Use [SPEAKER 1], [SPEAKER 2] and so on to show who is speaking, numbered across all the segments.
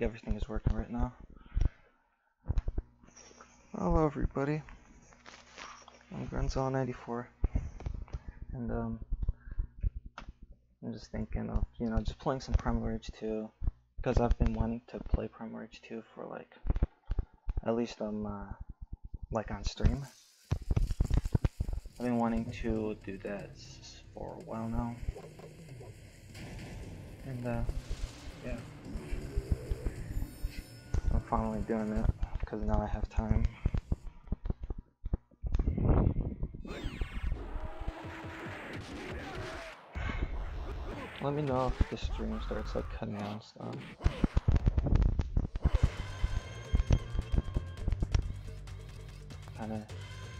[SPEAKER 1] think everything is working right now. Hello everybody, I'm Grunzilla94, and I'm just thinking of, just playing some Primal Rage 2, because I've been wanting to play Primal Rage 2 for like, at least like on stream. I've been wanting to do that for a while now, and yeah, I'm finally doing it, because now I have time. Let me know if the stream starts like cutting out and stuff.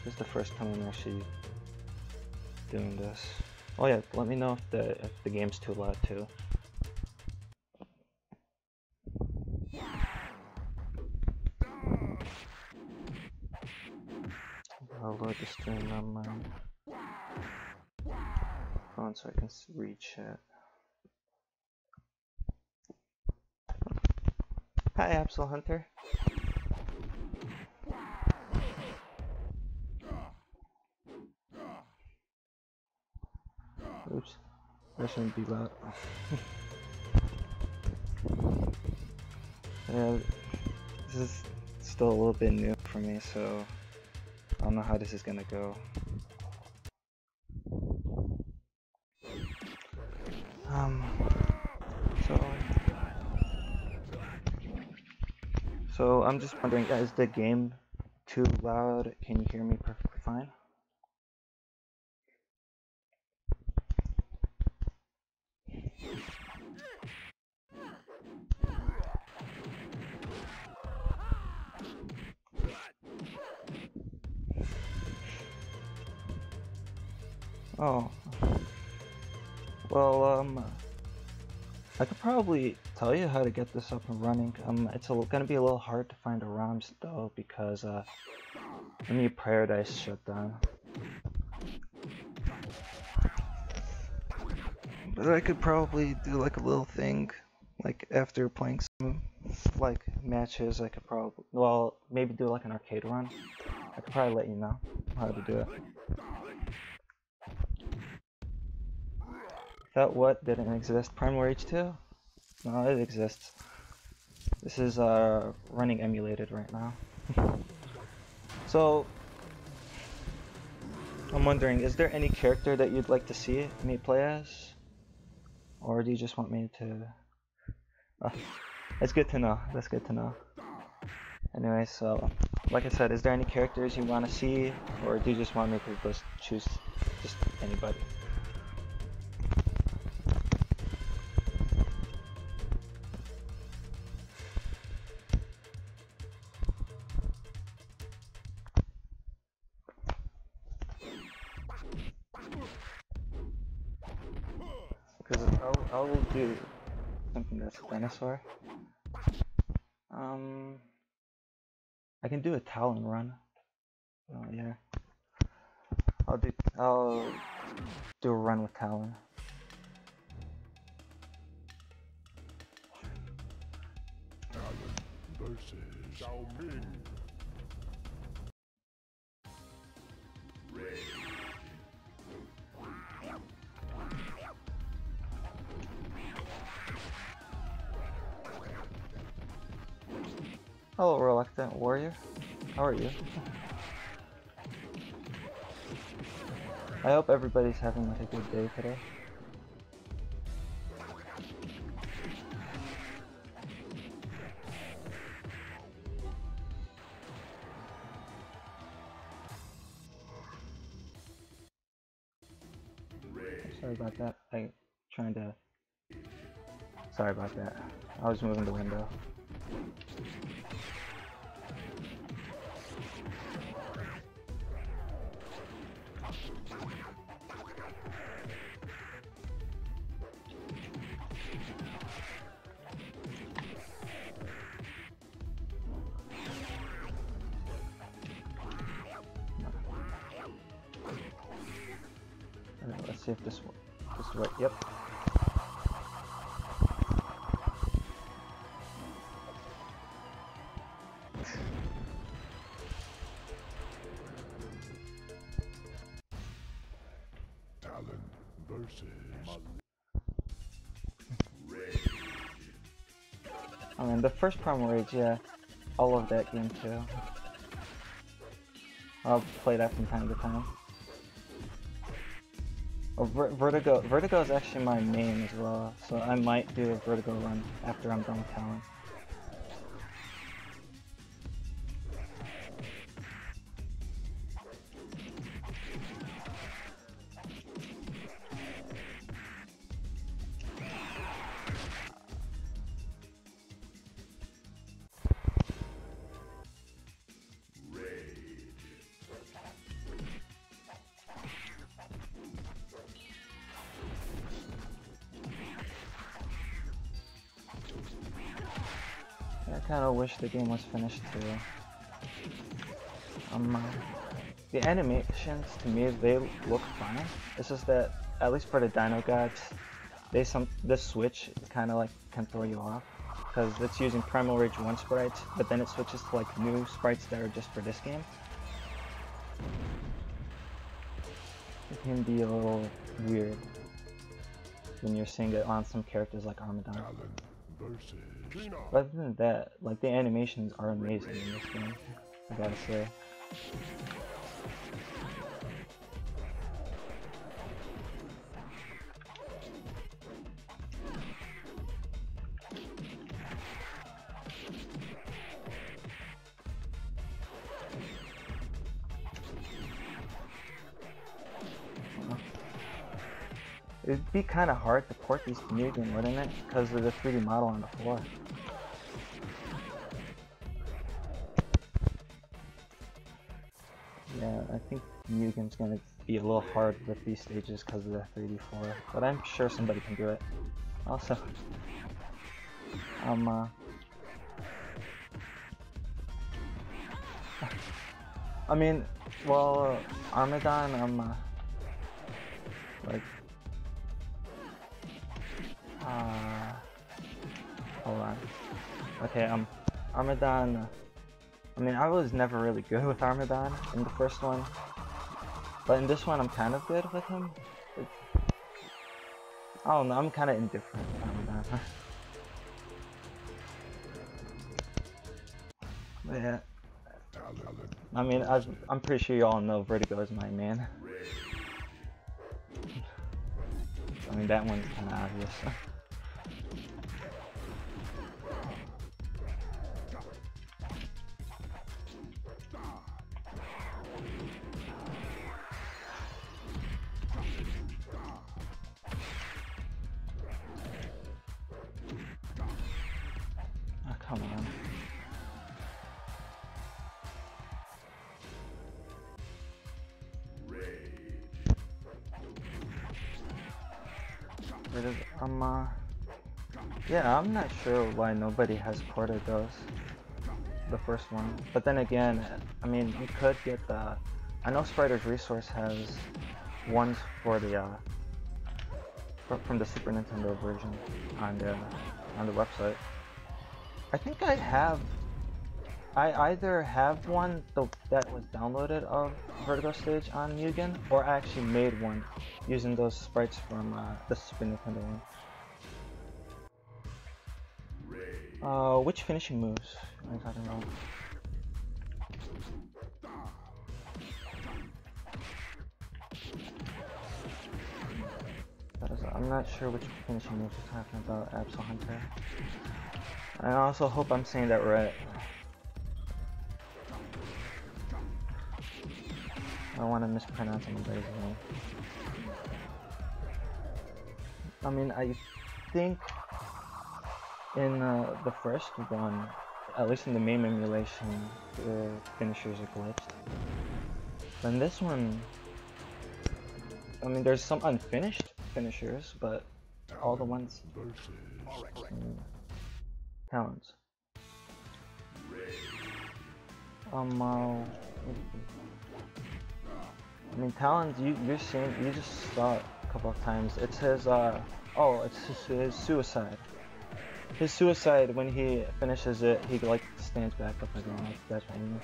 [SPEAKER 1] This is the first time I'm actually doing this. Oh yeah, let me know if the game's too loud too. I'll load the stream on my phone so I can read chat. Hi, Absol Hunter. Oops, that shouldn't be loud. Yeah, this is still a little bit new for me, so I don't know how this is gonna go. So I'm just wondering, is the game too loud? Can you hear me perfectly fine? Oh, well, I could probably tell you how to get this up and running. It's gonna be a little hard to find around though, because the new Paradise shut down. But I could probably do like a little thing, like after playing some like matches, I could probably, well, maybe do like an arcade run. I could probably let you know how to do it. That what didn't exist? Primal Rage 2? No, it exists. This is running emulated right now. So I'm wondering, is there any character that you'd like to see me play as? Or do you just want me to... that's good to know. That's good to know. Anyway, so like I said, is there any characters you want to see, or do you just want me to just choose just anybody? Because I will do something that's a dinosaur. I can do a Talon run. Oh yeah. I'll do a run with Talon.
[SPEAKER 2] Talon versus Xiaoming.
[SPEAKER 1] Hello, Reluctant Warrior. How are you? I hope everybody's having like a good day today. Sorry about that. Sorry about that. I was moving the window. Let's see if this works. Yep. I mean, the first Primal Rage, yeah, I love that game too. I'll play that from time to time. Oh, Vertigo is actually my main as well, so I might do a Vertigo run after I'm done with Talon. I kind of wish the game was finished too. The animations to me, they look fine. It's just that, at least for the Dino Gods, the switch kind of like can throw you off because it's using Primal Rage 1 sprites, but then it switches to like new sprites that are just for this game. It can be a little weird when you're seeing it on some characters like Armadon. But other than that, like the animations are amazing in this game, I gotta say. It'd be kind of hard to port these to Mugen, wouldn't it? Because of the 3D model on the floor. Yeah, I think Mugen's gonna be a little hard with these stages because of the 3D floor, but I'm sure somebody can do it. Also, I mean, well, Armadon, like, hold on. Okay, Armadon, I mean, I was never really good with Armadon in the first one, but in this one I'm kind of good with him. I don't know, I'm kind of indifferent with Armadon. But yeah, I mean, I'm pretty sure you all know Vertigo is my man. I mean, that one's kind of obvious. Oh, come on. Yeah, I'm not sure why nobody has ported those, the first one. But then again, I mean, you could get the, I know Spider's Resource has ones for the, from the Super Nintendo version on the website. I think I either have one that was downloaded of Vertigo stage on Mugen, or I actually made one using those sprites from the Super Nintendo one. Which finishing moves are you talking about? I'm not sure which finishing moves you're talking about, Absol Hunter. I also hope I'm saying that right. I don't want to mispronounce anybody's name. I mean, I think in the first one, at least in the MAME emulation, the finishers are glitched. But in this one, I mean, there's some unfinished finishers, but all the ones... Talons. I mean, Talons, you just saw it a couple of times. It's his, it's his suicide. His suicide, when he finishes it, he like stands back up again. That's what I mean.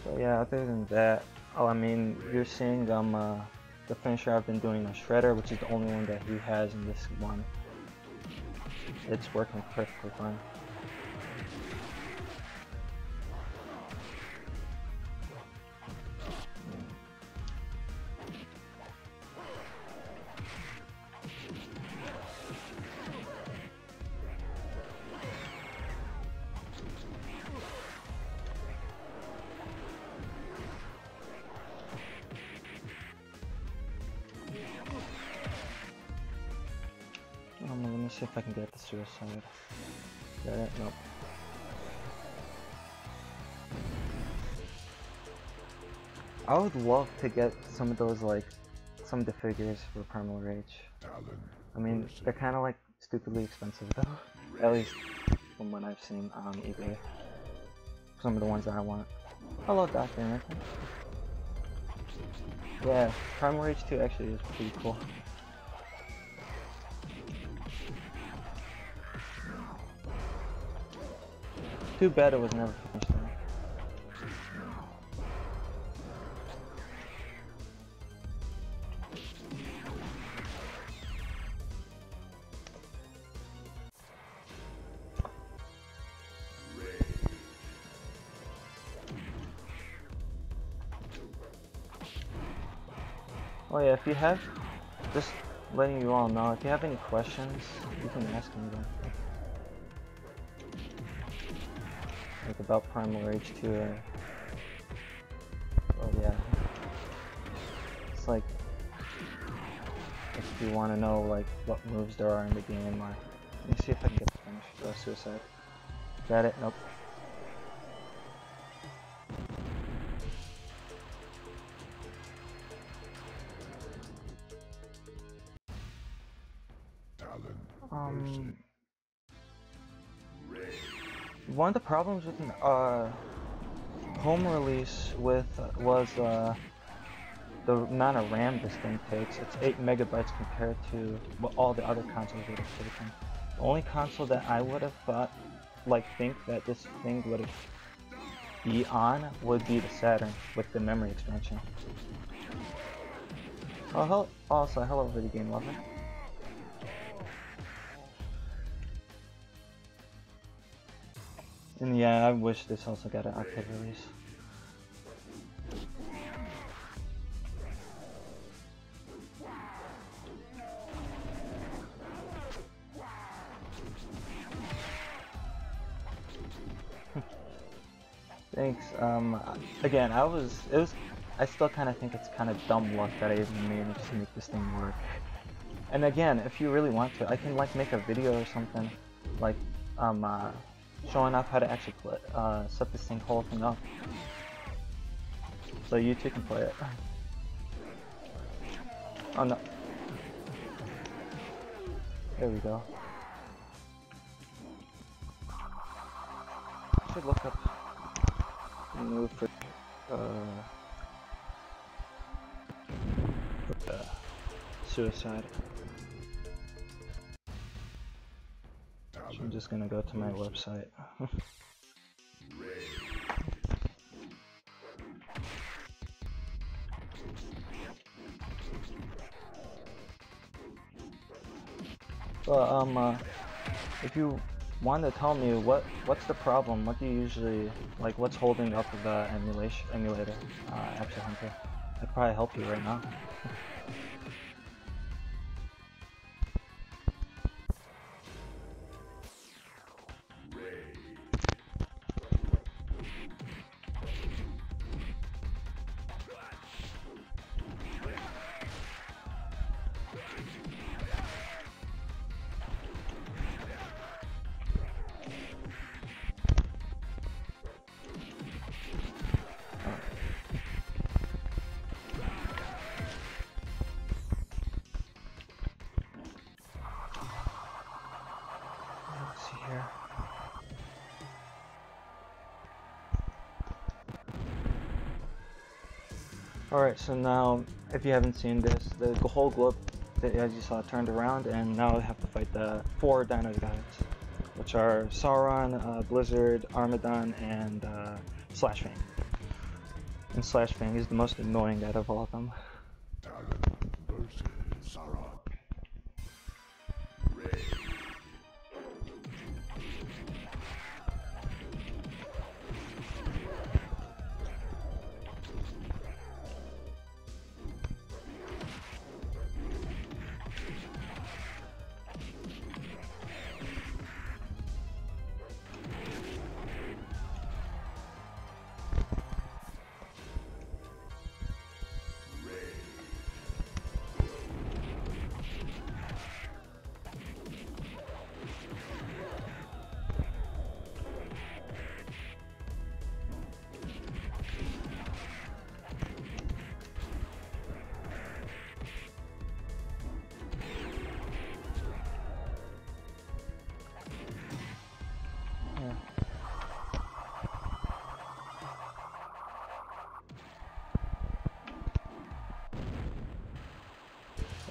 [SPEAKER 1] But yeah, other than that, oh, I mean, you're seeing the finisher I've been doing on Shredder, which is the only one that he has in this one. It's working perfectly fine. Let me see if I can get the suicide. Got it? Nope. I would love to get some of those, like, some of the figures for Primal Rage. I mean, they're kind of like stupidly expensive though. At least from what I've seen on eBay. Some of the ones that I want. Hello, Dr. Anthony. Yeah, Primal Rage 2 actually is pretty cool. Too bad it was never finished though. Oh yeah, if you have, just letting you all know, if you have any questions, you can ask me them. Like about Primal Rage 2 or... Oh yeah. It's like, if you want to know like what moves there are in the game, or... Let me see if I can get the finish. Suicide. Got it? Nope. One of the problems with home release with was the amount of RAM this thing takes. It's 8 megabytes compared to what all the other consoles would have taken. The only console that I would have thought, think that this thing would be on would be the Saturn with the memory expansion. Oh, also hello video game lover. And yeah, I wish this also got an arcade release. Thanks. Again, I still kind of think it's kind of dumb luck that I even managed to make this thing work. And again, if you really want to, I can make a video or something, showing off how to actually set this whole thing up, so you too can play it. Oh no! There we go. I should look up a move for suicide. I'm just gonna go to my website. But if you want to tell me what's the problem, what do you usually what's holding up the emulator, After Hunter? I'd probably help you right now. Alright, so now, if you haven't seen this, the whole globe, as you saw, turned around, and now we have to fight the 4 Dino Gods, which are Sauron, Blizzard, Armageddon, and Slashfang. And Slash Fang is the most annoying out of all of them.
[SPEAKER 2] Talon versus Sarah.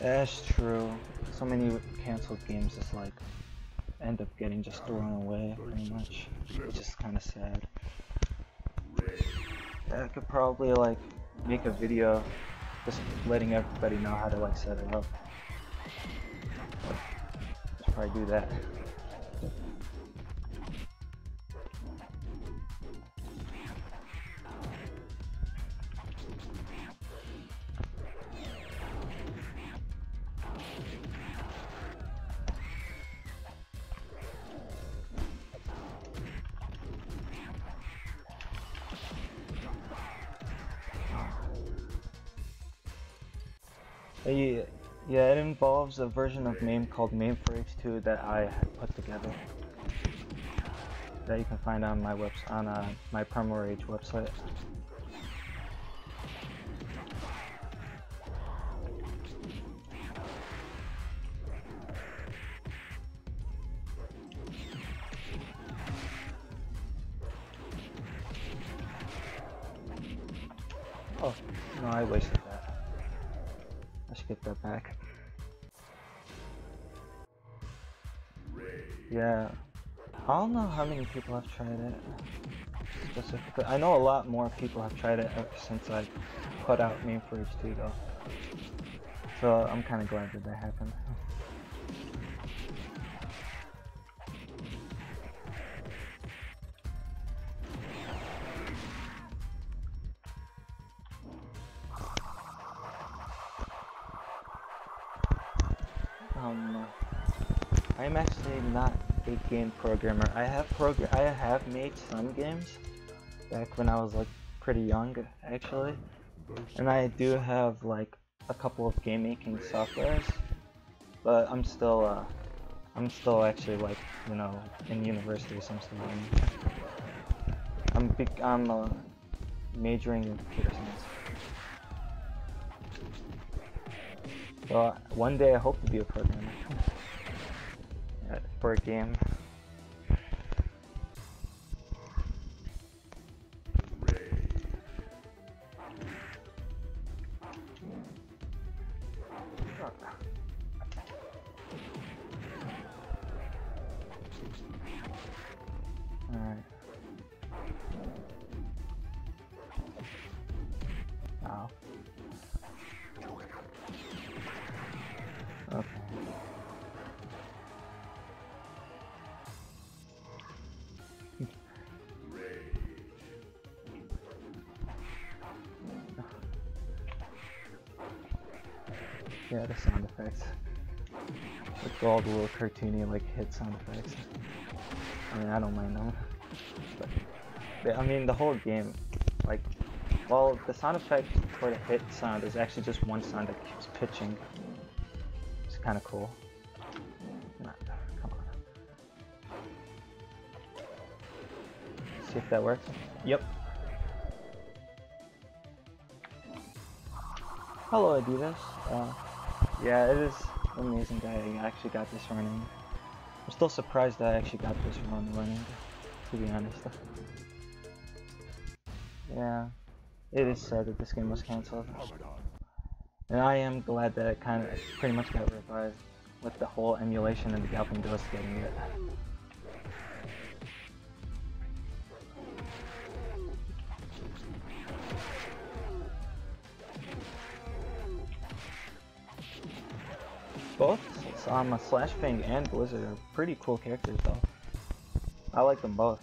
[SPEAKER 1] That's true. So many canceled games just like end up getting just thrown away pretty much, which is kind of sad. Yeah, I could probably like make a video just letting everybody know how to like set it up. Should probably do that. Yeah, it involves a version of MAME called MAME for H2 that I had put together. That you can find on my my Primal Rage website. Oh, no, I wasted that. I should get that back. Yeah, I don't know how many people have tried it specifically. I know a lot more people have tried it ever since I put out MAME for H2 though. So I'm kind of glad that happened. I'm actually not a game programmer. I have made some games back when I was like pretty young actually, and I do have like a couple of game making softwares, but I'm still actually like, you know, in university, so I'm still learning. I'm majoring in computer science. So one day I hope to be a programmer for a game. Alright. Wow. Okay. Yeah, the sound effects. Like all the little cartoony like hit sound effects. I mean, I don't mind them. But I mean, the whole game, like, well, the sound effect for the hit sound is actually just one sound that keeps pitching. It's kind of cool. Nah, come on. See if that works. Yep. Hello, Adidas. Yeah, it is amazing that I actually got this running. I'm still surprised that I actually got this running, to be honest. Yeah, it is sad that this game was cancelled. And I am glad that it kind of pretty much got revived with the whole emulation and the Galpin Ghost getting it. both Slash Fang and Blizzard are pretty cool characters though. I like them both.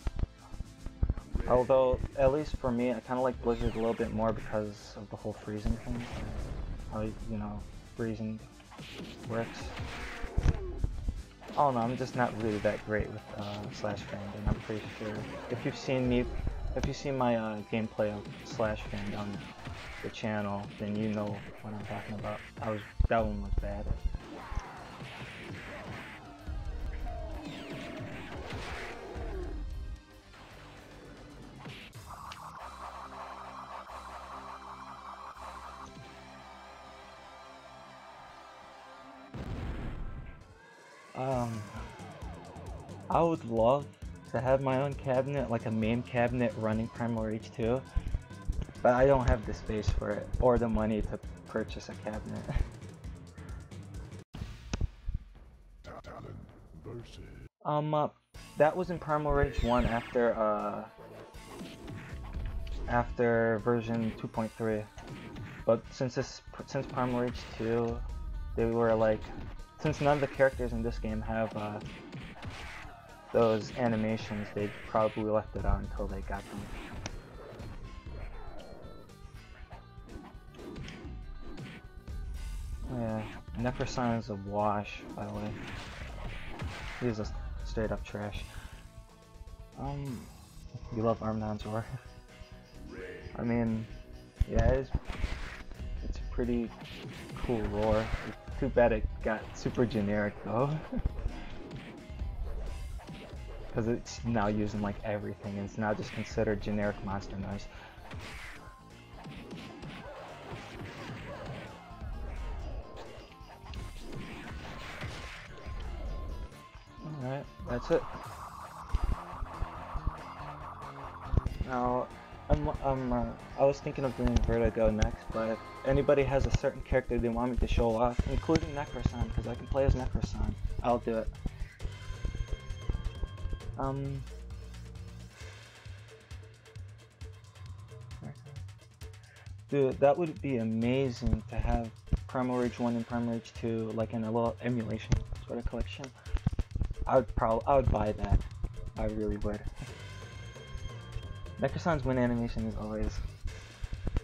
[SPEAKER 1] Although, at least for me, I kind of like Blizzard a little bit more because of the whole freezing thing. How, you know, freezing works. I don't know, I'm just not really that great with Slash Fang, and I'm pretty sure if you've seen my gameplay of Slash Fang on the channel, then you know what I'm talking about. That one was bad. I would love to have my own cabinet, like a main cabinet running Primal Rage 2, but I don't have the space for it, or the money to purchase a cabinet. That was in Primal Rage 1 after version 2.3, but since Primal Rage 2, they were like, since none of the characters in this game have those animations, they probably left it on until they got them. Yeah, Necrosan is a wash, by the way. He's a straight up trash. You love Armadon's Roar. I mean, yeah, it's a pretty cool roar. It's too bad it got super generic though. Because it's now used in like everything, and it's now just considered generic monster noise. Alright, that's it. Now, I was thinking of doing Vertigo next, but if anybody has a certain character they want me to show off, including Necrosan, because I can play as Necrosan, I'll do it. Dude, that would be amazing to have Primal Rage 1 and Primal Rage 2 like in a little emulation sort of collection. I would buy that. I really would. Necrosan's win animation is always...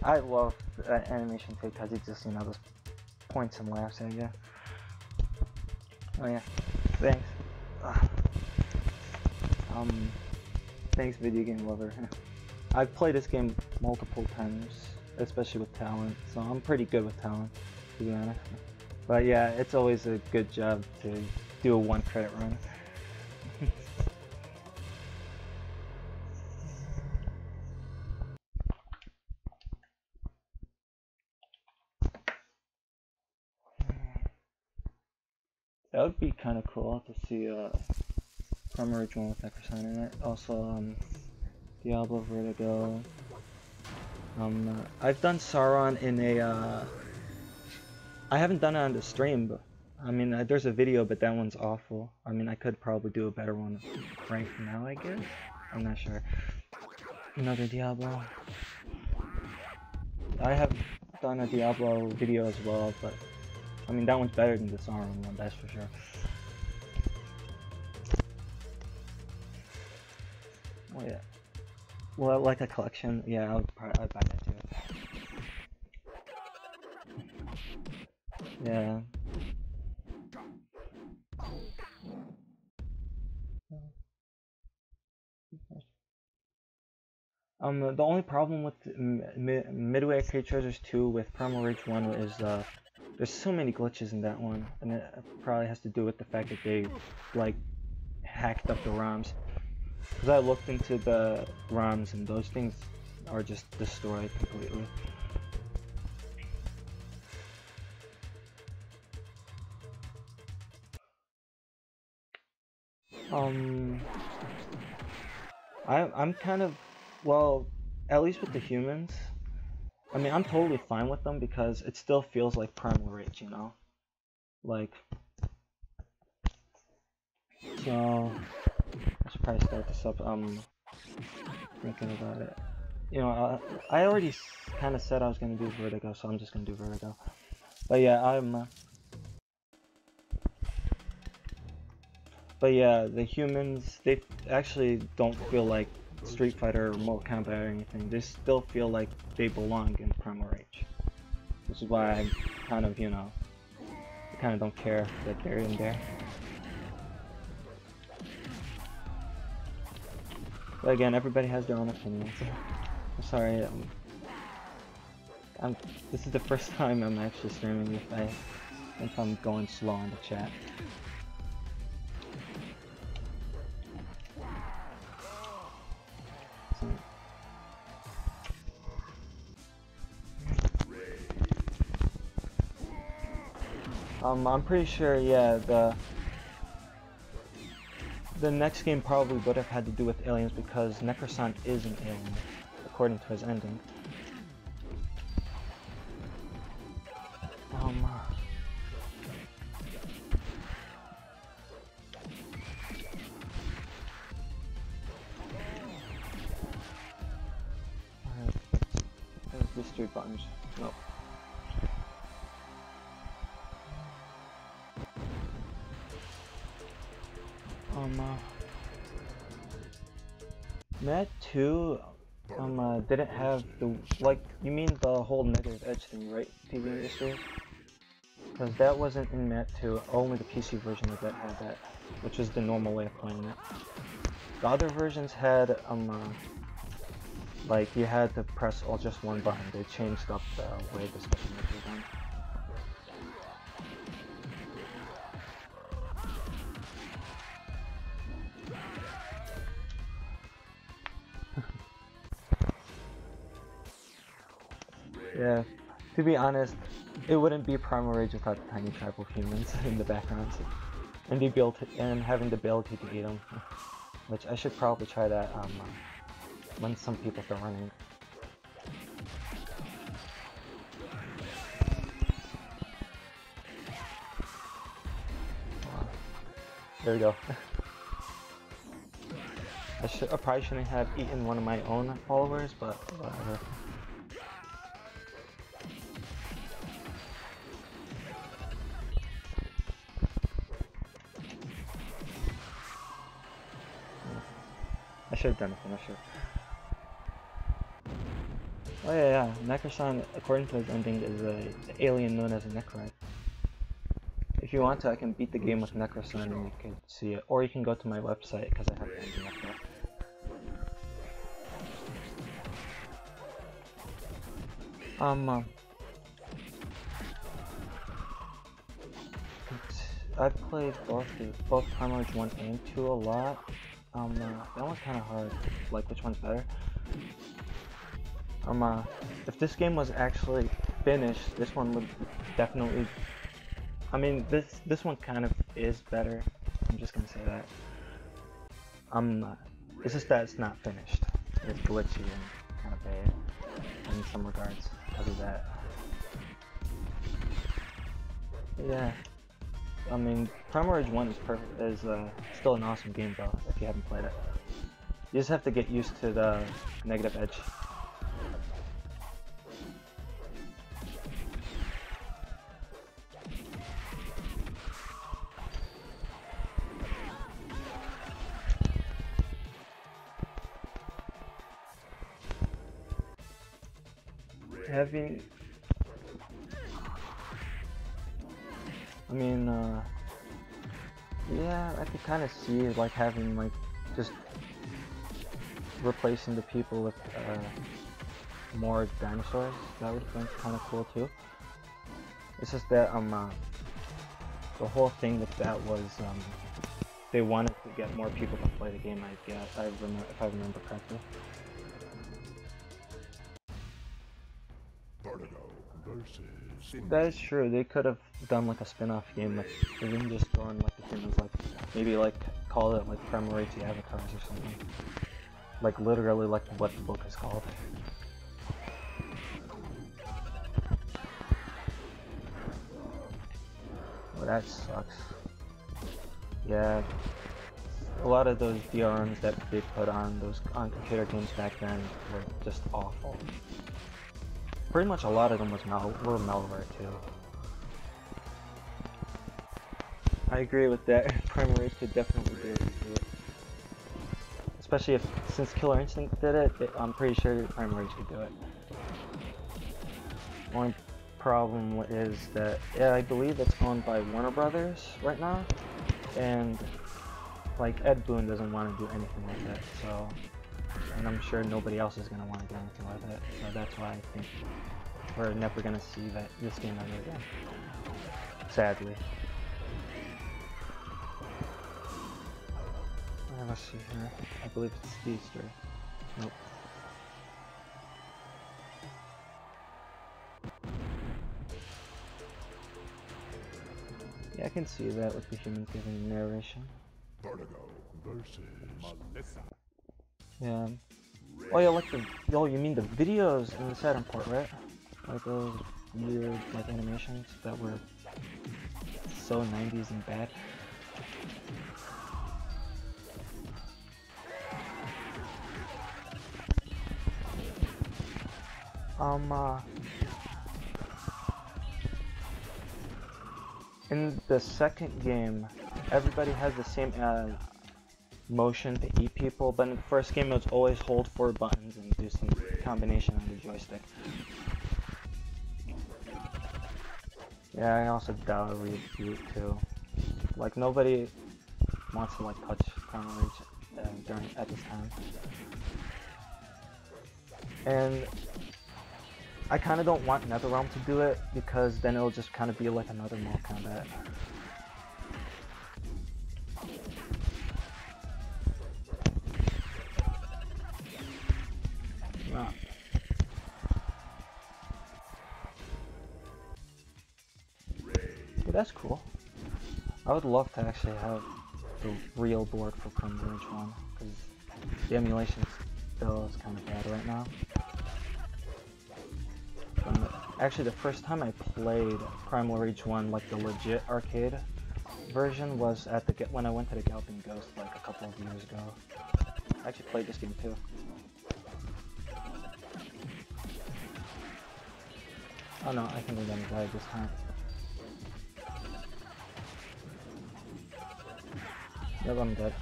[SPEAKER 1] I love that animation too, because it just, you know, just points and laughs at you. Oh yeah, thanks. Thanks video game lover. I've played this game multiple times, especially with talent, so I'm pretty good with talent, to be honest. But yeah, it's always a good job to do a 1 credit run. That would be kind of cool to see Primal Rage 1 with Necrosan in it. Also, Diablo Vertigo. I've done Sauron in a, I haven't done it on the stream, but I mean, there's a video, but that one's awful. I mean, I could probably do a better one right now, I guess? I'm not sure. Another Diablo. I have done a Diablo video as well, but I mean, that one's better than the Sauron one, that's for sure. Oh yeah. Well, like a collection, yeah, I'd buy that too. Yeah. The only problem with Midway Create Treasures 2 with Primal Rage 1 is there's so many glitches in that one, and it probably has to do with the fact that they like hacked up the ROMs. Because I looked into the ROMs and those things are just destroyed completely. I'm kind of, well, at least with the humans, I mean, I'm totally fine with them because it still feels like Primal Rage, you know? Like, so, I should probably start this up, thinking about it. You know, I already kind of said I was going to do Vertigo, so I'm just going to do Vertigo. But yeah, But yeah, the humans, they actually don't feel like Street Fighter or Mortal Kombat or anything. They still feel like they belong in Primal Rage. Which is why I kind of, you know, I kind of don't care that they're in there. But again, everybody has their own opinions. I'm sorry, this is the first time I'm actually streaming if I'm going slow in the chat. I'm pretty sure, yeah, the next game probably would have had to do with aliens because Necrosan is an alien, according to his ending. There's these 3 buttons. Nope. Mat 2 didn't have the, like, you mean the whole negative edge thing, right, TV industry? Because that wasn't in Mat 2, only the PC version of that had that, which is the normal way of playing it. The other versions had, like, you had to press just one button. They changed up the way the special moves were done. Yeah, to be honest, it wouldn't be Primal Rage without the tiny tribal humans in the background, and having the ability to eat them, which I should probably try that when some people start running. There we go. I probably shouldn't have eaten one of my own followers, but whatever. I should have done a finisher. Oh yeah, Necrosan, according to his ending, is an alien known as a Necrite. If you want to, I can beat the game with Necrosan and you can see it. Or you can go to my website, because I have the ending up there. I've played both Primal Rage 1 and 2 a lot. That one's kind of hard, like which one's better. If this game was actually finished, this one would definitely, I mean, this one kind of is better. I'm just gonna say that. It's just that it's not finished. It's glitchy and kind of bad in some regards because of that. Yeah. I mean, Primal Rage 1 is still an awesome game though, if you haven't played it. You just have to get used to the negative edge. Yeah, I could kind of see like having like just replacing the people with more dinosaurs. That would be kind of cool too. It's just that the whole thing with that was they wanted to get more people to play the game. I guess if I remember correctly. That is true. They could have done like a spin-off game, like they didn't just throw in like the humans, like maybe like call it like Primal Rage the Avatars or something. Like literally like what the book is called. Well, that sucks. Yeah, a lot of those DRMs that they put on computer games back then were just awful. Pretty much a lot of them were malware too. I agree with that. Primal Rage could definitely do it. Especially since Killer Instinct did it, I'm pretty sure Primal Rage could do it. Only problem is that, yeah, I believe it's owned by Warner Brothers right now, and like Ed Boon doesn't want to do anything like that, so, and I'm sure nobody else is going to want to do anything like that, so that's why I think we're never going to see this game ever again, sadly. Let's see here, I believe it's Easter. Nope. Yeah, I can see that with the humans giving narration.
[SPEAKER 2] Vertigo versus Melissa.
[SPEAKER 1] Yeah. Oh yeah, like you mean the videos in the Saturn port, right? Like those weird like animations that were so 90s and bad. In the second game, everybody has the same motion to eat people, but in the first game it was always hold 4 buttons and do some combination on the joystick. Yeah, I also doubt a reboot too. Like nobody wants to like touch Primal Rage at this time. And I kind of don't want NetherRealm to do it because then it'll just kind of be like another Mortal Kombat. Nah. Well, that's cool. I would love to actually have the real board for Primal Rage 1 because the emulation still is kind of bad right now. Actually, the first time I played Primal Rage 1, like the legit arcade version, was at when I went to the Galloping Ghost like a couple of years ago. I actually played this game too. Oh no, I think we're gonna die this time. Yep, I'm dead.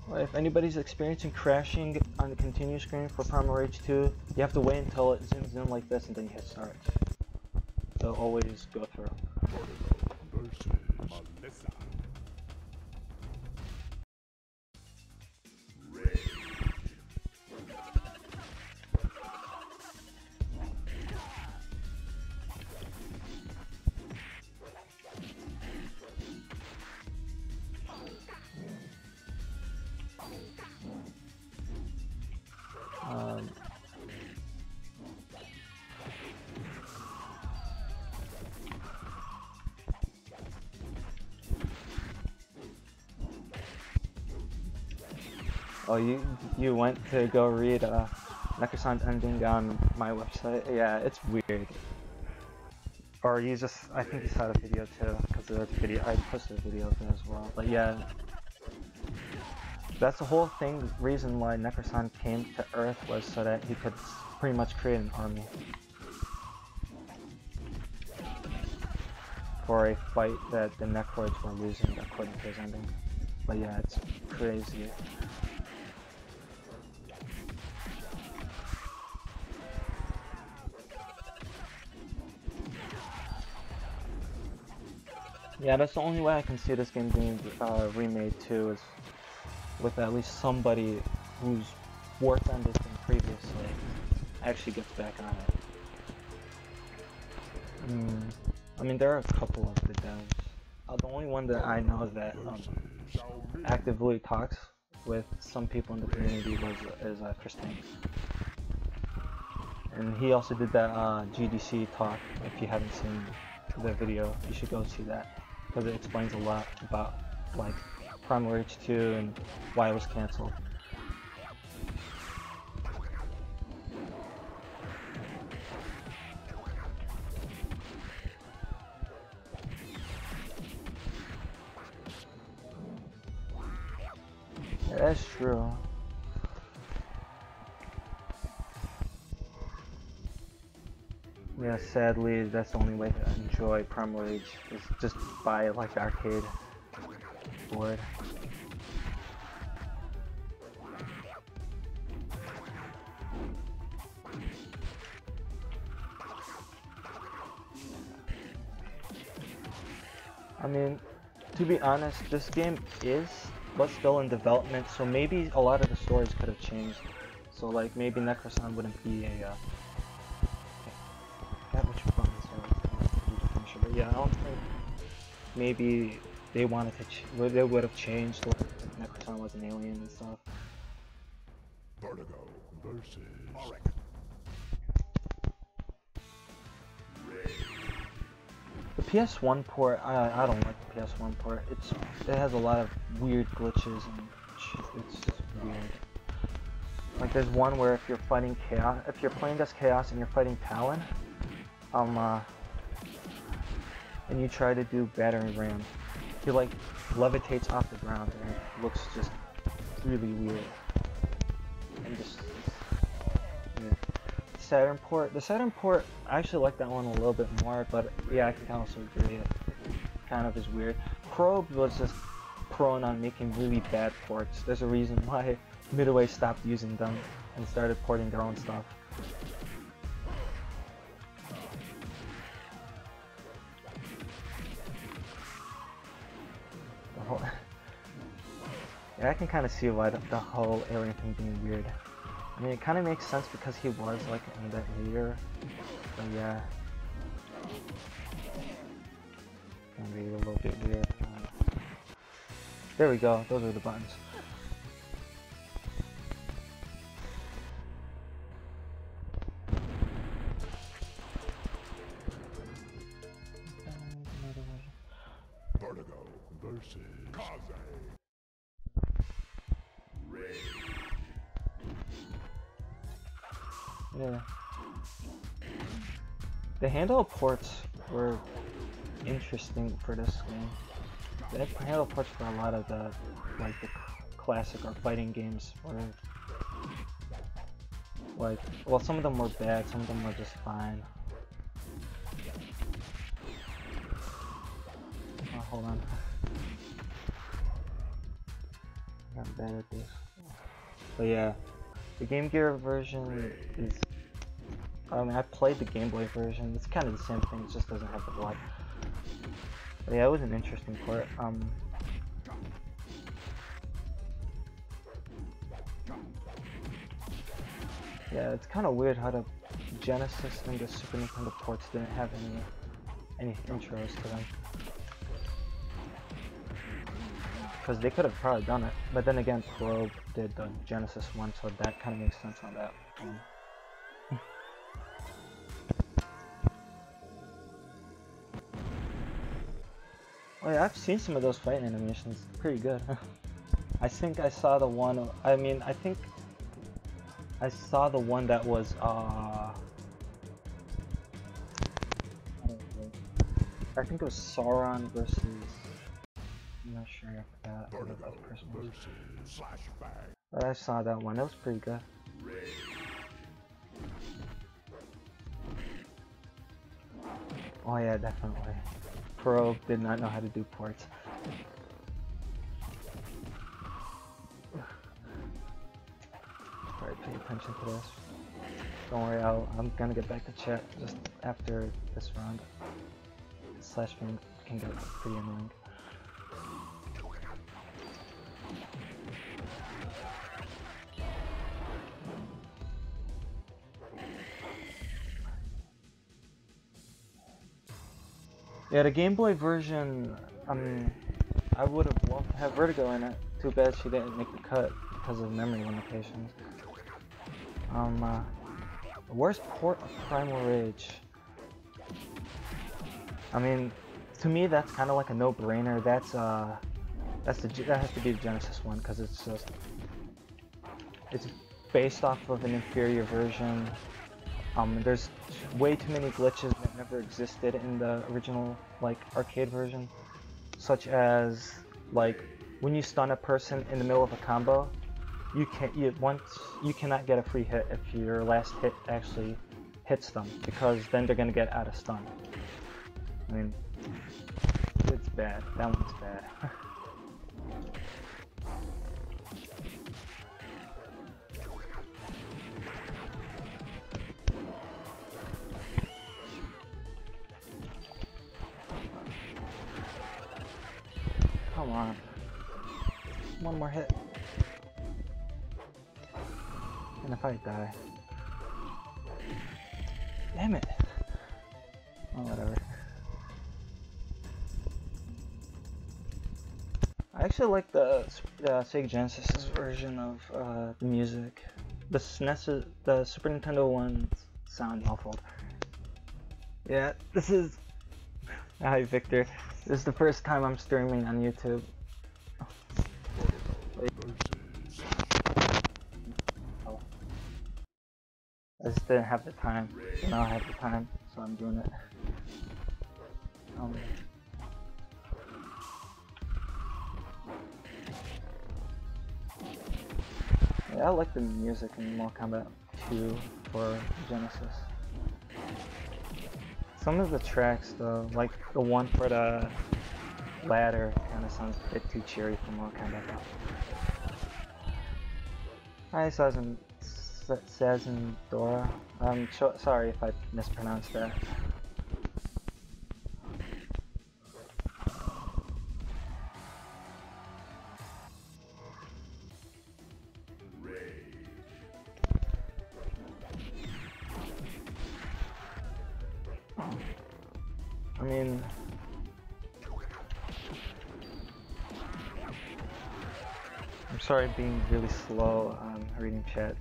[SPEAKER 1] Well, if anybody's experiencing crashing on the continue screen for Primal Rage 2, you have to wait until it zooms in like this and then you hit start. So always go through.
[SPEAKER 2] Versus Melissa.
[SPEAKER 1] Oh, you went to go read Necrosan's ending on my website? Yeah, it's weird. Or you just, I think you saw the video too, because there's a video, I posted a video of it as well. But yeah, that's the whole thing, reason why Necrosan came to Earth was so that he could pretty much create an army. For a fight that the Necroids were losing according to his ending. But yeah, it's crazy. Yeah, that's the only way I can see this game being remade too, is with at least somebody who's worked on this thing previously actually gets back on it. I mean, there are a couple of the devs. The only one that I know that actively talks with some people in the community is Christine. And he also did that GDC talk. If you haven't seen the video, you should go see that, because it explains a lot about like Primal Rage 2 and why it was cancelled. Yeah, that's true. Yeah, sadly, that's the only way to enjoy Primal Rage is just buy like the arcade board. I mean, to be honest, this game was still in development, so maybe a lot of the stories could have changed. So like maybe Necrosan wouldn't be a forgot which buttons are, but yeah, I don't think maybe they wanted to they would have changed like if Necrosan was an alien and stuff.
[SPEAKER 2] Vertigo versus
[SPEAKER 1] The PS1 port, I don't like the PS1 port. It has a lot of weird glitches and it's just weird. Like there's one where if you're fighting Chaos, if you're playing as Chaos and you're fighting Talon, and you try to do battering ram, he like levitates off the ground and it looks just really weird. And just weird. The Saturn port, I actually like that one a little bit more, but yeah, I can also agree it kind of is weird. Probe was just prone on making really bad ports. There's a reason why Midway stopped using them and started porting their own stuff. Yeah, I can kind of see why the whole alien thing being weird. I mean, it kind of makes sense because he was like in that year, but yeah, can be a little bit weird. There we go. Those are the buttons.
[SPEAKER 2] Vertigo versus
[SPEAKER 1] Yeah. The handheld ports were interesting for this game. The handheld ports for a lot of the classic or fighting games were like, well, some of them were bad, some of them were just fine. Oh, hold on. I'm bad at this. But yeah, the Game Gear version is, I mean, I played the Game Boy version. It's kind of the same thing, it just doesn't have the blood. But yeah, it was an interesting port. Yeah, it's kind of weird how the Genesis and the Super Nintendo ports didn't have any intros to them. Because they could have probably done it, but then again, Probe did the Genesis one, so that kind of makes sense on that one. Oh yeah, I've seen some of those fight animations. Pretty good. I think I saw the one. I mean, I think I saw the one that was. I think it was Sauron versus. I'm not sure. I forgot who the other person was. But I saw that one. That was pretty good. Oh yeah, definitely. Pro did not know how to do ports. Alright, pay attention to this. Don't worry, I'm gonna get back to chat just after this round. Slash can get pretty annoying. Yeah, the Game Boy version, I would have loved to have Vertigo in it. Too bad she didn't make the cut because of memory limitations. The worst port of Primal Rage. I mean, to me that's kind of like a no-brainer. That has to be the Genesis one because it's based off of an inferior version. There's way too many glitches that never existed in the original arcade version, such as when you stun a person in the middle of a combo, you cannot get a free hit if your last hit actually hits them, because then they're gonna get out of stun. I mean, it's bad. That one's bad. Come on. One more hit. And if I die. Damn it. Oh, whatever. I actually like the Sega Genesis version of the music. The SNES, the Super Nintendo ones sound awful. Yeah, this is... Hi, Victor. This is the first time I'm streaming on YouTube. Oh. I just didn't have the time. Now I have the time, so I'm doing it. Yeah, I like the music in Mortal Kombat 2 for Genesis. Some of the tracks though, like the one for the ladder, kind of sounds a bit too cheery for Mortal Kombat. Hi, Sazendora. I'm sorry if I mispronounced that. I mean, I'm sorry being really slow reading chat.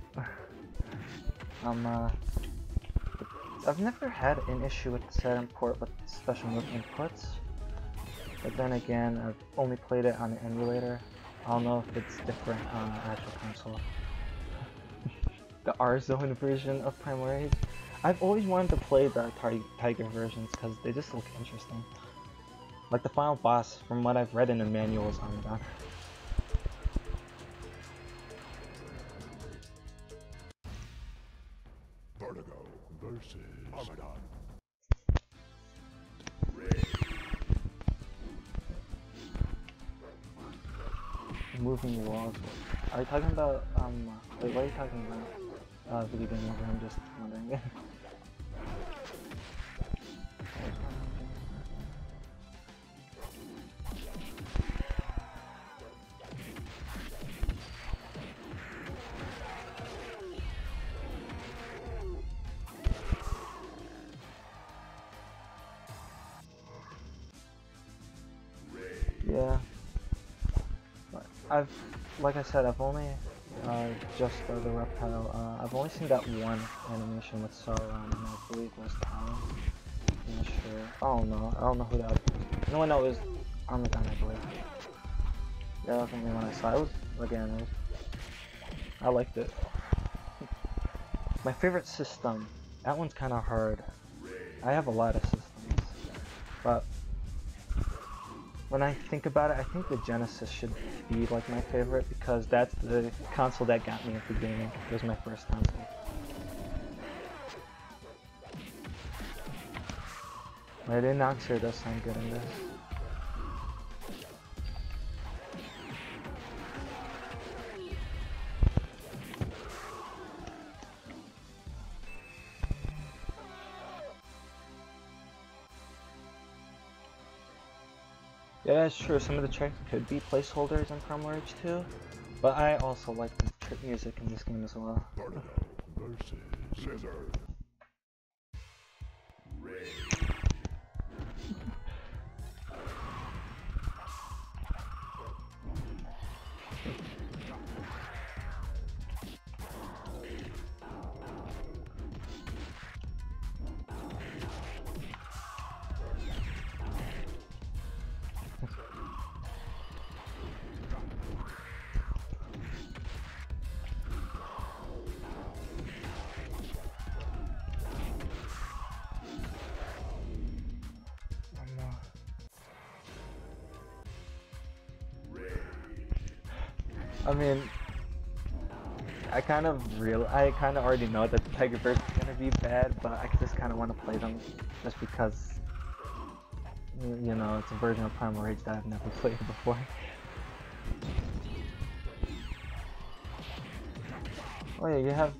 [SPEAKER 1] I've never had an issue with the set import with special move inputs, but then again, I've only played it on an emulator. I don't know if it's different on the actual console. The R-Zone version of Primal Rage. I've always wanted to play the Tiger versions because they just look interesting. Like the final boss, from what I've read in the manual, is Armageddon.
[SPEAKER 2] Vertigo versus Armageddon.
[SPEAKER 1] Moving walls. Are you talking about wait, what are you talking about? Video game over, I'm just wondering. Yeah. Like I said, I've only just the reptile. I've only seen that one animation with Sauron, and I believe it was Talon. I'm not sure. I don't know who that was. No one knows Armageddon, I believe. Yeah, that's the only one I saw. It was, again, I liked it. My favorite system. That one's kind of hard. I have a lot of systems, but when I think about it, I think the Genesis should be like my favorite because that's the console that got me into gaming. It was my first console. My announcer does sound good in this. Yeah, that's true. Some of the tracks could be placeholders in Primal Rage 2, but I also like the trip music in this game as well.
[SPEAKER 2] Vertigo versus Lizard. I mean,
[SPEAKER 1] I kind of already know that the Tiger Birds is gonna be bad, but I just kind of want to play them just because, you know, it's a version of Primal Rage that I've never played before. Oh yeah, you have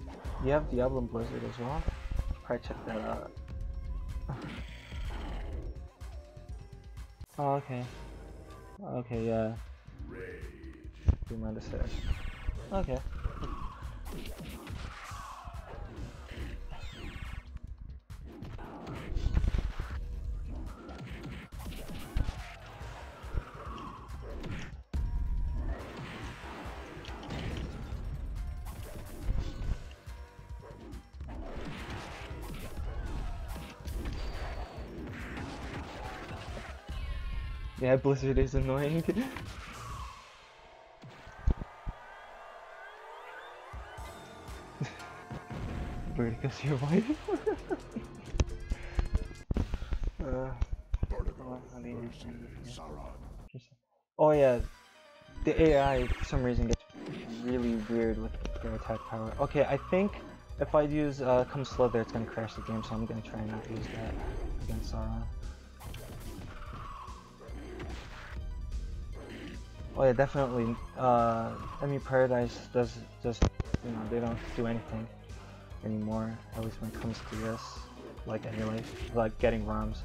[SPEAKER 1] Diablo and Blizzard as well. Probably check that out. Oh, okay. Okay, yeah. Do you mind to say? Okay. Yeah, Blizzard is annoying. Where'd go see your wife? Oh yeah, the AI for some reason gets really weird with their attack power. Okay, I think if I use Come Slither, it's gonna crash the game, so I'm gonna try not to use that against Sauron. Oh yeah, definitely. Enemy Paradise does just, you know, they don't do anything anymore, at least when it comes to this, like anyway, like getting ROMs.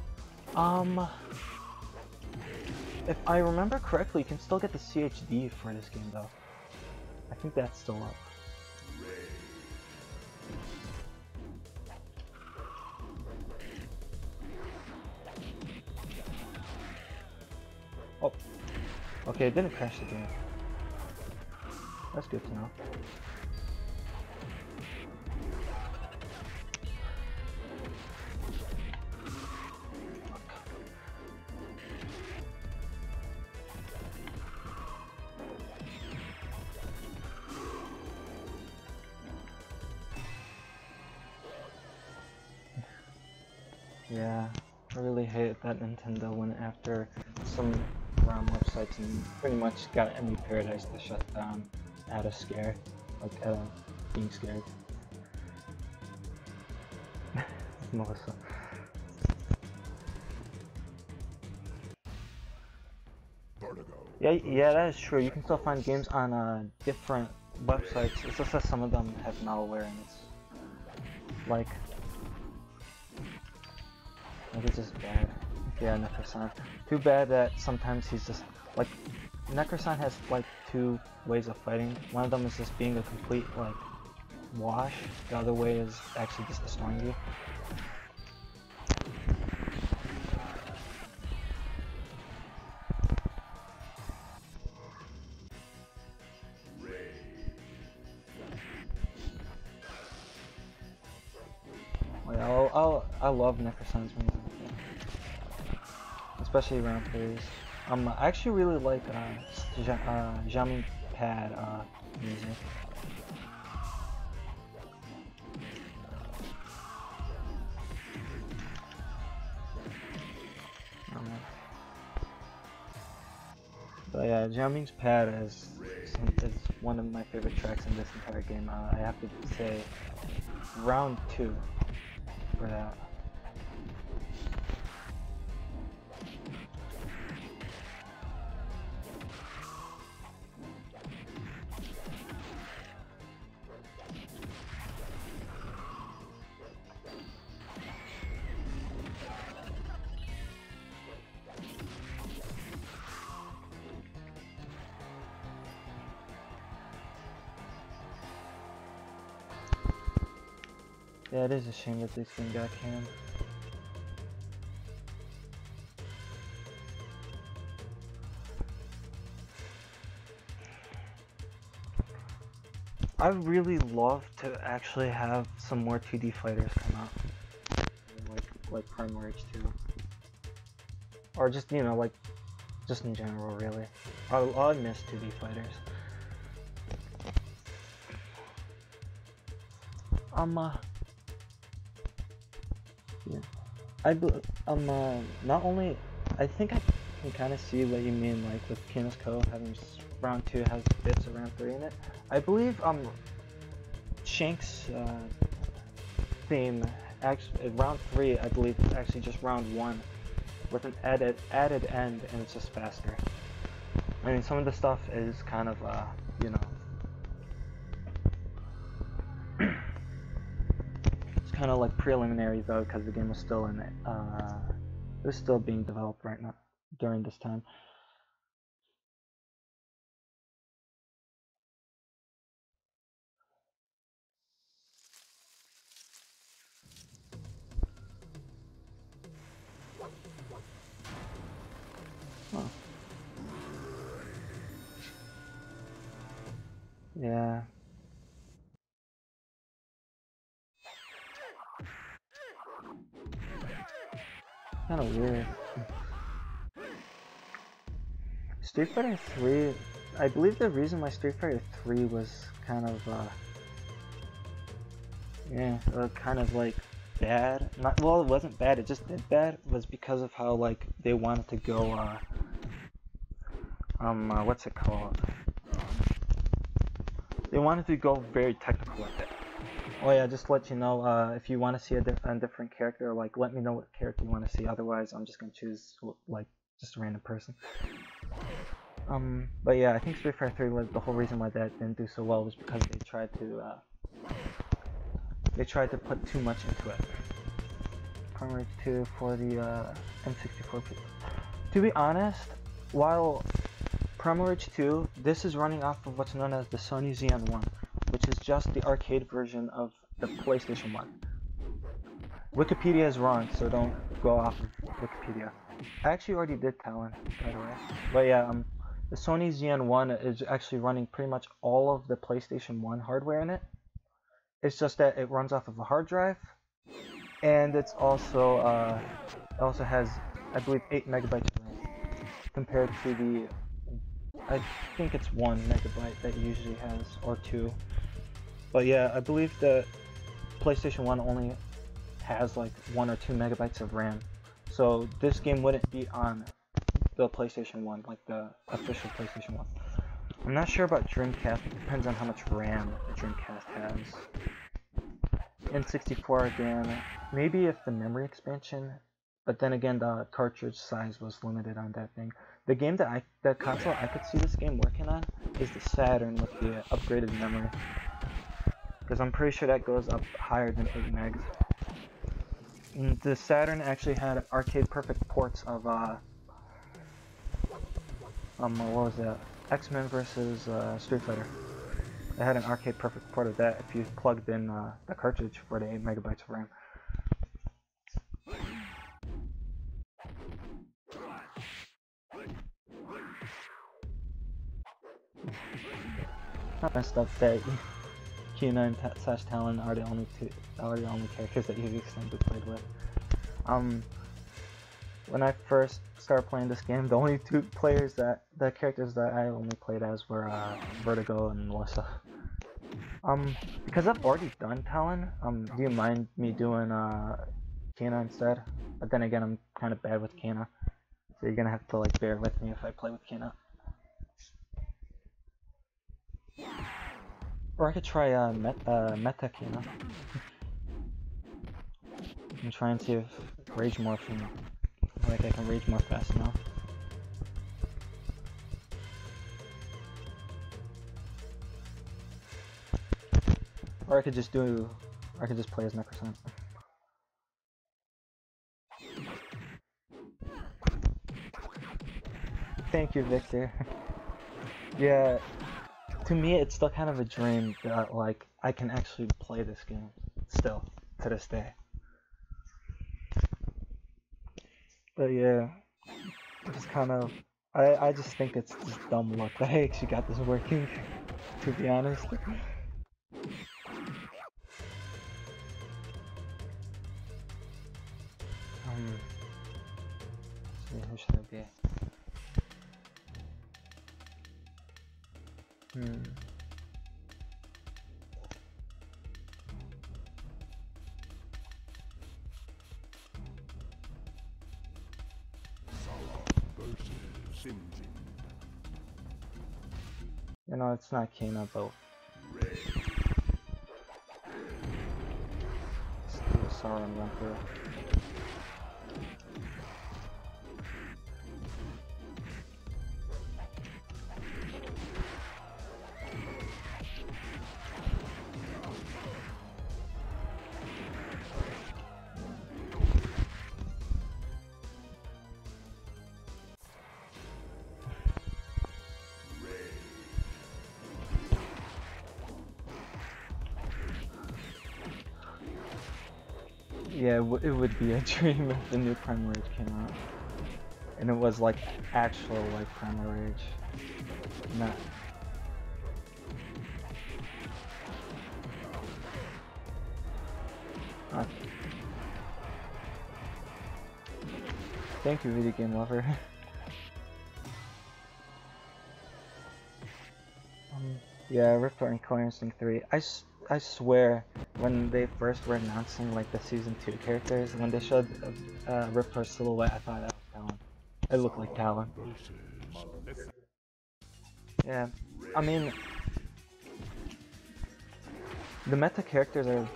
[SPEAKER 1] If I remember correctly, you can still get the CHD for this game though. I think that's still up. Oh, okay, it didn't crash the game. That's good to know. Yeah, I really hate that Nintendo went after some ROM websites and pretty much got Enemy Paradise to shut down out of scare, like being scared. Melissa. Yeah, that is true. You can still find games on different websites. It's just that some of them have malware and it's like it's just bad. Yeah, Necrosan. Too bad that sometimes he's just like Necrosan has like two ways of fighting. One of them is just being a complete like wash. The other way is actually just destroying you. I love Necrosan's music, especially around phase. I actually really like jamming pad music. But yeah, Jamming's Pad is one of my favorite tracks in this entire game. I have to say, round 2 for that. Yeah, it is a shame that this game got canned. I really love to actually have some more 2D fighters come out, like Primal Rage 2, or just, you know, like just in general, really. I miss 2D fighters. Yeah. Not only, I think I can kind of see what you mean, like with Pianist Co. having round 2 has bits of round 3 in it. I believe, Shanks theme, actually, round 3, I believe, is actually just round 1 with an added end, and it's just faster. I mean, some of the stuff is kind of, you know, it's kind of like preliminary though, because the game was still in it. It was still being developed right now during this time. Huh. Yeah. Kind of weird. Street Fighter 3, I believe the reason why Street Fighter 3 was kind of, kind of like bad. Not, well, it wasn't bad, it just did bad, was because of how, like, they wanted to go, what's it called? They wanted to go very technical with it. Oh yeah, just to let you know, if you want to see a different character, like, let me know what character you want to see, otherwise I'm just gonna choose, like, just a random person. But yeah, I think Street Fighter 3 was the whole reason why that didn't do so well was because they tried to put too much into it. Primal Rage 2 for the N64. To be honest, while Primal Rage 2, this is running off of what's known as the Sony Xeon 1, which is just the arcade version of the PlayStation 1. Wikipedia is wrong, so don't go off of Wikipedia. I actually already did Talon, by the way. But yeah, the Sony Xeon 1 is actually running pretty much all of the PlayStation 1 hardware in it. It's just that it runs off of a hard drive, and it also has, I believe, 8 megabytes of RAM, compared to the, I think it's 1 megabyte that it usually has, or 2. But yeah, I believe the PlayStation 1 only has like 1 or 2 megabytes of RAM. So this game wouldn't be on the PlayStation 1, like the official PlayStation 1. I'm not sure about Dreamcast, it depends on how much RAM the Dreamcast has. N64 again, maybe if the memory expansion, but then again the cartridge size was limited on that thing. The game the console I could see this game working on is the Saturn with the upgraded memory. Because I'm pretty sure that goes up higher than 8 megs. And the Saturn actually had arcade perfect ports of what was that? X-Men versus Street Fighter. It had an arcade perfect port of that if you plugged in the cartridge for the 8 megabytes of RAM. Not messed up that Kina and Talon are the only characters that you've extended played with. When I first started playing this game, the only the characters that I only played as were Vertigo and Melissa. Because I've already done Talon, do you mind me doing Kina instead? But then again, I'm kind of bad with Kina, so you're gonna have to like bear with me if I play with Kina. Or I could try Meta Kina. And try and see if Rage Morphing, like I can Rage Morph fast enough. Or I could just play as Necrosant. Thank you, Victor. Yeah, to me it's still kind of a dream that like I can actually play this game still to this day. But yeah, it's kind of I just think it's just dumb luck that I actually got this working, to be honest. Let's see, who should I be? You know, it's not Kina, but Sauron run through. Yeah, it would be a dream if the new Primal Rage came out. And it was like actual like Primal Rage. Not... Thank you, video game lover. Yeah, Riptor and Killer Instinct 3. I swear, when they first were announcing like the Season 2 characters, when they showed Riptor's silhouette, I thought that was Talon. It looked like Talon. Yeah, I mean, the meta characters are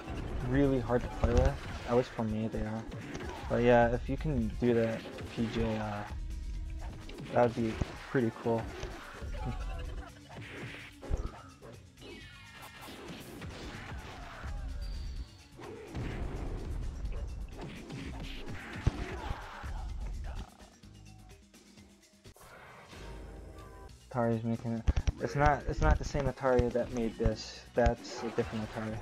[SPEAKER 1] really hard to play with, at least for me they are. But yeah, if you can do that PJ, that would be pretty cool. Atari's making it. It's not the same Atari that made this. That's a different Atari.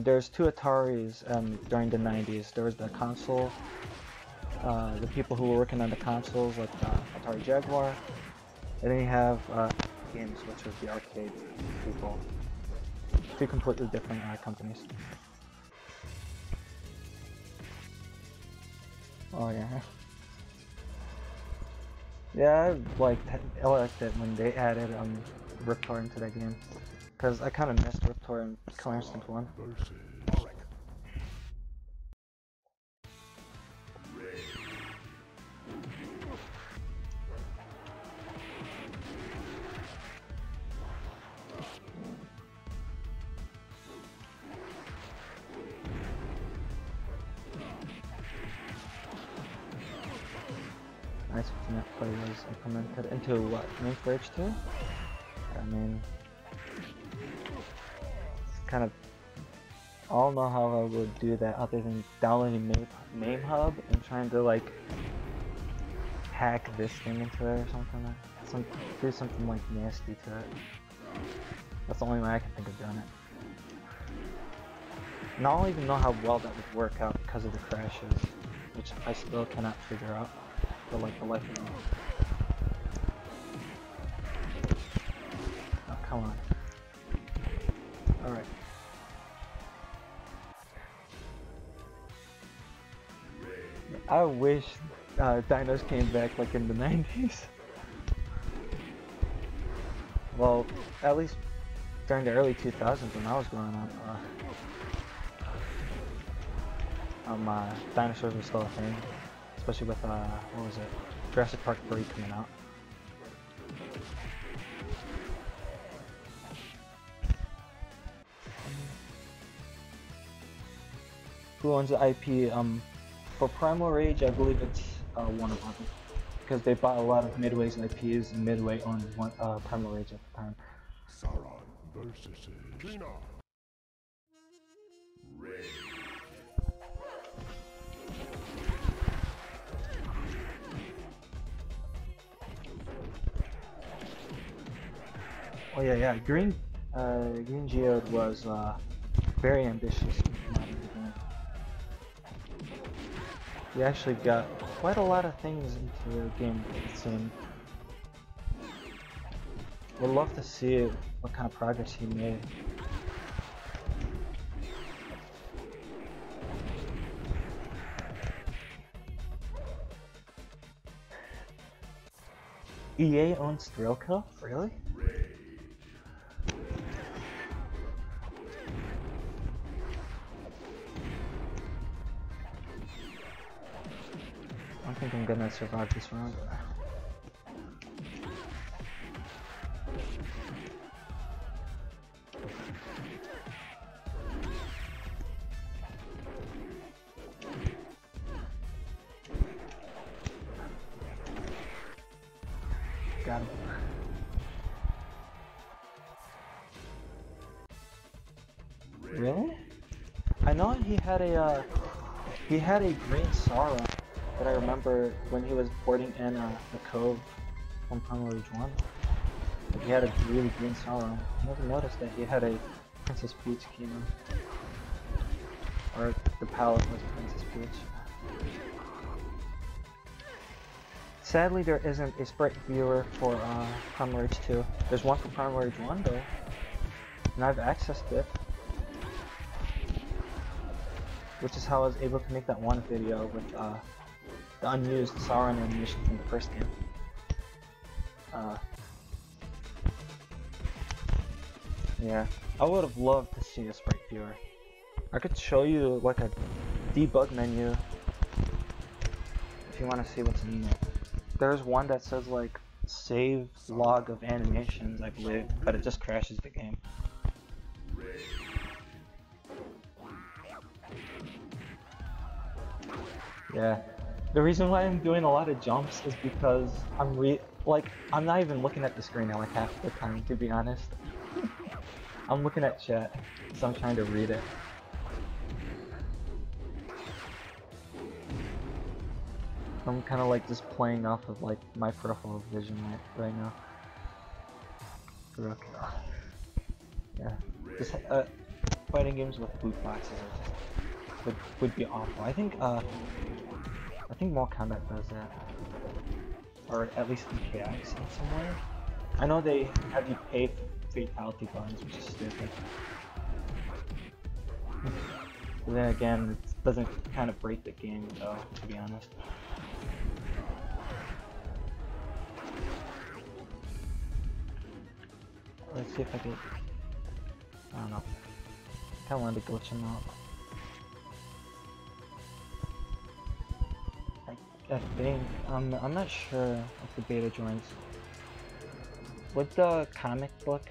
[SPEAKER 1] There's two Ataris during the 90s. There was the console, the people who were working on the consoles, like Atari Jaguar, and then you have games, which was the arcade people. Two completely different companies. Oh yeah. Yeah, I liked it when they added Riptor into that game, because I kind of missed Riptor in Killer Instinct 1. Nice Kinect play was implemented into what? Primal Rage 2? I mean, it's kind of, I don't know how I would do that other than downloading MAME Hub and trying to like hack this thing into it or something. Do something like nasty to it. That's the only way I can think of doing it. And I don't even know how well that would work out because of the crashes, which I still cannot figure out. For like the life of me. Oh, come on. Alright. I wish dinos came back like in the 90s. Well, at least during the early 2000s when I was growing up, dinosaurs were still a thing. Especially with, what was it? Jurassic Park 3 coming out. Who owns the IP? For Primal Rage, I believe it's Warner Brothers. Because they bought a lot of Midway's IPs, and Midway owned Primal Rage at the time.
[SPEAKER 2] Sauron versus Kina. Rage.
[SPEAKER 1] Oh yeah. Green Geode was very ambitious. He actually got quite a lot of things into the game, it seemed. Would love to see what kind of progress he made. EA owns Thrillkill? Really? I don't think I'm gonna survive this round. Really? I know he had a green Sara that I remember when he was boarding in the Cove from Primal Rage 1. Like, he had a really green Sara. I never noticed that he had a Princess Peach Kino. Or the palette was Princess Peach. Sadly, there isn't a sprite viewer for Primal Rage 2. There's one for Primal Rage 1 though, and I've accessed it. Which is how I was able to make that one video with the unused Sauron animation from the first game. Yeah, I would have loved to see a sprite viewer. I could show you like a debug menu if you want to see what's in it. There's one that says like save log of animations, I believe, but it just crashes the game. Yeah, the reason why I'm doing a lot of jumps is because I'm not even looking at the screen like half the time, to be honest. I'm looking at chat, so I'm trying to read it. I'm kind of like just playing off of like my peripheral vision right now. Okay. Yeah, just fighting games with loot boxes are just would be awful. I think Mortal Kombat does that, or at least EKX in some way. I know they have you pay fatality buttons, which is stupid. But then again, it doesn't kind of break the game though, to be honest. Let's see if I can. I don't know. I kind of wanted to glitch him out. I think I'm not sure if the beta drawings. Would the comic book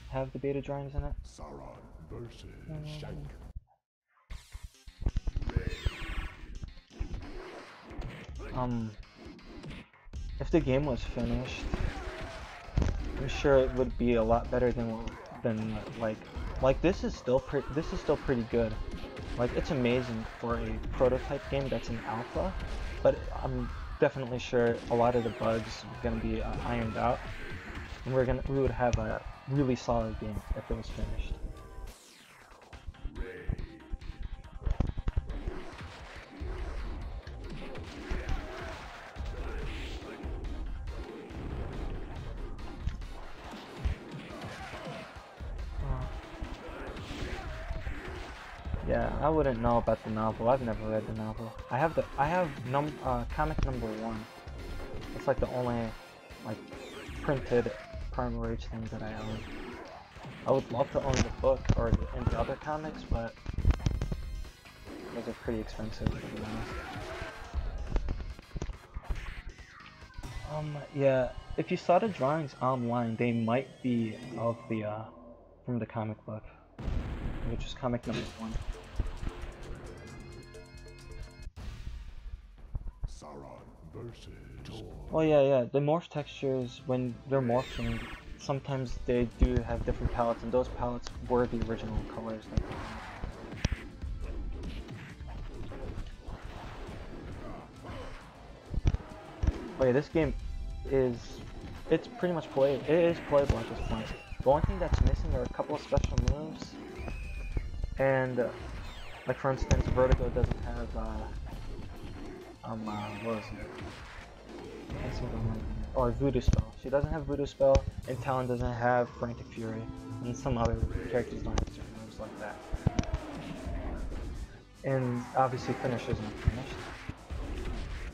[SPEAKER 1] have the beta drawings in it?
[SPEAKER 2] Sauron versus Shank.
[SPEAKER 1] If the game was finished, I'm sure it would be a lot better than this is still pretty good. Like, it's amazing for a prototype game that's in alpha, but I'm definitely sure a lot of the bugs are gonna be ironed out, and we would have a really solid game if it was finished. Yeah, I wouldn't know about the novel. I've never read the novel. I have comic number 1. It's like the only like printed Primal Rage thing that I own. I would love to own the book or the other comics, but those are pretty expensive, to be honest. Yeah, if you saw the drawings online, they might be of the from the comic book, which is comic number 1.
[SPEAKER 2] Sauron versus Thor.
[SPEAKER 1] Oh yeah, the morph textures, when they're morphing, sometimes they do have different palettes, and those palettes were the original colors that they had. Oh yeah, this game it's pretty much it is playable at this point. The only thing that's missing are a couple of special moves, and like for instance, Vertigo doesn't have what was it? Or Voodoo Spell. She doesn't have Voodoo Spell, and Talon doesn't have Frantic Fury, and some other characters don't have certain moves like that. And obviously finishers aren't finished.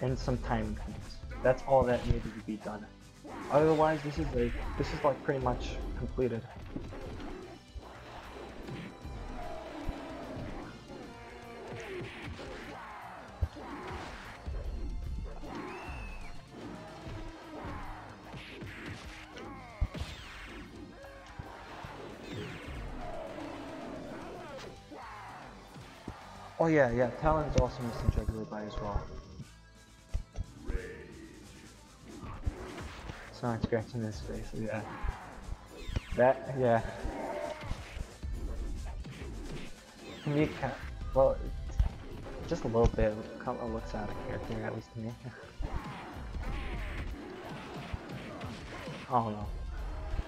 [SPEAKER 1] And some timing things. That's all that needed to be done. Otherwise, this is like pretty much completed. Oh yeah, Talon's also missing Jugular by as well. It's not scratching his face, yeah. Yeah. to me, well, just a little bit looks out of character, at least to me. Oh no,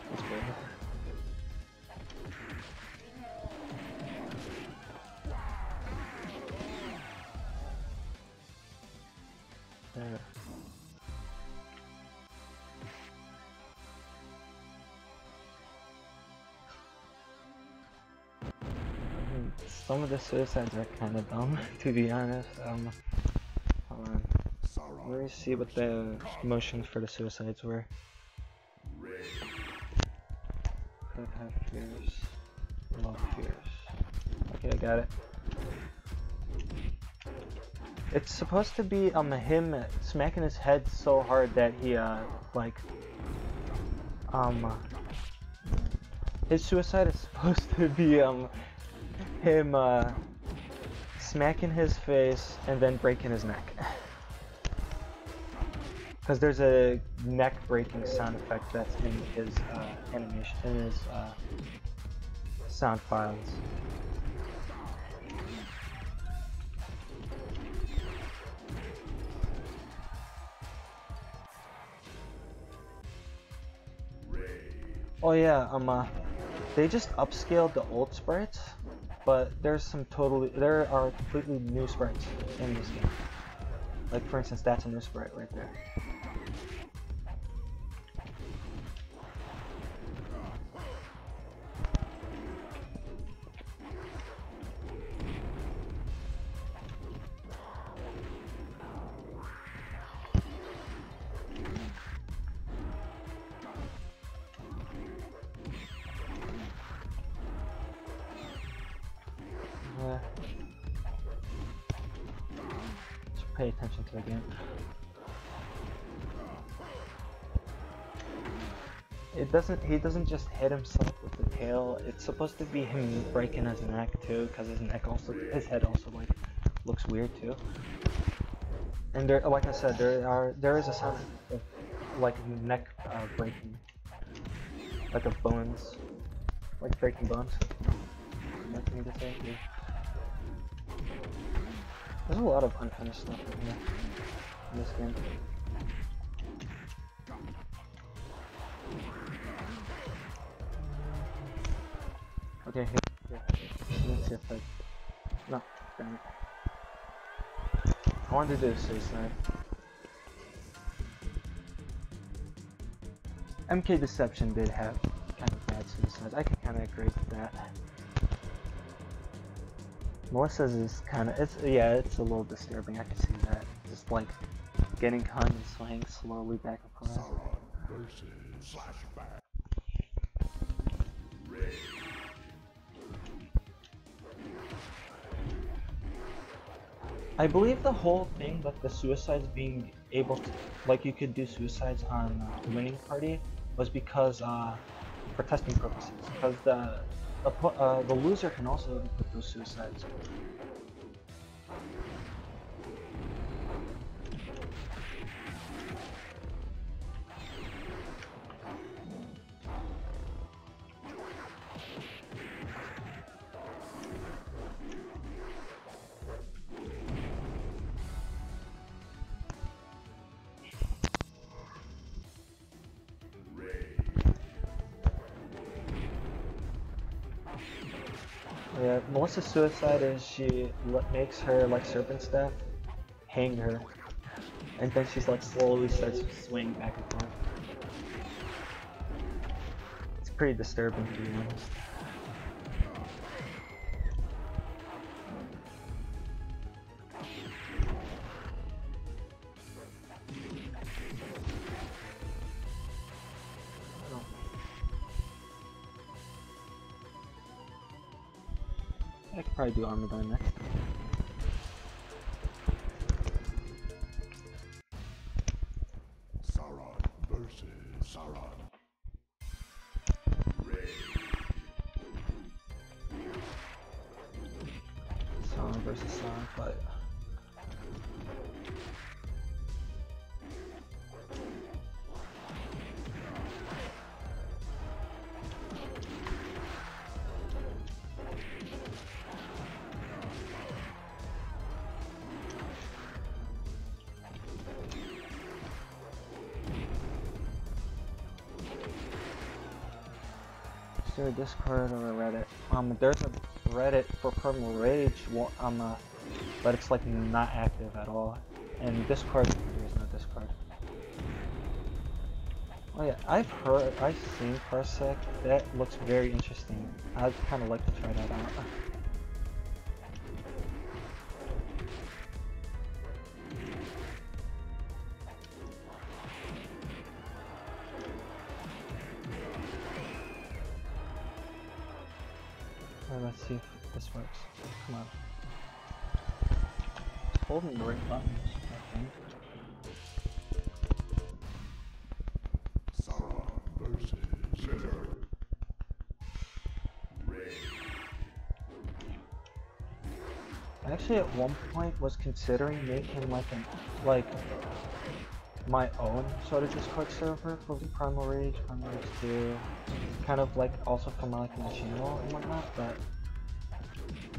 [SPEAKER 1] that's weird. There. Some of the suicides are kind of dumb, to be honest. Hold on. Let me see what the motions for the suicides were. Could have fears. Love fears. Okay, I got it. It's supposed to be him smacking his head so hard that he like his suicide is supposed to be him smacking his face and then breaking his neck. Because there's a neck breaking sound effect that's in his animation, in his sound files. Oh yeah, they just upscaled the old sprites, but there are completely new sprites in this game. Like for instance, that's a new sprite right there. Just pay attention to the game. He doesn't just hit himself with the tail. It's supposed to be him breaking his neck too, because his head also like looks weird too. And there, like I said, there is a sound of like neck breaking, like of bones, like breaking bones. Nothing to say. Yeah. There's a lot of unfinished stuff in here in this game. Okay, here. Let's see if I... No, damn it. I wanted to do a suicide. MK Deception did have kind of bad suicides. I can kind of agree with that. Melissa's is kind of, it's a little disturbing, I can see that. Just like getting hung and swaying slowly back and forth. I believe the whole thing with the suicides being able to, like you could do suicides on winning party was because, for testing purposes, because the loser can also put those suicides. Yeah, Melissa's suicide is she makes her like serpent staff hang her, and then she's like slowly starts swinging back and forth. It's pretty disturbing to be honest. I could probably do Armadyne next.
[SPEAKER 2] Sauron versus Sauron.
[SPEAKER 1] Sauron versus Sauron fight. Is there a Discord or a Reddit? There's a Reddit for Primal Rage, but it's like not active at all. And Discord, there's no Discord. Oh yeah, I've seen Parsec. That looks very interesting. I'd kind of like to try that out. Let's see if this works. Come on. Just holding the right buttons, I think.
[SPEAKER 2] Sauron versus Rage.
[SPEAKER 1] I actually at one point was considering making like my own sort of Discord server for Primal Rage 2, kind of like also for my channel and whatnot, but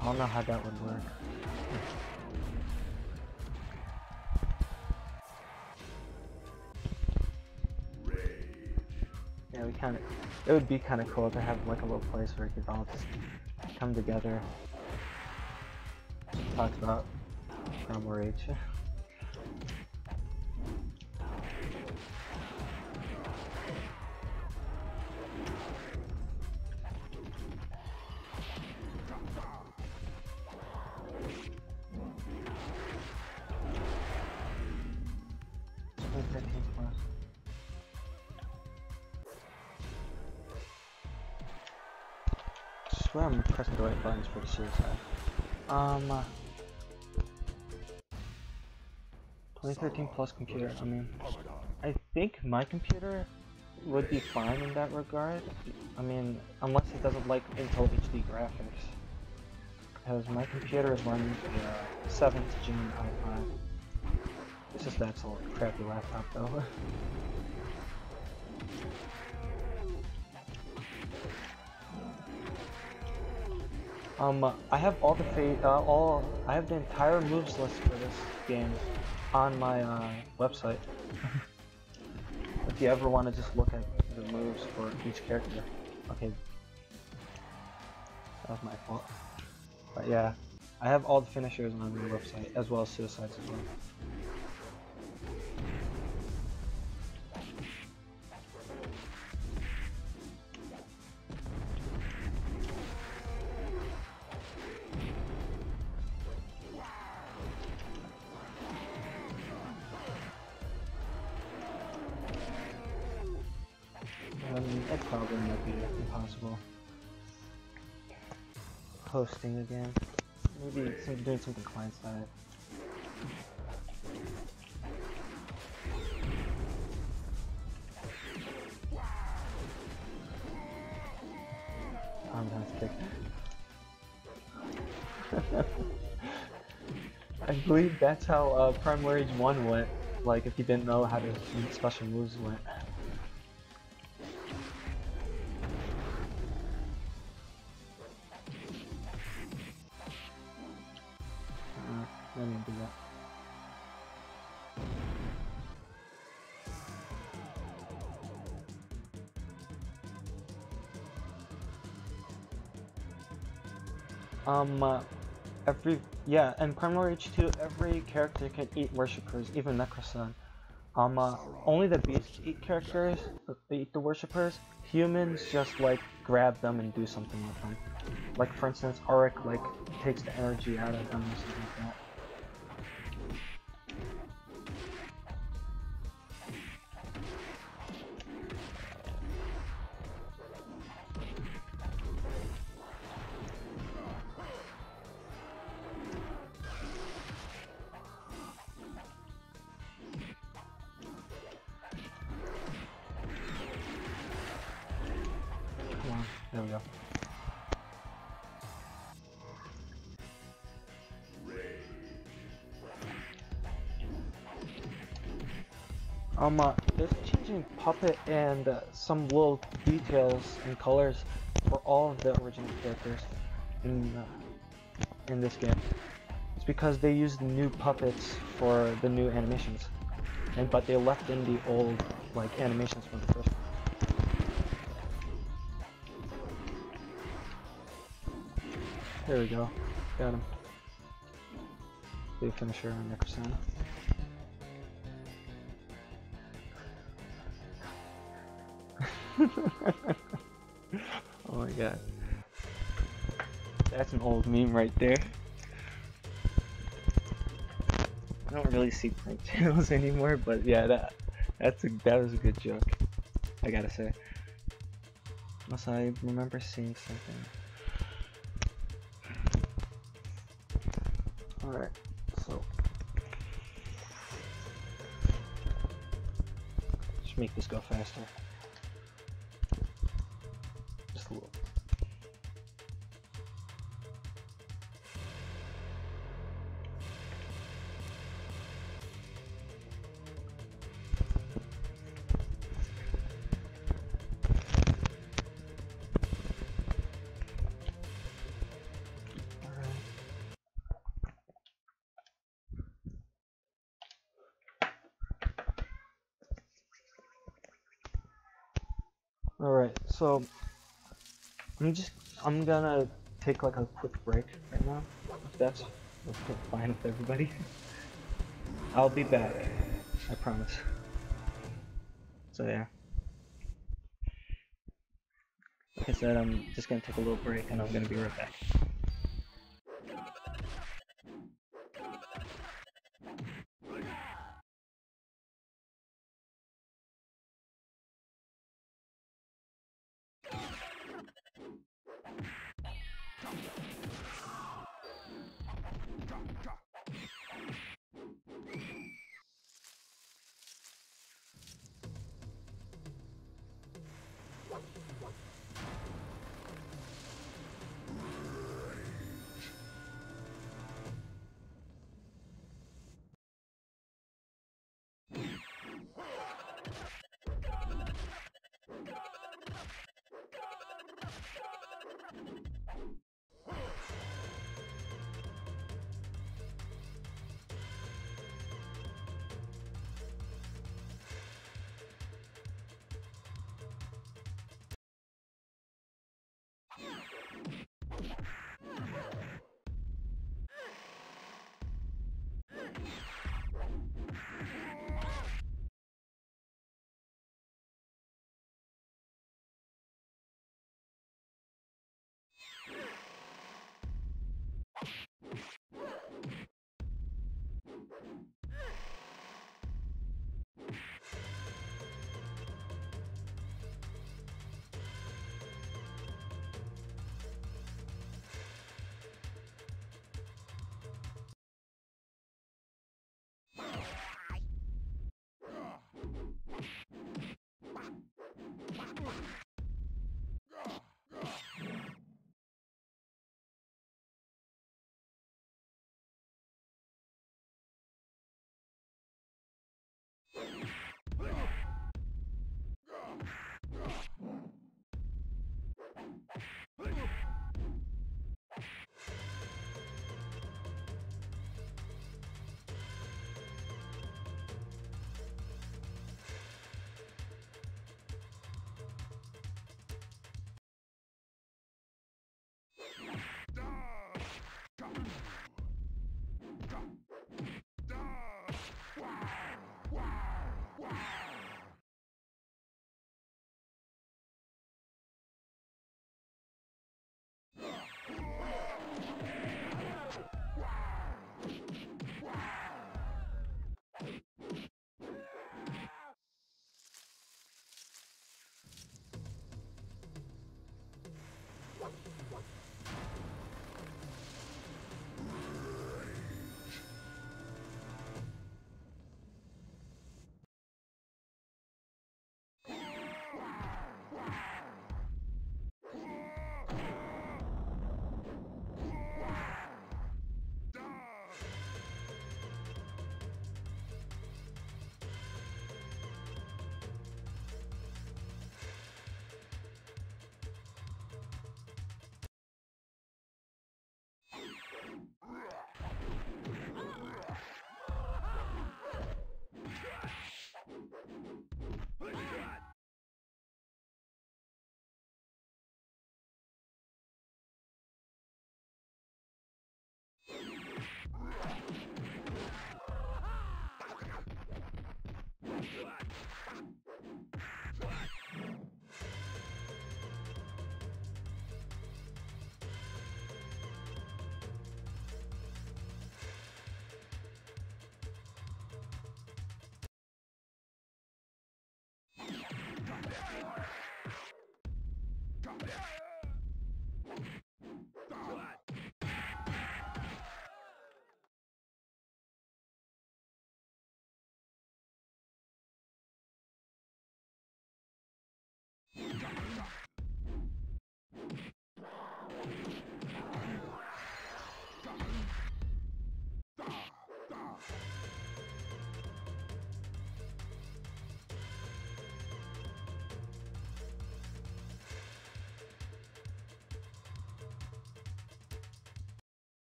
[SPEAKER 1] I don't know how that would work. Yeah, it would be kind of cool to have like a little place where we could all just come together, talk about Primal Rage. I swear I'm pressing the right buttons for the suicide. 2013 plus computer. I mean, I think my computer would be fine in that regard. I mean, unless it doesn't like Intel HD graphics. Because my computer is running a 7th gen i5. It's just that's a crappy laptop though. I have all the I have the entire moves list for this game on my website. If you ever want to just look at the moves for each character. Okay, that was my fault. But yeah, I have all the finishers on the website as well as suicides as well. That probably might be impossible. Hosting again. Maybe doing something client side. I'm gonna kick. I believe that's how Primal Rage 1 went. Like if you didn't know how the special moves went. Let me do that. In Primal Rage 2, every character can eat worshippers, even Necrosun. Only the beasts eat characters, eat the worshippers. Humans just like grab them and do something with them. Like for instance, Auric like takes the energy out of them or something like that. Come on, there we go. There's changing puppet and some little details and colors for all of the original characters in this game. It's because they used new puppets for the new animations, but they left in the old like animations from the first one. There we go. Got him. Big finisher on Nickerson. Oh my god. That's an old meme right there. I don't really see prank channels anymore, but yeah, that was a good joke, I gotta say. Also, I remember seeing something. Alright, so just make this go faster. Just a little. Alright, so I'm gonna take like a quick break right now, if that's fine with everybody. I'll be back, I promise. So yeah. Like I said, I'm just gonna take a little break and I'm gonna be right back.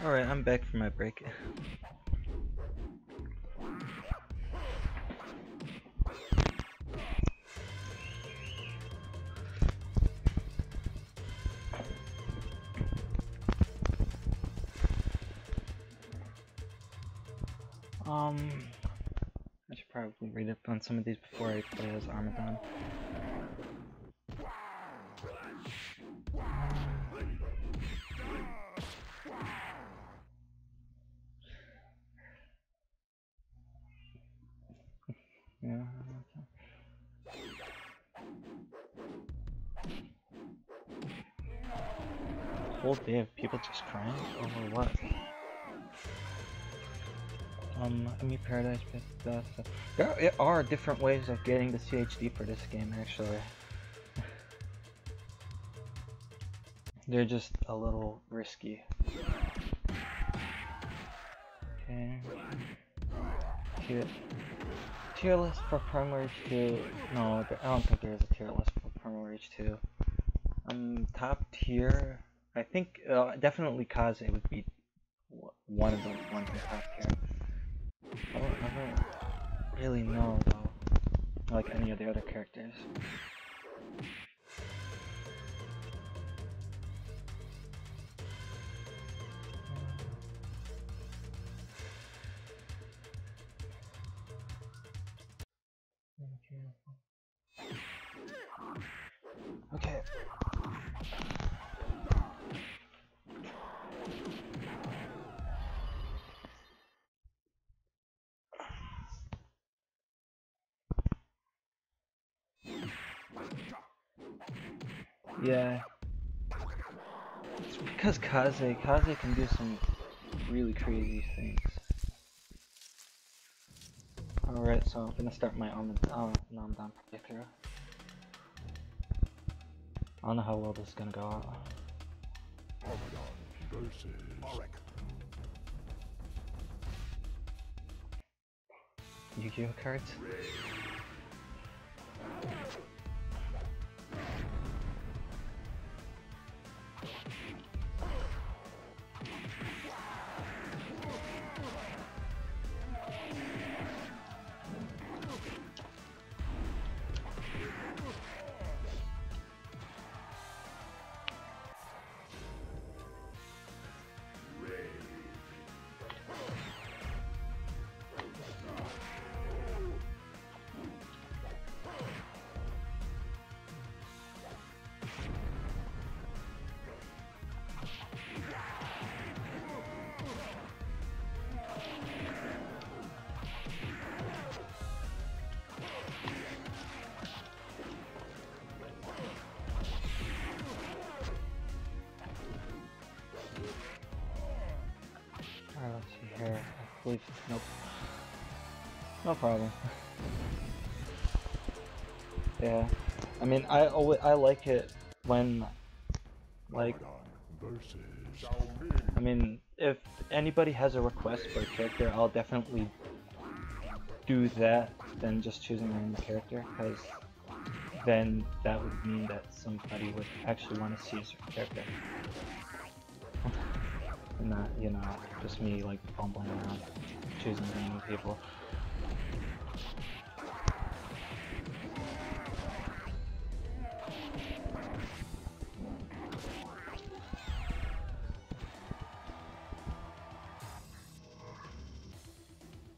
[SPEAKER 1] Alright, I'm back from my break. I should probably read up on some of these before I play as Armadon. Yeah. Whole day of people just crying over what? I mean Paradise, but there are different ways of getting the CHD for this game actually. They're just a little risky. Okay. Tier list for Primal Rage 2. No, I don't think there is a tier list for Primal Rage 2. Top tier. I think definitely Kaze would be one of the ones in top tier. I don't really know though, like any of the other characters. Okay. Yeah. It's because Kaze can do some really crazy things. Alright, so I'm gonna start my no, I'm done playthrough. I don't know how well this is gonna go out. Yu-Gi-Oh cards? Alright, let's see here. I believe, nope. No problem. Yeah, I mean, I like it when, like, I mean, if anybody has a request for a character, I'll definitely do that than just choosing a random character, because then that would mean that somebody would actually want to see a certain character. And not, you know, just me, like, fumbling around, choosing random people.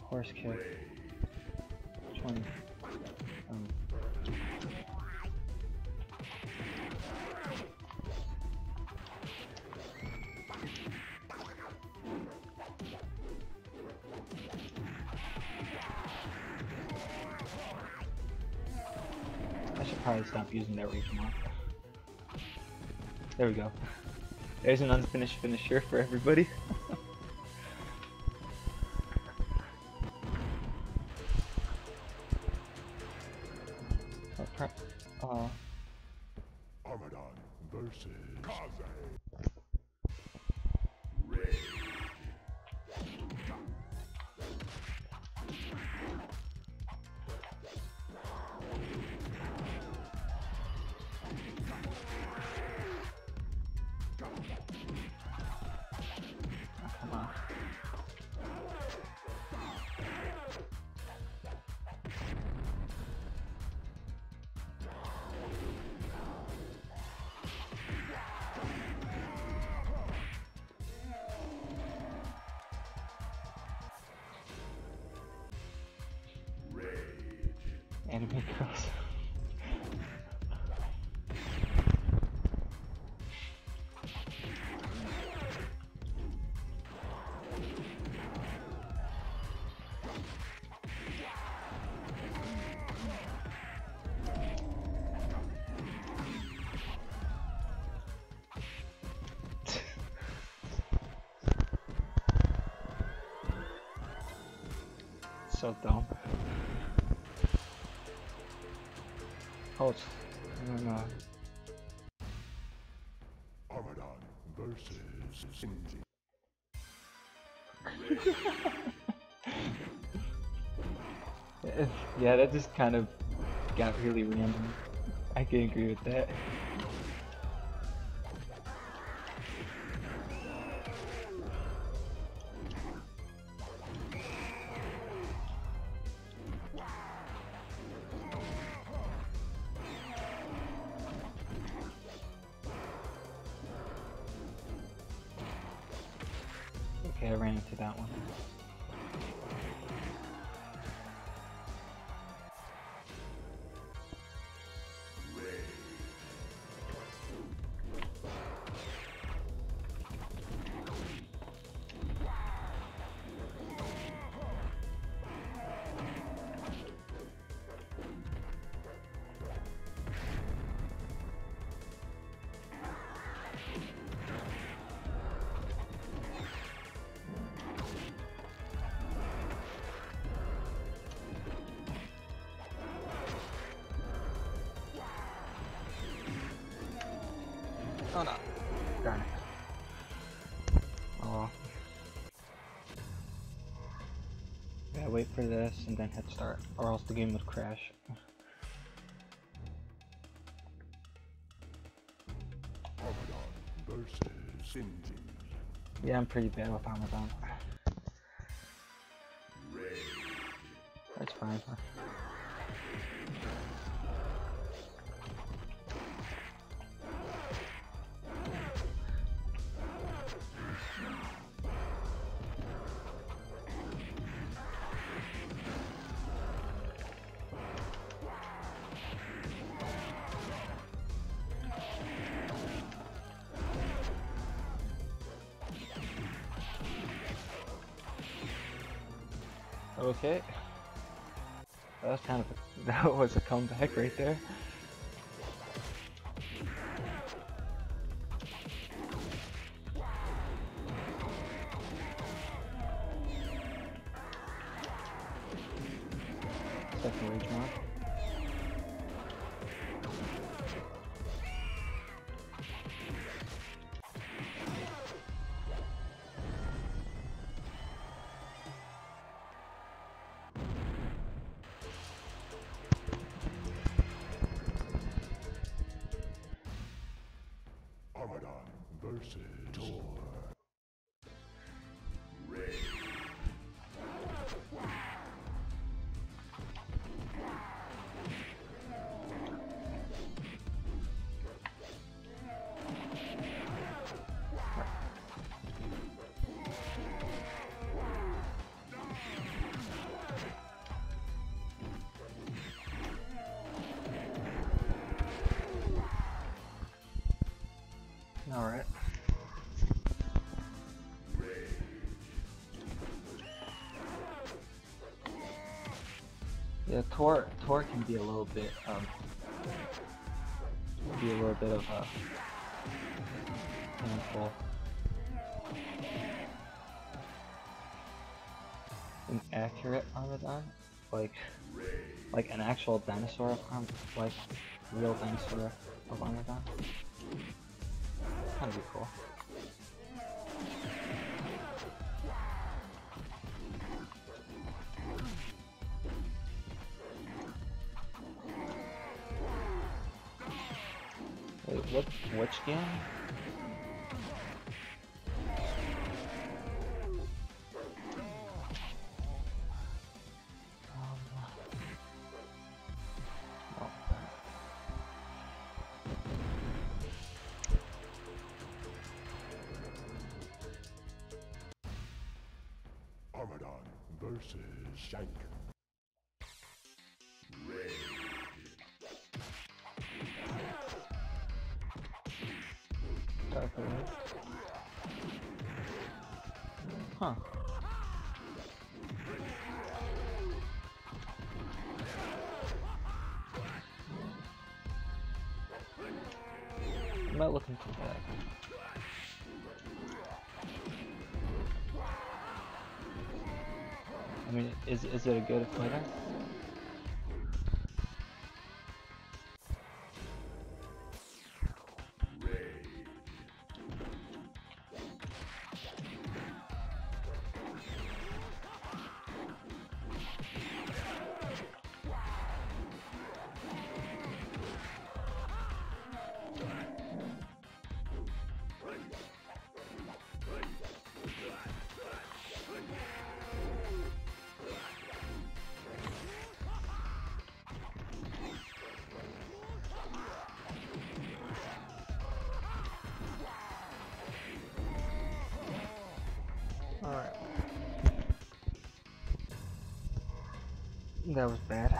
[SPEAKER 1] Horse kick. Which one? I should probably stop using that rage more. There we go. There's an unfinished finisher for everybody.
[SPEAKER 2] Armadon versus Kaze.
[SPEAKER 1] Come on. Anime girls. So dumb. Oh, no.
[SPEAKER 2] Armadon versus Shinji.
[SPEAKER 1] Yeah, that just kind of got really random. I can agree with that. Okay, I ran into that one. Oh no. Darn it. Oh. Yeah, wait for this and then hit start, or else the game would crash.
[SPEAKER 2] Ramadan versus Sinji.
[SPEAKER 1] Yeah, I'm pretty bad with Ramadan. That's fine. Okay. That was kind of that was a comeback right there. Second rage mod.
[SPEAKER 2] Ramadan versus Tor.
[SPEAKER 1] Alright. Yeah, Tor can be a little bit of a handful. Inaccurate Ramadan, like an actual dinosaur of like real dinosaur of Ramadan. That'd be cool. Wait, which game?
[SPEAKER 2] Ramadan versus Shank.
[SPEAKER 1] Huh. I'm not looking for that. I mean, is it a good fighter? That was bad.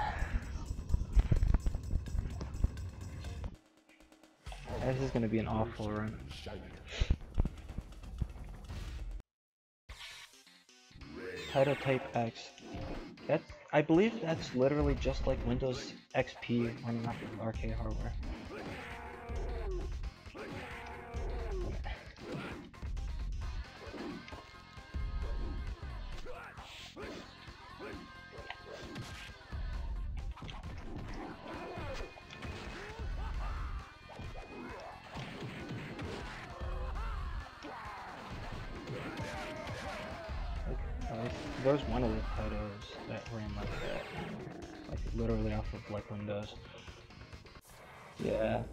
[SPEAKER 1] This is gonna be an awful run. Title type X. That's, I believe that's literally just like Windows XP running off of arcade hardware. There was one of the titles that ran like that, like literally off of like Windows. Yeah,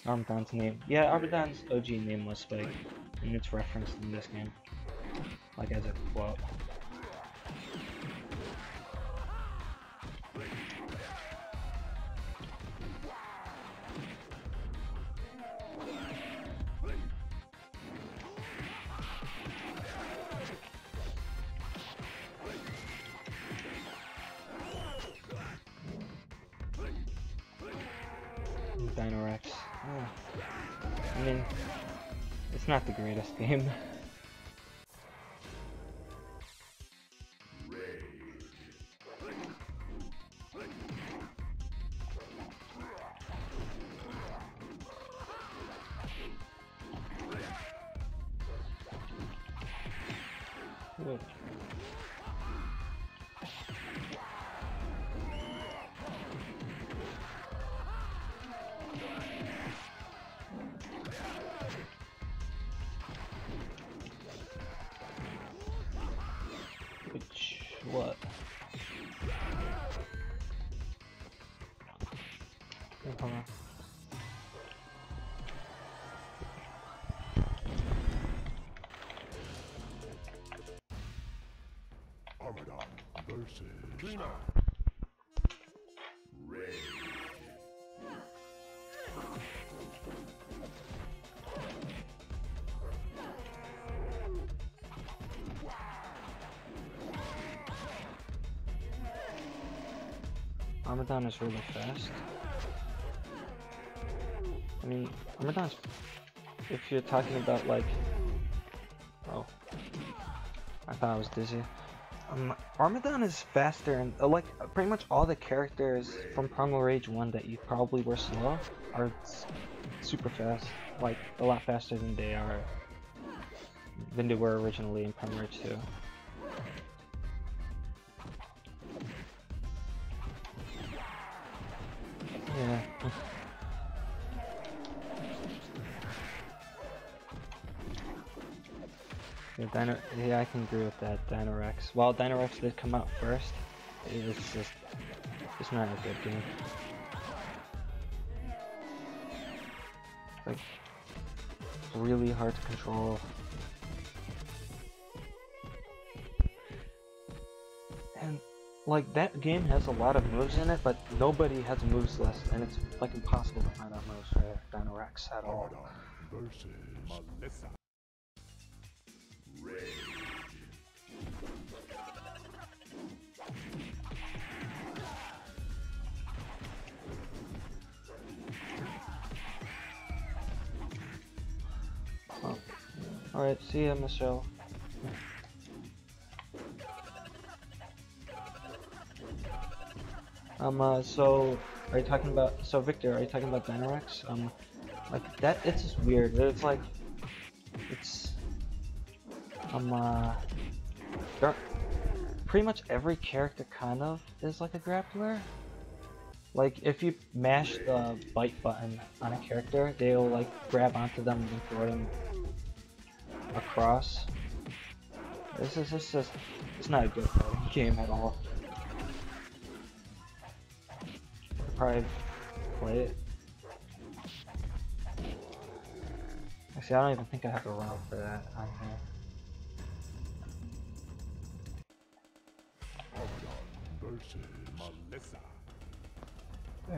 [SPEAKER 1] Armadon's name. Yeah, Armadon's OG name was Spike, and it's referenced in this game, like as a quote. Dinorex. I mean, it's not the greatest game. Good. What? Hold on.
[SPEAKER 2] Armadon versus Primal Rage.
[SPEAKER 1] Armadon is really fast. I mean, Armadon's, if you're talking about like, oh, I thought I was dizzy. Armadon is faster, and like pretty much all the characters from Primal Rage 1 that you probably were slow are super fast, like a lot faster than they were originally in Primal Rage 2. Yeah. Yeah, I can agree with that, Dinorex. While Dinorex did come out first, it's not a good game. Like, really hard to control. And, like, that game has a lot of moves in it, but nobody has a moves list, and it's, like, impossible to find out moves for Dinorex at all.
[SPEAKER 2] Armadon versus Melissa. Rage.
[SPEAKER 1] Oh. Alright, see ya, Michelle. So, are you talking about, so Victor, are you talking about Dinorex? Like, that, it's just weird. It's like, it's, pretty much every character kind of is like a grappler. Like, if you mash the bite button on a character, they'll like grab onto them and throw them across. This is just, it's not a good fighting game at all. I'll probably play it. Actually, I don't even think I have a run for that on here.
[SPEAKER 2] Versus Melissa.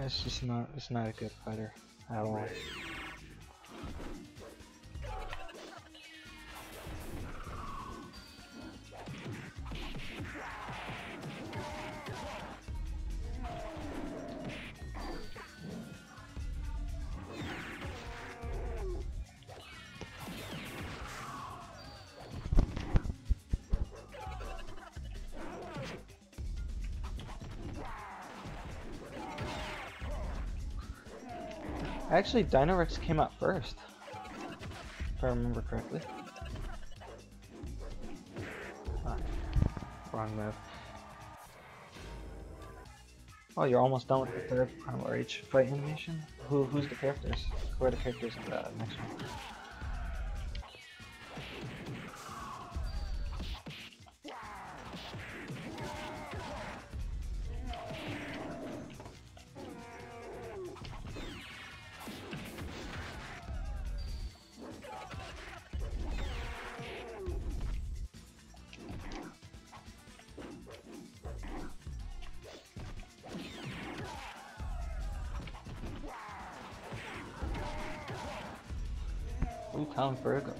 [SPEAKER 1] It's just not, it's not a good fighter at all. Actually, Dynarix came out first, if I remember correctly. Ah, wrong move. Oh, you're almost done with the third Primal Rage fight animation? Who's the characters? Who are the characters in the next one? Ooh, Talon Virgo.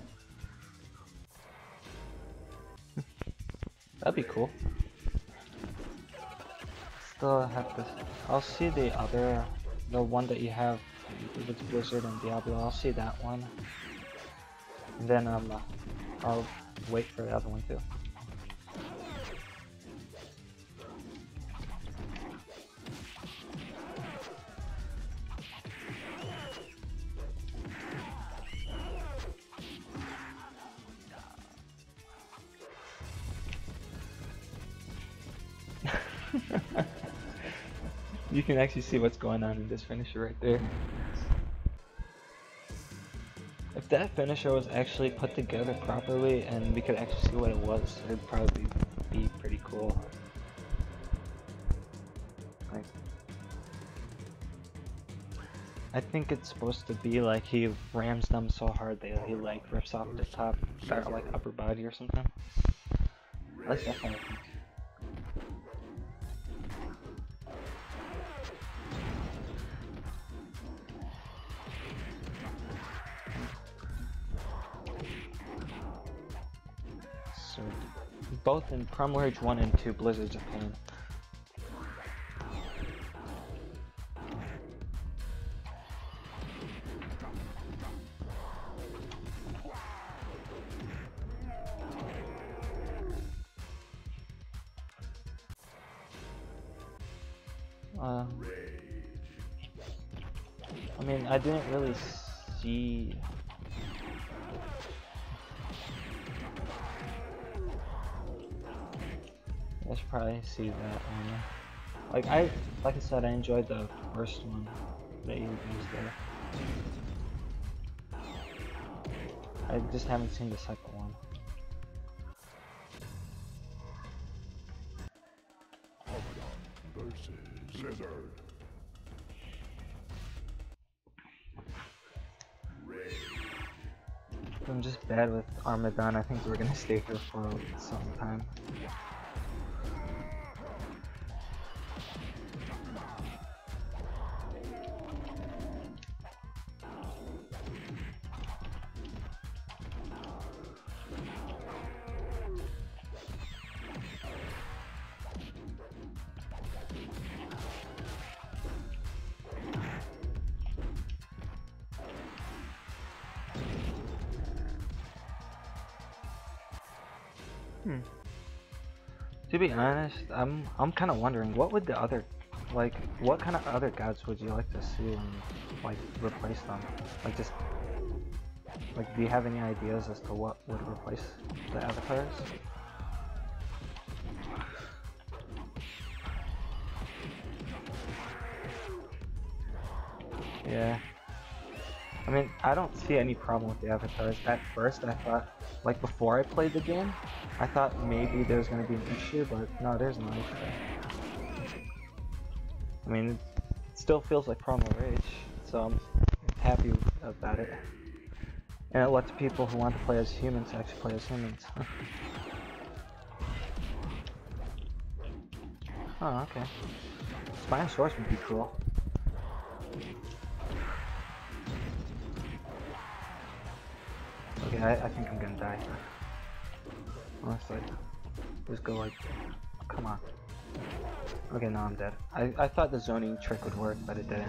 [SPEAKER 1] That'd be cool. Still have this. I'll see the one that you have with Blizzard and Diablo. I'll see that one, and then I'll wait for the other one too. You can actually see what's going on in this finisher right there. If that finisher was actually put together properly and we could actually see what it was, it'd probably be pretty cool. Like, I think it's supposed to be like he rams them so hard that he like rips off the top, or like upper body or something. At least that's what I think. So, both in Primal Rage 1 and 2, Blizzard Japan. I mean, I didn't really see. I should probably see that one. Like I said, I enjoyed the first one that you used there. I just haven't seen the second one. I'm just bad with Armadan. I think we're gonna stay here for some time. To be honest, I'm kind of wondering what would the other, like, what kind of other gods would you like to see and like replace them? Like just, like, do you have any ideas as to what would replace the avatars? Yeah. I mean, I don't see any problem with the avatars. At first, I thought, like before I played the game, I thought maybe there's going to be an issue, but no, there's no issue. I mean, it still feels like Primal Rage, so I'm happy about it. And it lets people who want to play as humans actually play as humans. Oh, okay. Spinosaurus would be cool. Okay, I think I'm gonna die. Honestly. Just go like... Come on. Okay, now I'm dead. I thought the zoning trick would work, but it didn't.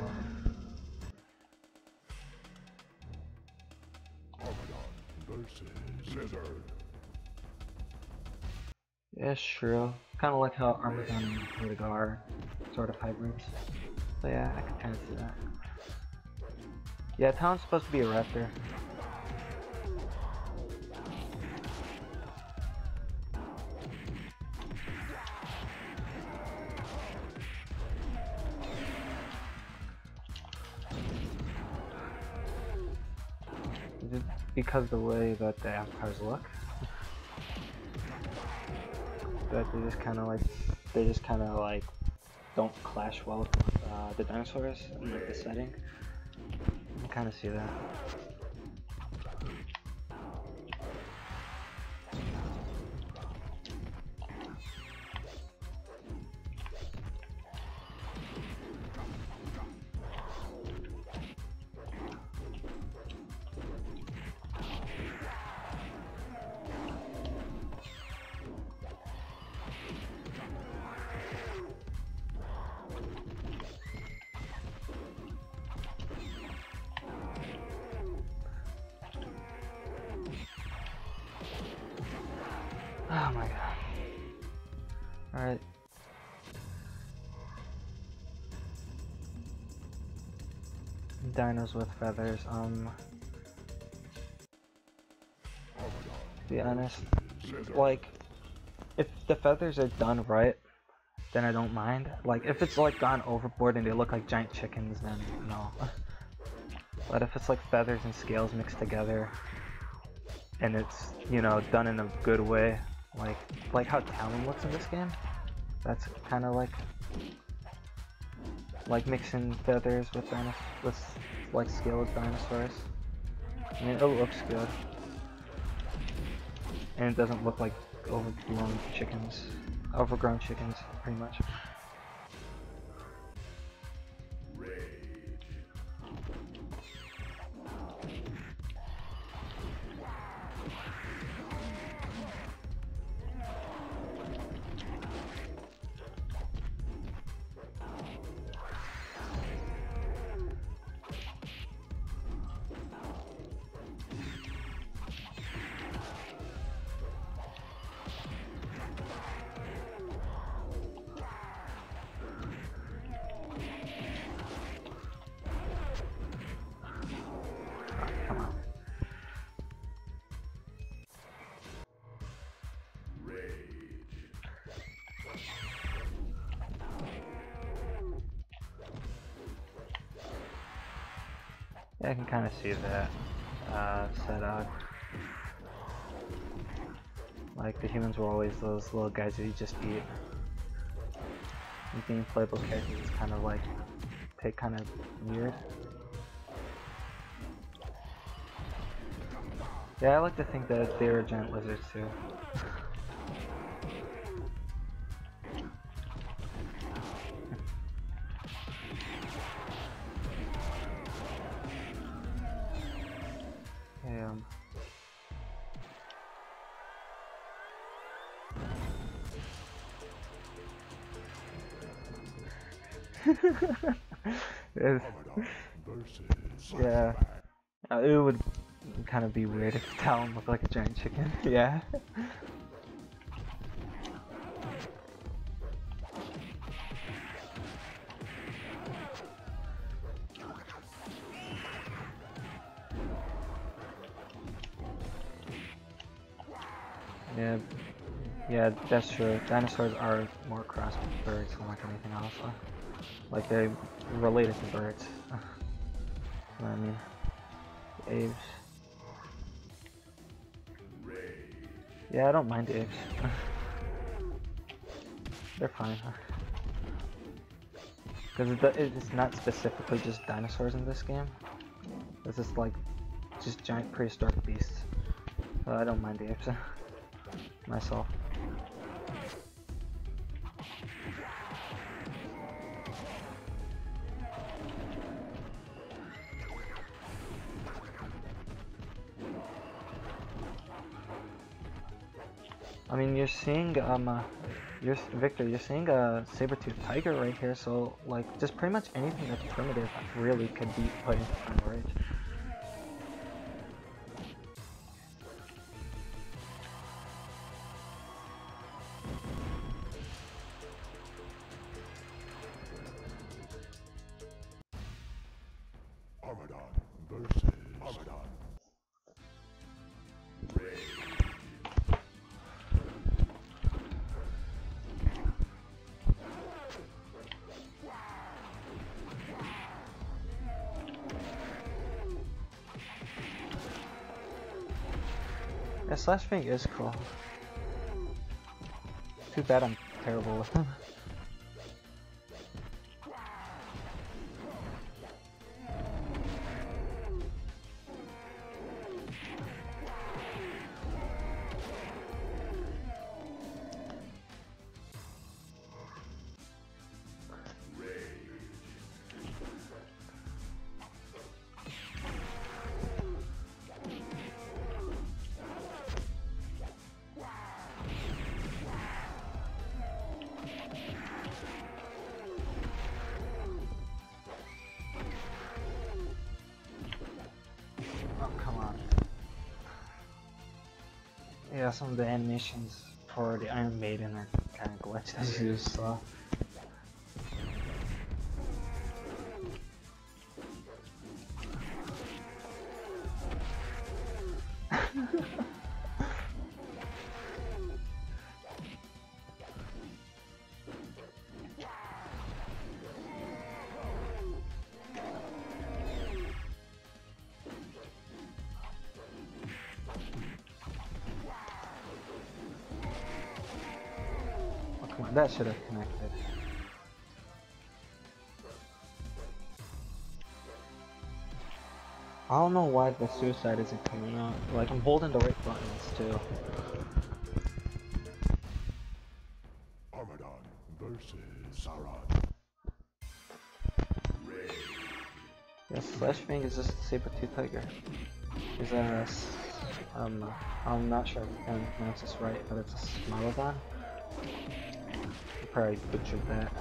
[SPEAKER 1] Yeah, sure. Kinda like how Armageddon and Vertigo are sort of hybrids. So yeah, I can kinda see that. Yeah, Talon's supposed to be a raptor. Because the way that the avatars look, that they just kind of like don't clash well with the dinosaurs and like the setting. You can kind of see that. Oh my god. Alright. Dinos with feathers. To be honest, like, if the feathers are done right, then I don't mind. Like, if it's like gone overboard and they look like giant chickens, then no. But if it's like feathers and scales mixed together, and it's, you know, done in a good way, like how Talon looks in this game, that's kind of like mixing feathers with like scaled dinosaurs. I mean, it looks good, and it doesn't look like overgrown chickens, pretty much. Come on. Yeah, I can kind of see that setup. Like, the humans were always those little guys that you just eat. And being playable characters is kind of like, kind of weird. Yeah, I like to think that they were giant lizards too. Yeah, it would kind of be weird if Talon looked like a giant chicken. Yeah. Yeah, that's true. Dinosaurs are more crossed with birds than like anything else. Like, they related to birds. You know what I mean? Apes. Yeah, I don't mind apes. They're fine. Because it's not specifically just dinosaurs in this game. It's just like, just giant prehistoric beasts. So I don't mind apes. Myself. I mean, you're seeing Victor, you're seeing a saber-toothed tiger right here, so like just pretty much anything that's primitive really could be put into Primal Rage. Yeah, Slash Fang is cool. Too bad I'm terrible with him. Oh, come on. Yeah, some of the animations for the Iron Maiden are kind of glitched as you saw. Oh, come on, that should have connected. I don't know why the suicide isn't coming out. Like, I'm holding the right buttons too.
[SPEAKER 2] Armadon versus Sauron.
[SPEAKER 1] Yeah, Slash Fang is just a saber-tooth tiger. Is I'm not sure if I can pronounce this right, but it's a Smilodon. I probably butchered that.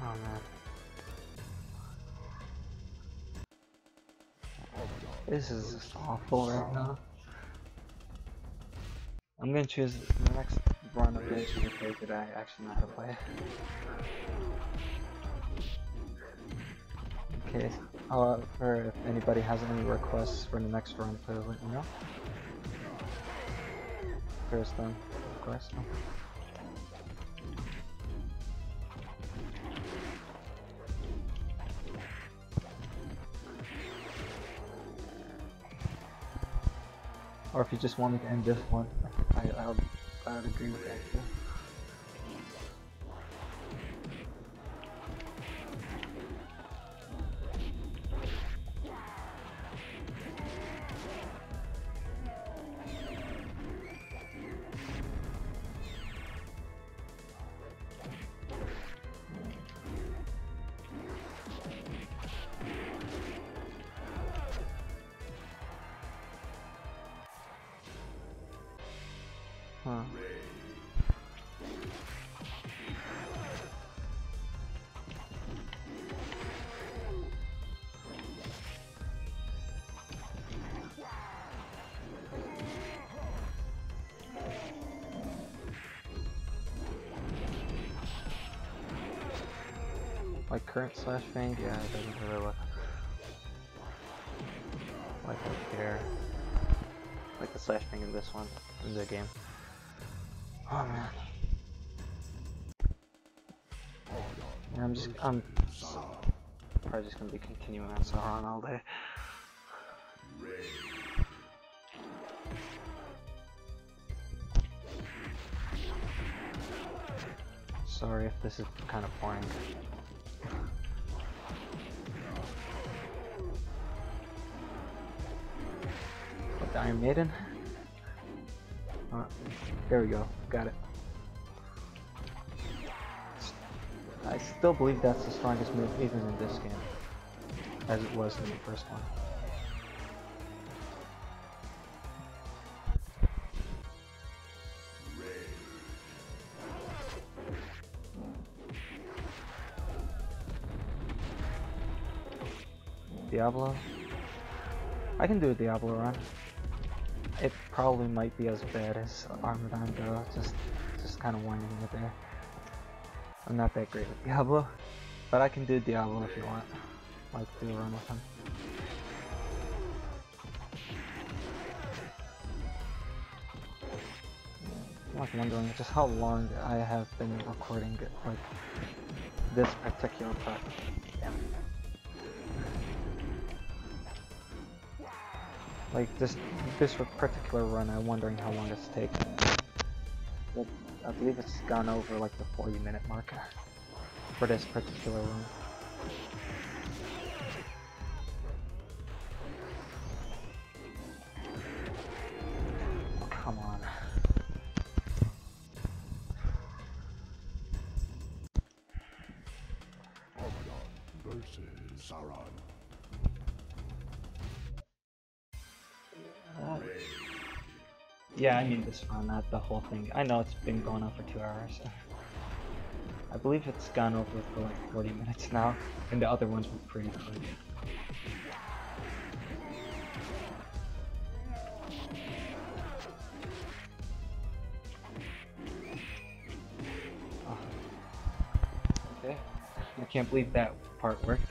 [SPEAKER 1] Oh man. This is just awful right now. I'm gonna choose the next run of this with a character that I actually know how to play. Okay, however, if anybody has any requests for the next run, please let me know. First then, request. Or if you just want me to end this one, I would agree with that too. Huh. Like current Slash Fang, yeah, it doesn't really look like up here. Like the Slash Fang in this one, in the game. Oh man. Yeah, I'm probably just gonna be continuing on Sauron all day. Sorry if this is kind of boring. What, the Iron Maiden? There we go, got it. I still believe that's the strongest move even in this game, as it was in the first one. Diablo. I can do a Diablo run. It probably might be as bad as Armadon though, just kind of warning you there. I'm not that great with Diablo, but I can do Diablo if you want. Like, do a run with him. I'm like wondering just how long I have been recording it, like this particular part. Like this particular run, I'm wondering how long it's taken. I believe it's gone over like the 40-minute mark for this particular run. Oh, come on.
[SPEAKER 2] Versus Sauron.
[SPEAKER 1] Yeah, I mean this run, not the whole thing. I know it's been going on for 2 hours. I believe it's gone over for like 40 minutes now, and the other ones were pretty quick. Oh. Okay, I can't believe that part worked.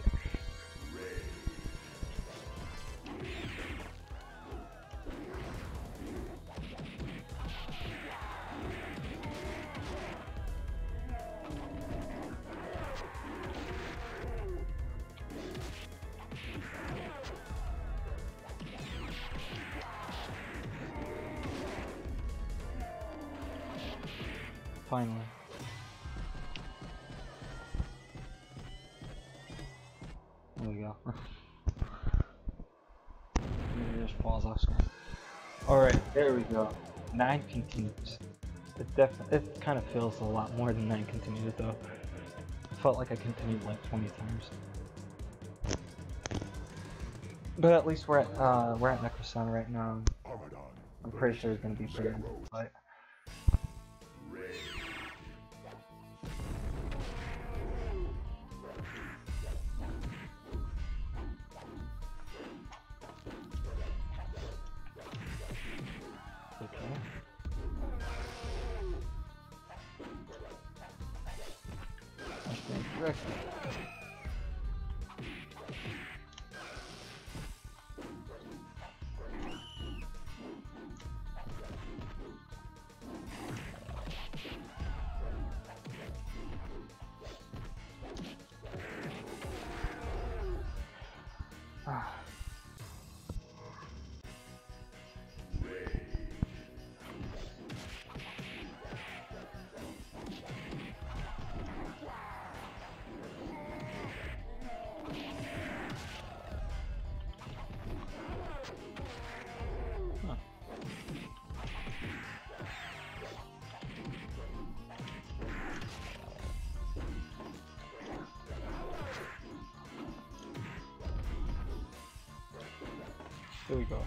[SPEAKER 1] Finally. There we go. Maybe just falls off screen. Alright, there we go. 9 continues. It kind of feels a lot more than 9 continues though. It felt like I continued like 20 times. But at least we're at Necrosun right now. I'm pretty sure it's gonna be pretty good fight. Okay. I stand corrected. Ah. Huh. Here we go.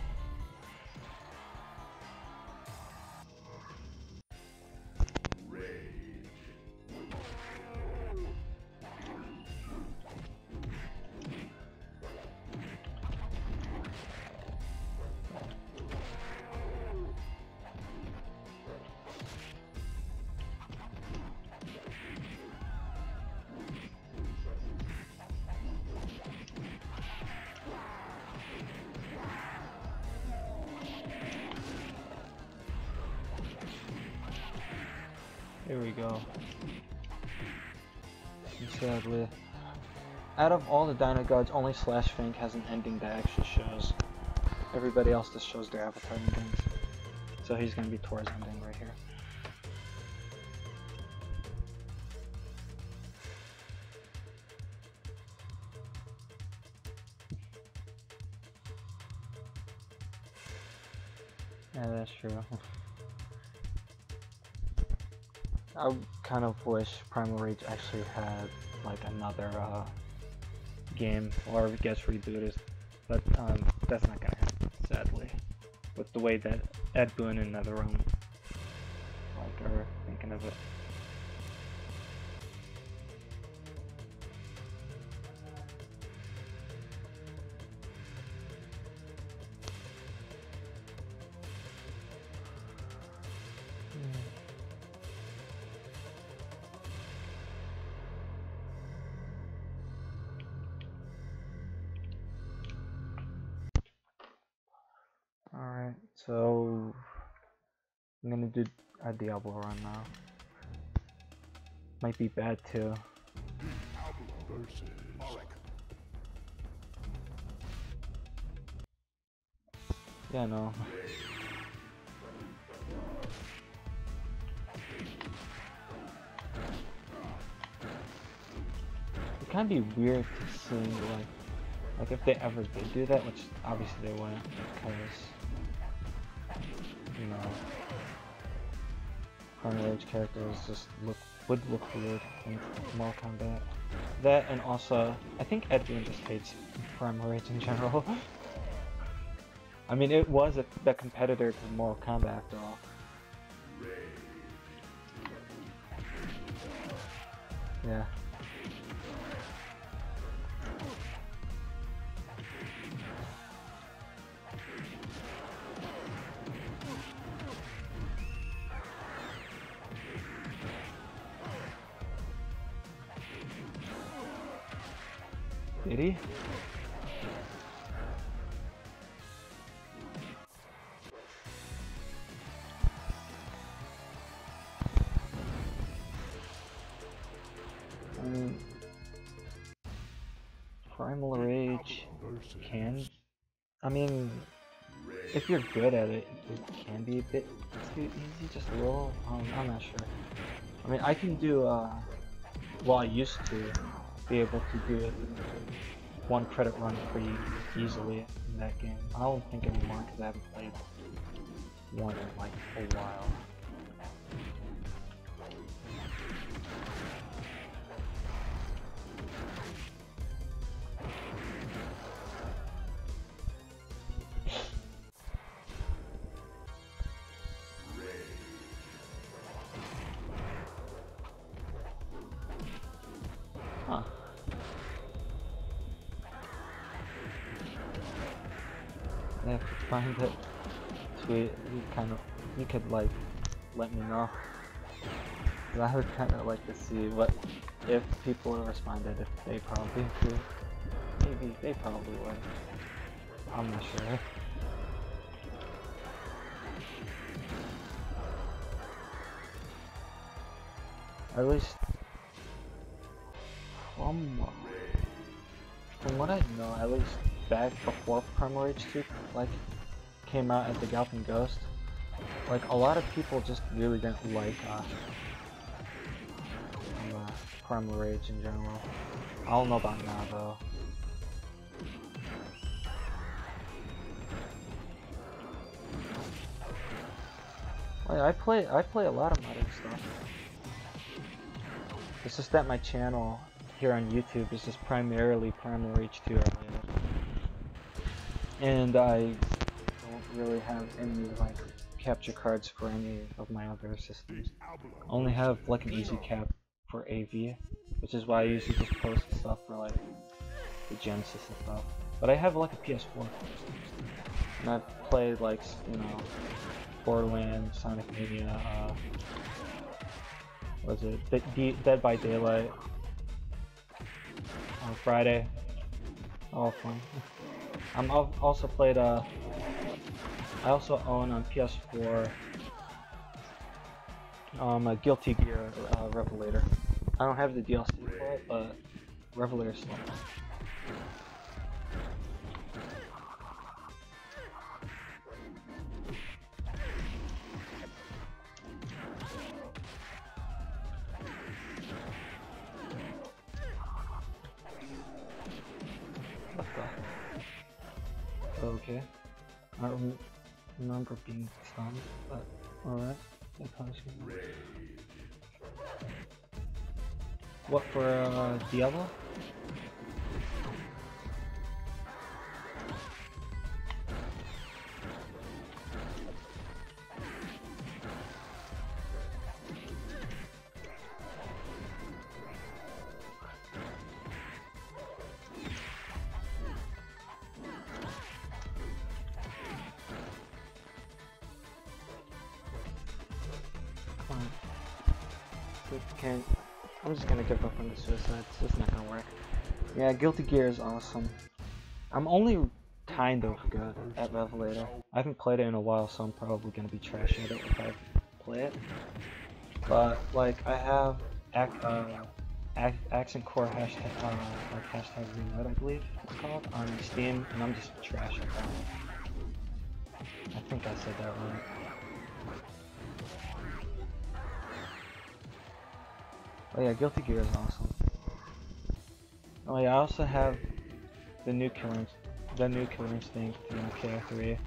[SPEAKER 1] Here we go. And sadly, out of all the Dino Gods, only Slash Fink has an ending that actually shows. Everybody else just shows their avatar endings. So he's gonna be Tor's ending right here. Yeah, that's true. I kind of wish Primal Rage actually had like another game or gets rebooted, but that's not gonna happen, sadly. With the way that Ed Boon and NetherRealm like are thinking of it. So I'm gonna do a Diablo run now. Might be bad too.
[SPEAKER 2] Versus
[SPEAKER 1] Yeah, no. It kind of be weird to see like if they ever did do that, which obviously they wouldn't, because you know, Primal Rage characters just would look weird in Mortal Kombat. That, and also I think Edwin just hates Primal Rage in general. I mean, it was the competitor to Mortal Kombat after all. Yeah. Did he? Primal Rage can, I mean, if you're good at it, it can be a bit too easy, just a little, I'm not sure. I mean, I can do, well, I used to be able to do one credit run pretty easily in that game. I don't think anymore because I haven't played one in like a while. Huh. Yeah, if you find it, tweet, you could like, let me know. I would kind of like to see what, if people responded, if they probably do. Maybe they probably would. I'm not sure. At least from what I know, at least back before Primal Rage 2 like came out as the Galloping Ghost, like a lot of people just really didn't like Primal Rage in general. I don't know about now though. Like, I play a lot of modern stuff. It's just that my channel here on YouTube is just primarily Primal Rage 2 related. And I don't really have any like capture cards for any of my other systems. I only have like an easy cap for AV, which is why I usually just post stuff for like the Genesis and stuff. But I have like a PS4, and I've played like, you know, Borderlands, Sonic Mania, what was it, Dead by Daylight, on Friday, all fun. I've also played, I also own on PS4, a Guilty Gear Revelator. I don't have the DLC for it, but Revelator's still fun. What the? Okay. I don't remember being stunned, but alright. What, for Diablo? Can't. I'm just gonna give up on the suicide. It's just not gonna work. Yeah, Guilty Gear is awesome. I'm only kind of good at Revelator. I haven't played it in a while, so I'm probably gonna be trash at it if I play it. But like I have Accent Core hashtag like hashtag reload, I believe it's called, on Steam, and I'm just trash at that. I think I said that right. Oh yeah, Guilty Gear is awesome. Oh yeah, I also have the new Killer Instinct, you know, KO3.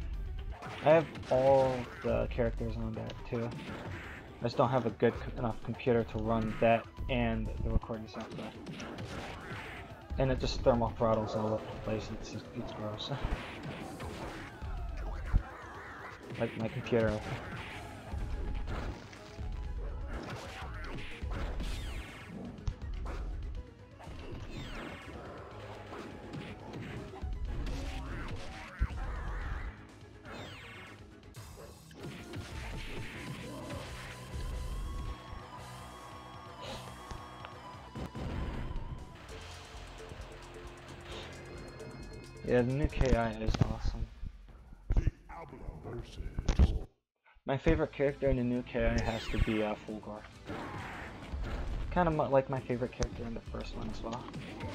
[SPEAKER 1] I have all the characters on that too. I just don't have a good enough computer to run that and the recording software. And it just thermal throttles all over the place. It's gross. Like my computer. Yeah, the new KI is awesome. My favorite character in the new KI has to be Fulgor. Kind of like my favorite character in the first one as well.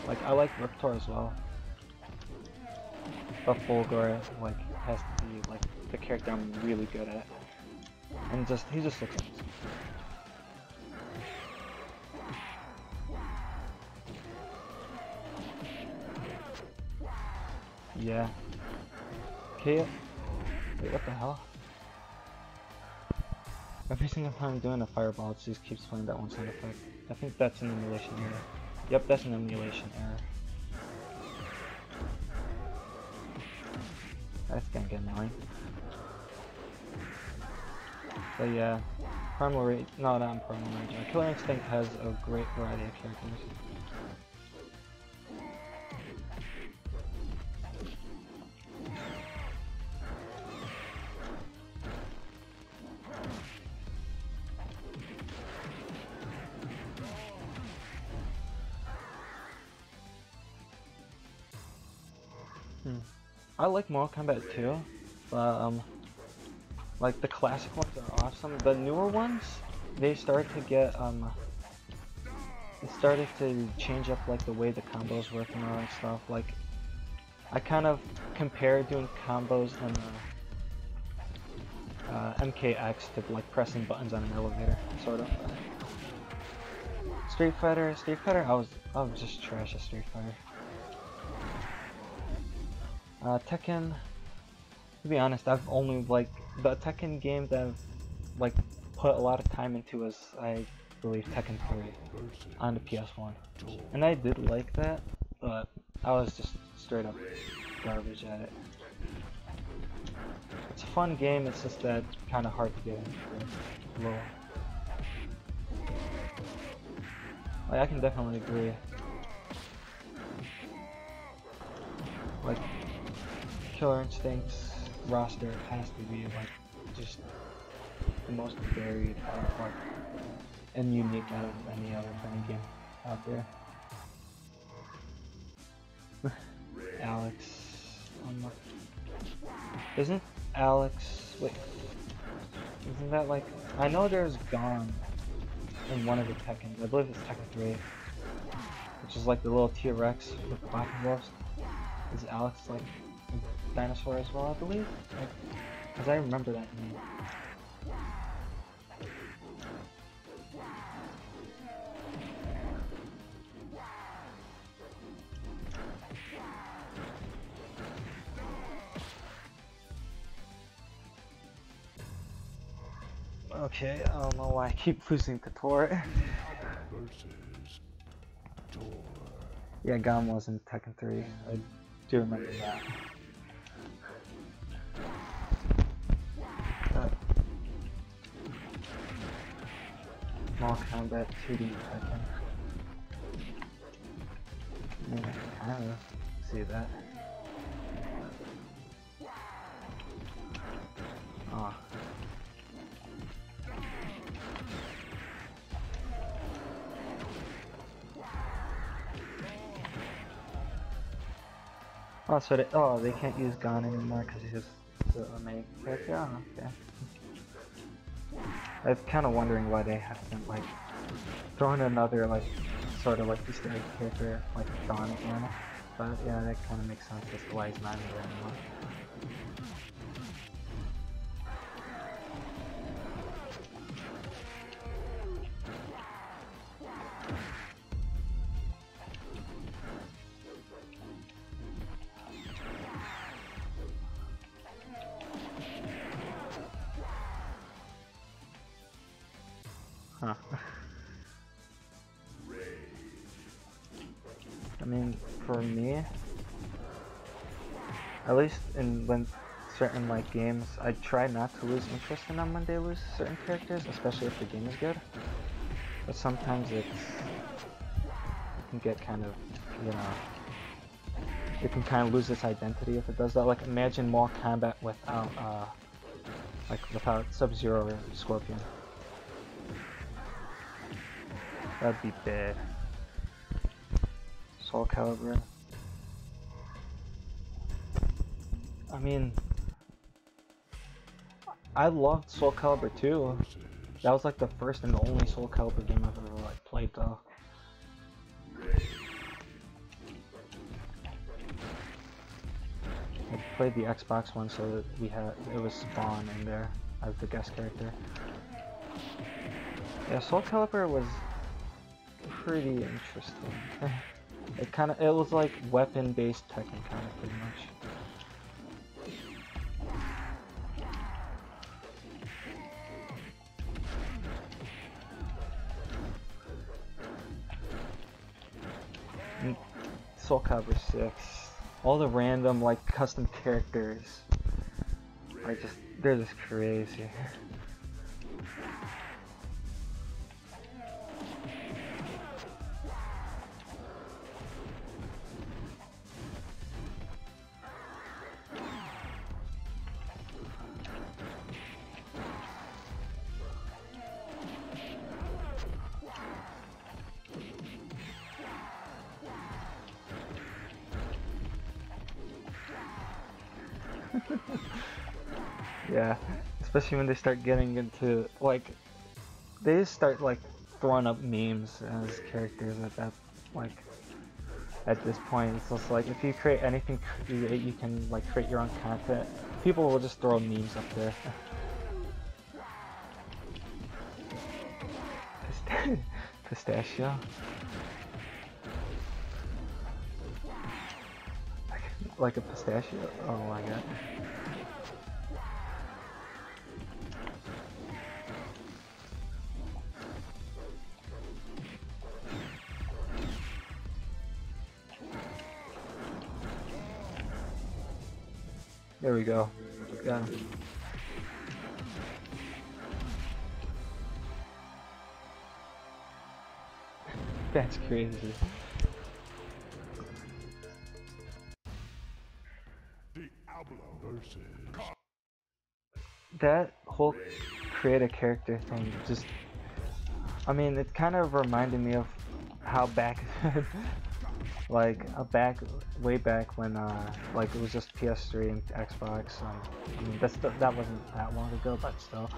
[SPEAKER 1] Like I like Riptor as well, but Fulgor like has to be like the character I'm really good at, and he just looks awesome. Yeah. Okay. Wait, what the hell? Every single time I'm doing a fireball, it just keeps playing that one sound effect. I think that's an emulation error. Yep, that's an emulation error. That's gonna get annoying. But yeah, Primal Rage, no, not Primal Rage. Killer Instinct has a great variety of characters. I like Mortal Kombat 2, but like the classic ones are awesome. The newer ones, they started to get it started to change up like the way the combos work and all that stuff. Like I kind of compare doing combos in MKX to like pressing buttons on an elevator, sort of. Street Fighter, I was just trash at Street Fighter. Tekken, to be honest, I've only like the Tekken game that I've like put a lot of time into is, I believe, Tekken 3 on the PS1, and I did like that, but I was just straight up garbage at it. It's a fun game, it's just that it's kind of hard to get into. Low. Like, I can definitely agree. Like, Killer Instinct's roster has to be like just the most varied and unique out of any other fighting game out there. Alex, isn't Alex? Wait, isn't that like? I know there's Gon in one of the Tekkens. I believe it's Tekken 3, which is like the little T-Rex with the boxing gloves. Is Alex like a dinosaur as well? I believe, because I remember that name. Okay, I don't know why I keep losing to Tor. Yeah, Gon was in Tekken 3. I do remember that. Mortal Kombat 2D Tekken. Yeah, I don't know. See that. Oh. Oh, so they can't use Gon anymore because he's the main character. Oh, okay. I was kind of wondering why they haven't like thrown another like sort of like Easter egg character like Gon again. But yeah, that kind of makes sense as to why he's not in there anymore. Huh. I mean, for me, at least in when certain like games, I try not to lose interest in them when they lose certain characters, especially if the game is good. But sometimes it can get kind of, you know, it can kind of lose its identity if it does that. Like imagine Mortal Kombat without Sub-Zero or Scorpion. That'd be bad. Soul Calibur. I mean, I loved Soul Calibur 2. That was like the first and the only Soul Calibur game I've ever like played though. I played the Xbox one, so that it was Spawn in there as the guest character. Yeah, Soul Calibur was pretty interesting. It was like weapon-based Tekken kind of pretty much. And Soul Calibur 6, all the random like custom characters are they're just crazy. Yeah, especially when they start getting into like they just start like throwing up memes as characters at this point. It's just like if you create anything, you can like create your own content. People will just throw memes up there. Pistachio. Like a pistachio? Oh my god. There we go. Yeah. That's crazy. That whole create a character thing just, I mean, it kind of reminded me of how back like way back when like it was just PS3 and Xbox. I mean that wasn't that long ago, but still.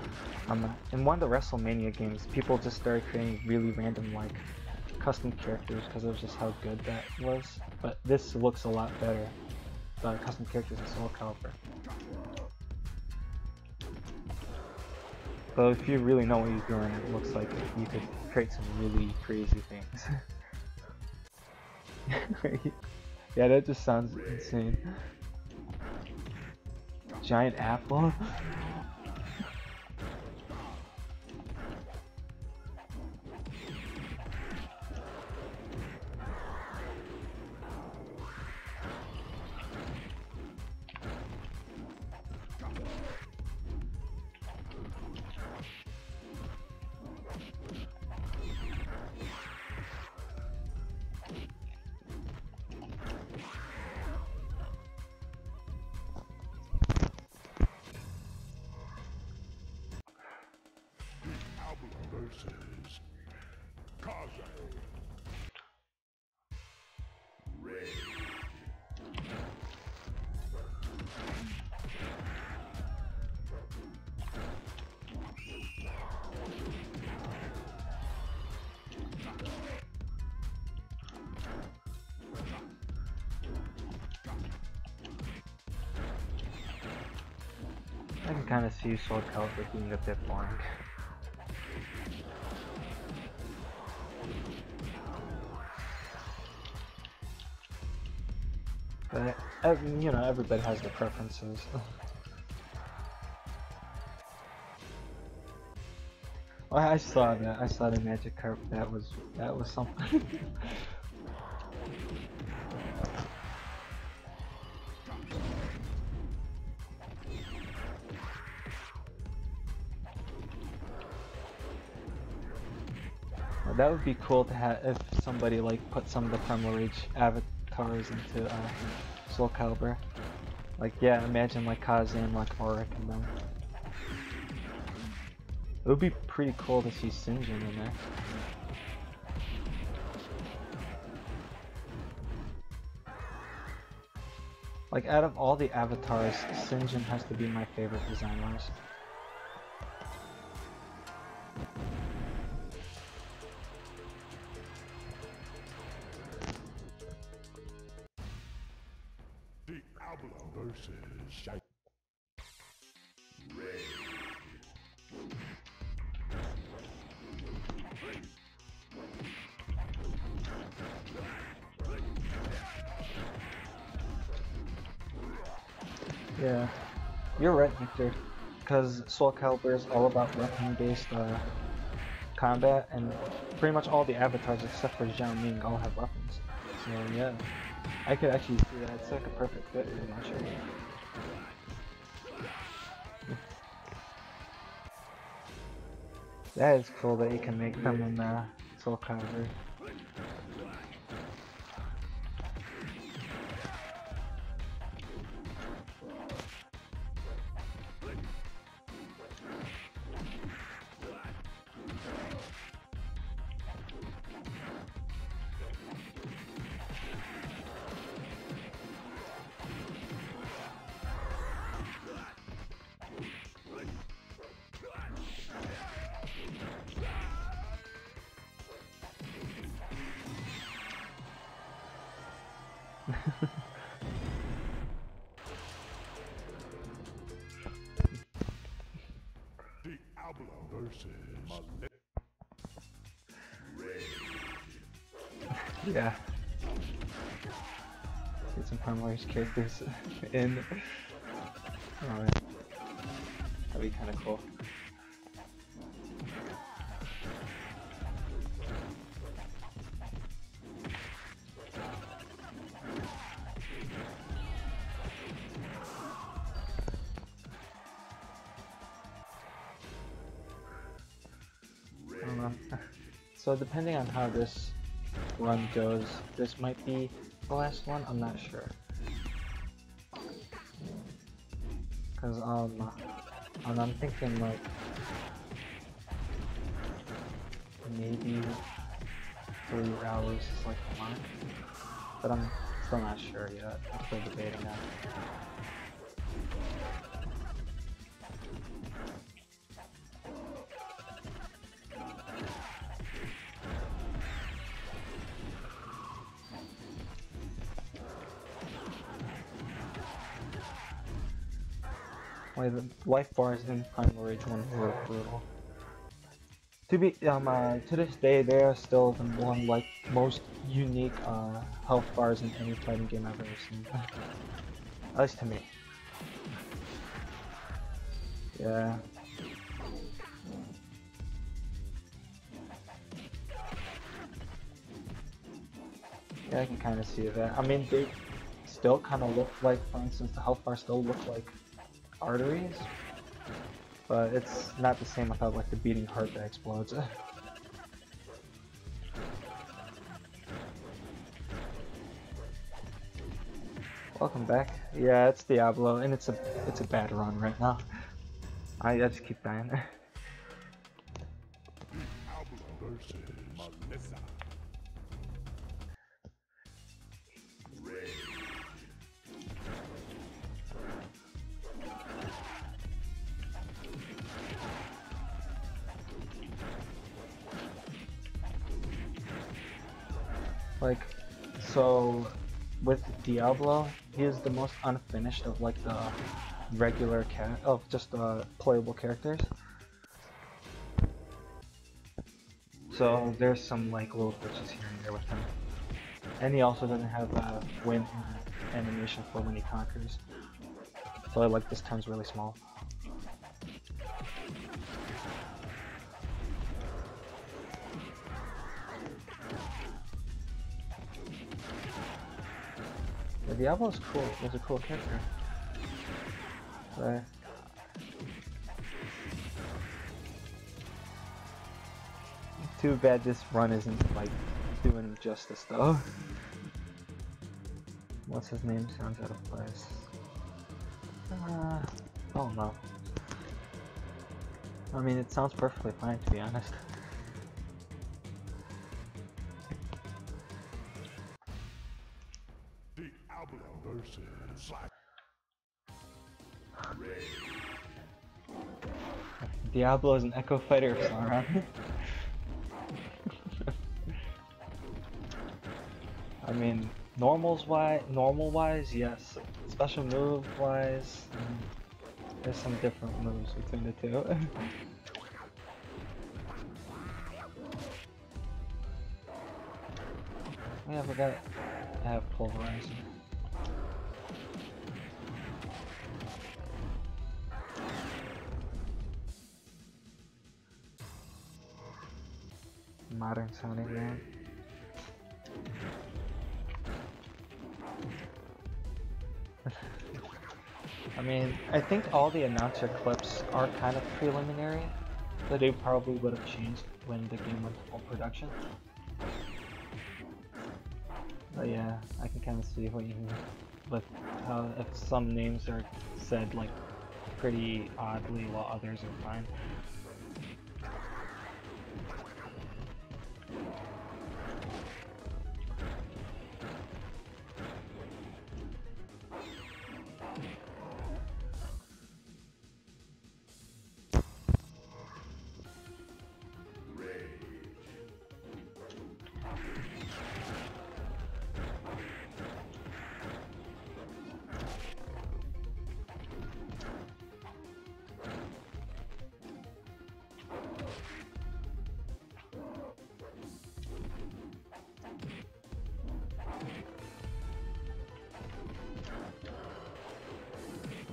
[SPEAKER 1] In one of the WrestleMania games, people just started creating really random like custom characters because it was just how good that was. But this looks a lot better. The custom characters in Soul Calibur. So if you really know what you're doing, it looks like you could create some really crazy things. Yeah, that just sounds insane. Giant apple?
[SPEAKER 2] Versus Rage.
[SPEAKER 1] I can kind of see Soul Calibur being a bit boring. But, you know, everybody has their preferences. Well, I saw that. I saw the magic carp. That was something. Well, that would be cool to have if somebody like put some of the Primal Rage avatars into Soul Calibur. Like, yeah, imagine like Kaze and like Auric and them. It would be pretty cool to see Sinjin in there. Like, out of all the avatars, Sinjin has to be my favorite design-wise.
[SPEAKER 2] Diablo versus Rage.
[SPEAKER 1] Yeah, you're right, Victor. Because Soul Calibur is all about weapon-based combat, and pretty much all the avatars except for Zhao Ming all have weapons. So yeah, I could actually see that. It's like a perfect fit for Marshall. That is cool that you can make them in Soul Calibur.
[SPEAKER 2] Diablo versus
[SPEAKER 1] Yeah. Get some Primal Rage characters in. Alright. That'd be kinda cool. I don't know. So depending on how this run goes, this might be the last one, I'm not sure. Cause I'm thinking like maybe 3 hours is like the mark, but I'm still not sure yet. I'm still debating that. Why the life bars in Primal Rage 1 were brutal. To this day, they are still the one like most unique health bars in any fighting game I've ever seen. At least to me. Yeah. Yeah, I can kind of see that. I mean, they still kind of look like, for instance, the health bars still look like arteries, but it's not the same without like the beating heart that explodes. Welcome back. Yeah, it's Diablo, and it's a bad run right now. I just keep dying.
[SPEAKER 2] Diablo versus Melissa.
[SPEAKER 1] Like, so with Diablo, he is the most unfinished of like regular just playable characters. So there's some like little glitches here and there with him. And he also doesn't have a win animation for when he conquers. So like this turns really small. The Diablo is cool. He's a cool character. But too bad this run isn't like doing him justice though. What's his name? Sounds out of place. Oh no. I mean, it sounds perfectly fine to be honest.
[SPEAKER 2] Diablo versus
[SPEAKER 1] Diablo is an Echo Fighter of Sauron. I mean, normal wise, yes. Special move wise, there's some different moves between the two. Yeah, I forgot I have pulverizing. Modern sounding man. I mean, I think all the announcer clips are kind of preliminary, that they probably would have changed when the game went to full production. But yeah, I can kind of see what you mean. But if some names are said like pretty oddly while others are fine.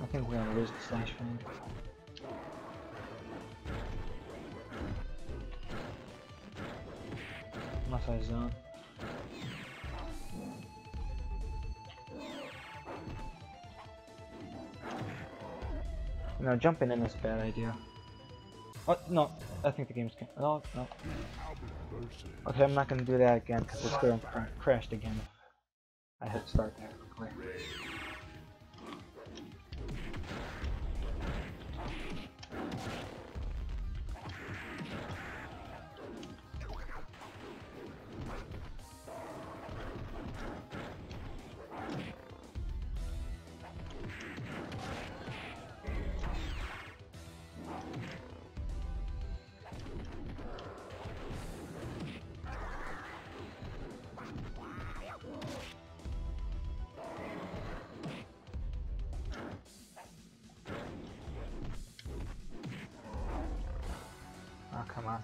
[SPEAKER 1] I think we're gonna lose the slash fan. Unless I zone. No, jumping in is a bad idea. Oh, no, I think the game's no. Okay, I'm not gonna do that again because it's gonna crashed again if I hit start there quickly. Oh, come on.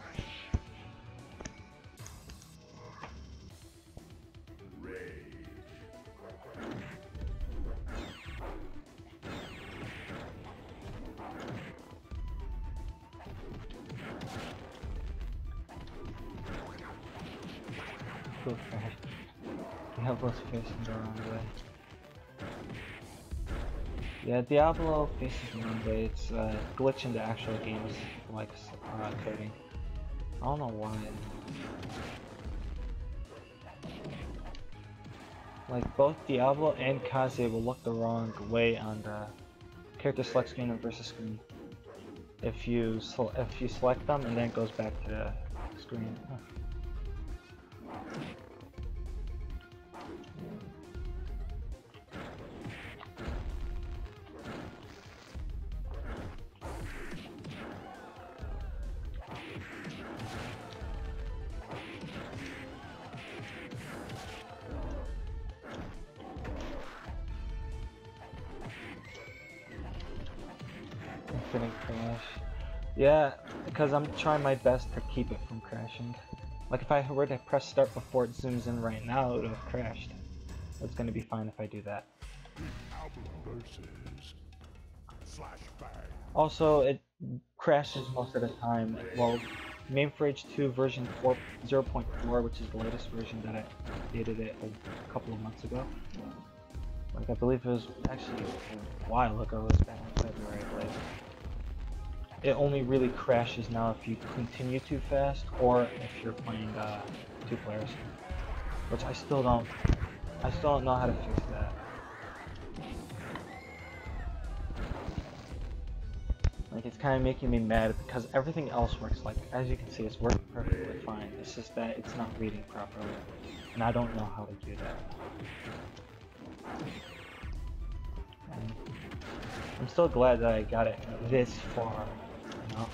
[SPEAKER 1] Cool crash. Diablo's facing the wrong way. Yeah, Diablo faces the wrong way. It's a glitch in the actual game's like coding. I don't know why. Like both Diablo and Kaze will look the wrong way on the character select screen and versus screen. If you select them and then it goes back to the screen. Yeah, because I'm trying my best to keep it from crashing. Like if I were to press start before it zooms in right now, it would have crashed. It's gonna be fine if I do that.
[SPEAKER 2] versus flashbang.
[SPEAKER 1] Also, it crashes most of the time. Well, Primal Rage 2 version 0.4, which is the latest version that I updated it a couple of months ago. Like I believe it was actually a while ago. It was back in February, I believe. It only really crashes now if you continue too fast or if you're playing 2 players, which I still don't know how to fix that. Like it's kind of making me mad because everything else works, like as you can see it's working perfectly fine. It's just that it's not reading properly and I don't know how to do that. And I'm still glad that I got it this far, you know?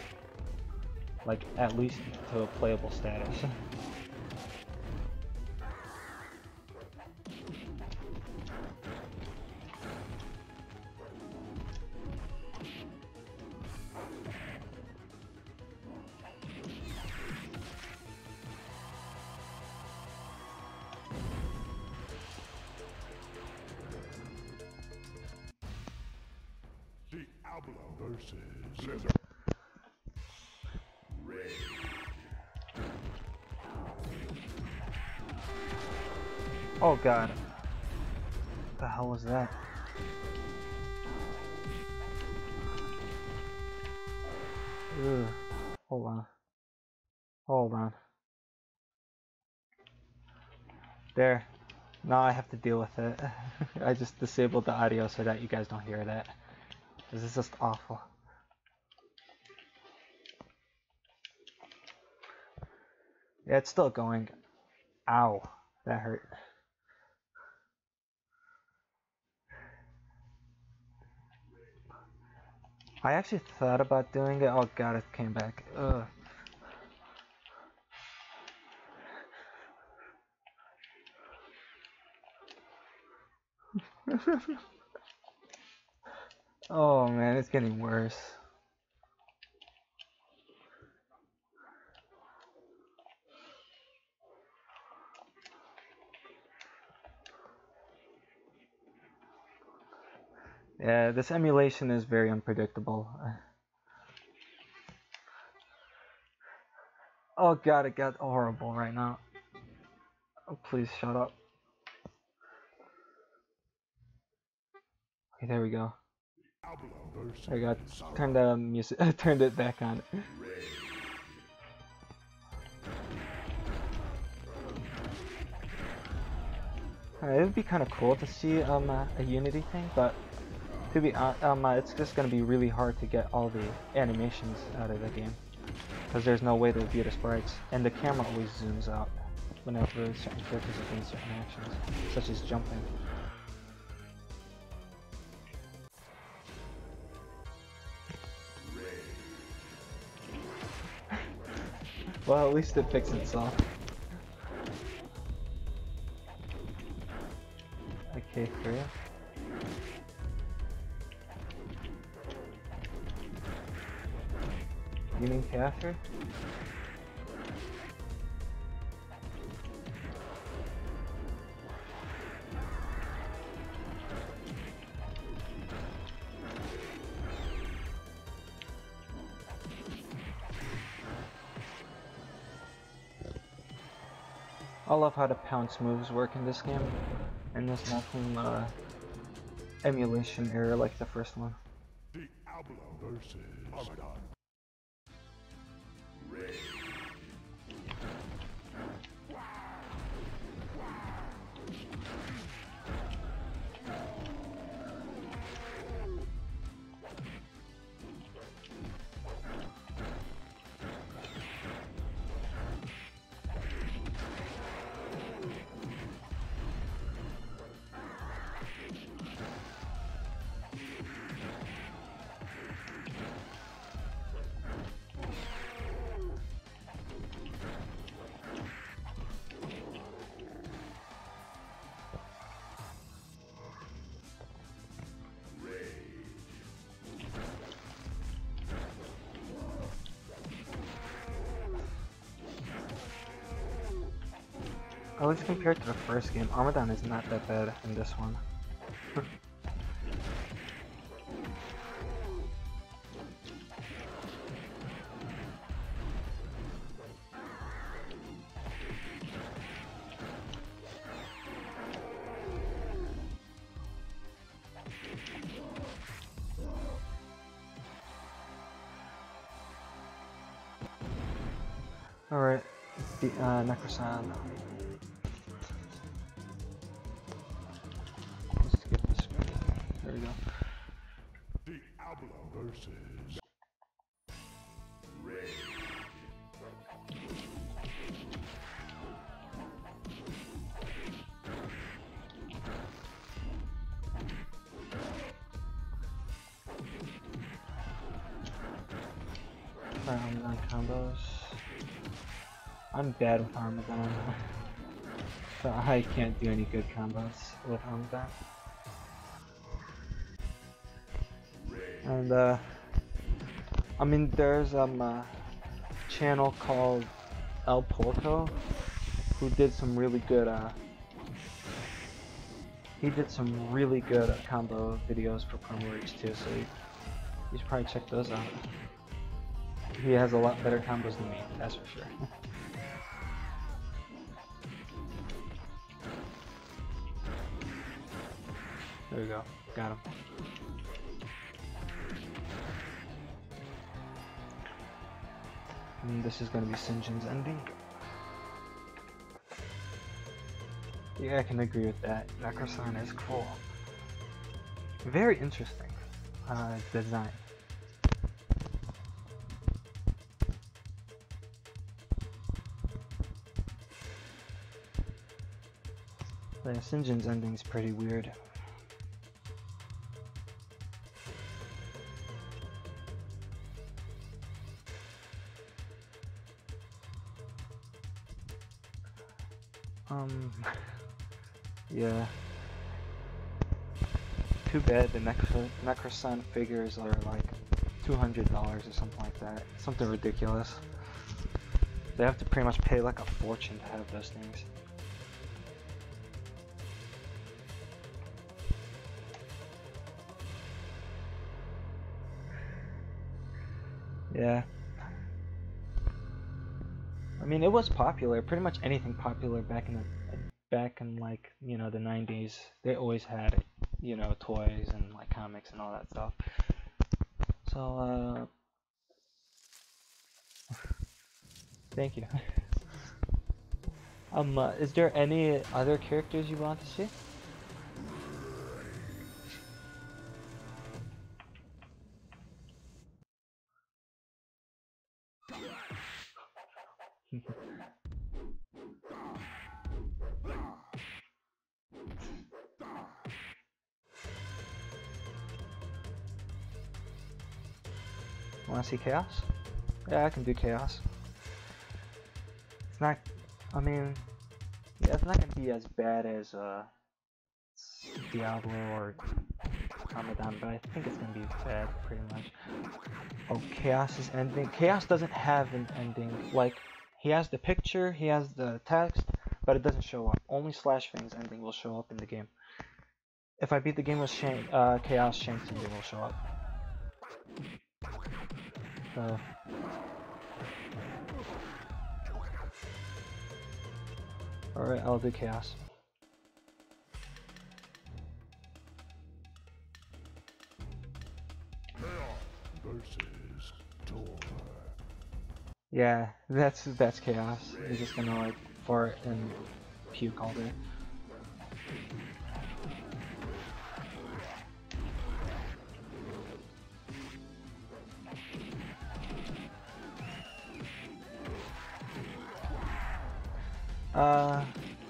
[SPEAKER 1] Like at least to a playable status.
[SPEAKER 2] Versus
[SPEAKER 1] Oh god. What the hell was that? Ugh. Hold on. Hold on. There. Now I have to deal with it. I just disabled the audio so that you guys don't hear that. This is just awful. Yeah, it's still going. Ow. That hurt. I actually thought about doing it. Oh god, it came back. Ugh. Oh man, it's getting worse. Yeah, this emulation is very unpredictable. Oh god, it got horrible right now. Oh, please shut up. Okay, there we go. There we go. Turned the music. Turned it back on. It would be kind of cool to see a Unity thing, but to be it's just gonna be really hard to get all the animations out of the game because there's no way to view the sprites, and the camera always zooms out whenever certain characters are doing certain actions, such as jumping. Well, at least it fixed itself. Okay, Freya. You mean Cather? I love how the pounce moves work in this game, and there's nothing emulation error like the first one.
[SPEAKER 2] versus
[SPEAKER 1] At least compared to the first game, Armadan is not that bad in this one. Alright, the Necrosan. Let's skip the screen. There we go.
[SPEAKER 2] Diablo versus Rage.
[SPEAKER 1] Armadan combos. I'm bad with Armadan. So I can't do any good combos with Armadan. And I mean, there's a channel called El Porco who did some really good combo videos for Primal Rage 2, so you should probably check those out. He has a lot better combos than me, that's for sure. There we go, got him. And this is going to be Sinjin's ending. Yeah, I can agree with that. Necrosan is cool. Very interesting design. But yeah, Sinjin's ending is pretty weird. Yeah. Too bad the Necrosan figures are like $200 or something like that. Something ridiculous. They have to pretty much pay like a fortune to have those things. Yeah. I mean, it was popular. Pretty much anything popular back in like, you know, the 90s. They always had, you know, toys and like comics and all that stuff. So, thank you. Is there any other characters you want to see? Want to see Chaos? Yeah, I can do Chaos. It's not, I mean, yeah, it's not gonna be as bad as Diablo or Ramadan, but I think it's gonna be bad pretty much. Oh, Chaos's ending. Chaos doesn't have an ending. Like, he has the picture, he has the text, but it doesn't show up. Only Slashfang's ending will show up in the game. If I beat the game with Chaos, Shank's ending will show up. So. Alright, I'll do Chaos.
[SPEAKER 2] Versus Tor.
[SPEAKER 1] Yeah, that's Chaos. He's just gonna like fart and puke all day.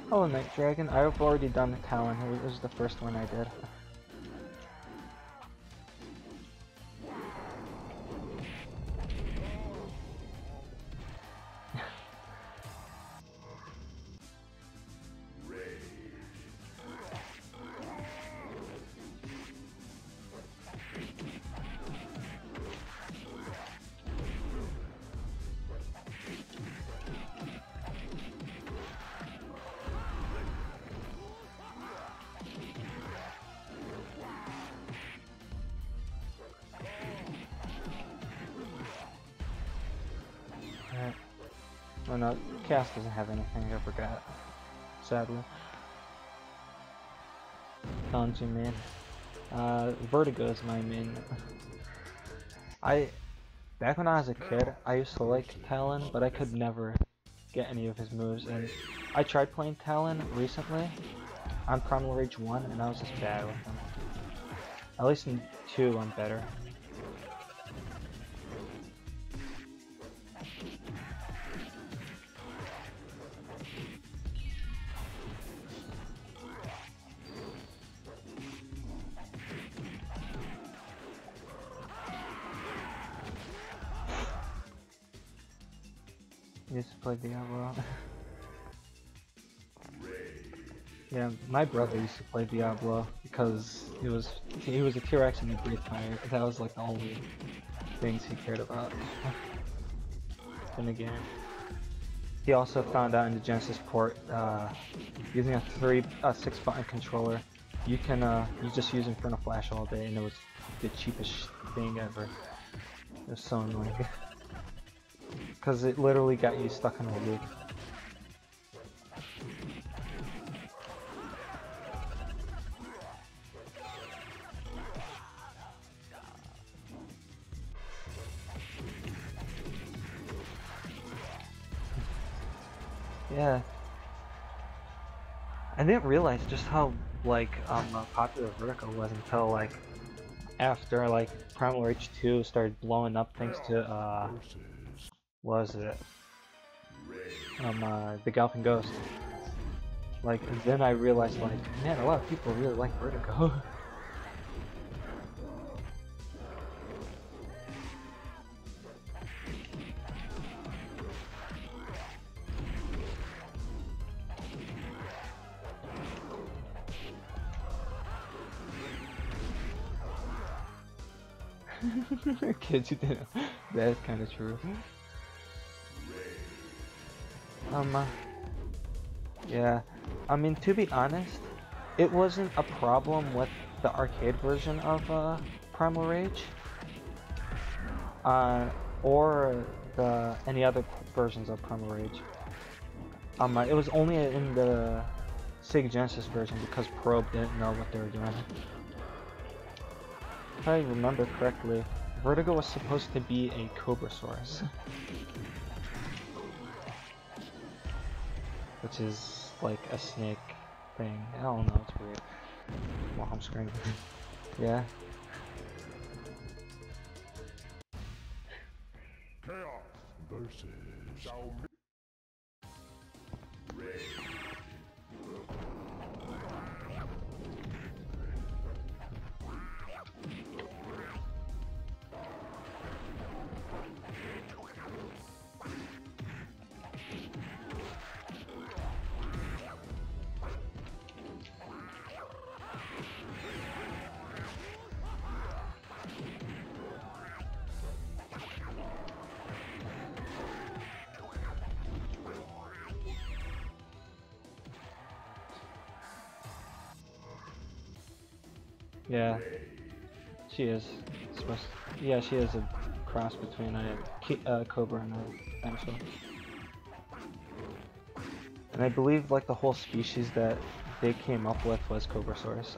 [SPEAKER 1] Hollow Knight Dragon. I've already done the Talon. It was the first one I did. Oh no, Chaos doesn't have anything, I forgot. Sadly. Talon's your main. Vertigo is my main. Back when I was a kid, I used to like Talon, but I could never get any of his moves, and I tried playing Talon recently on Primal Rage 1, and I was just bad with him. At least in 2, I'm better. Used to play Diablo. Yeah, my brother used to play Diablo because he was a T-Rex and he breathed fire. That was like the only things he cared about in the game. He also found out in the Genesis port, using a 6-button controller, you can you just use Inferno Flash all day, and it was the cheapest thing ever. It was so annoying. Because it literally got you stuck in a loop. Yeah. I didn't realize just how like popular Vertigo was until like after like Primal Rage 2 started blowing up thanks to what was it? The Galpin Ghost. Like then I realized like, man, a lot of people really like Vertigo. Kids, you didn't. That's kind of true. Yeah. I mean, to be honest, it wasn't a problem with the arcade version of Primal Rage, or any other versions of Primal Rage. It was only in the Sega Genesis version because Probe didn't know what they were doing. If I remember correctly, Vertigo was supposed to be a Cobra source. Which is like a snake thing. I don't know, it's weird. While I'm screaming. Yeah.
[SPEAKER 2] Chaos versus Rage.
[SPEAKER 1] Yeah. She is supposed to, yeah, she is a cross between a Cobra and a dinosaur. And I believe like the whole species that they came up with was Cobrasaurus.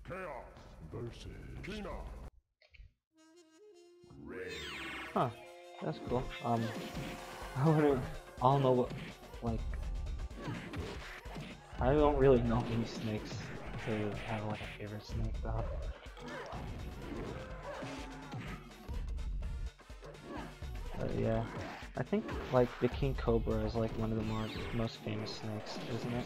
[SPEAKER 2] Chaos versus Kina. Rage.
[SPEAKER 1] Huh, that's cool. I don't know what, like, I don't really know any snakes to have like a favorite snake though. But yeah, I think like the King Cobra is like one of the most famous snakes, isn't it?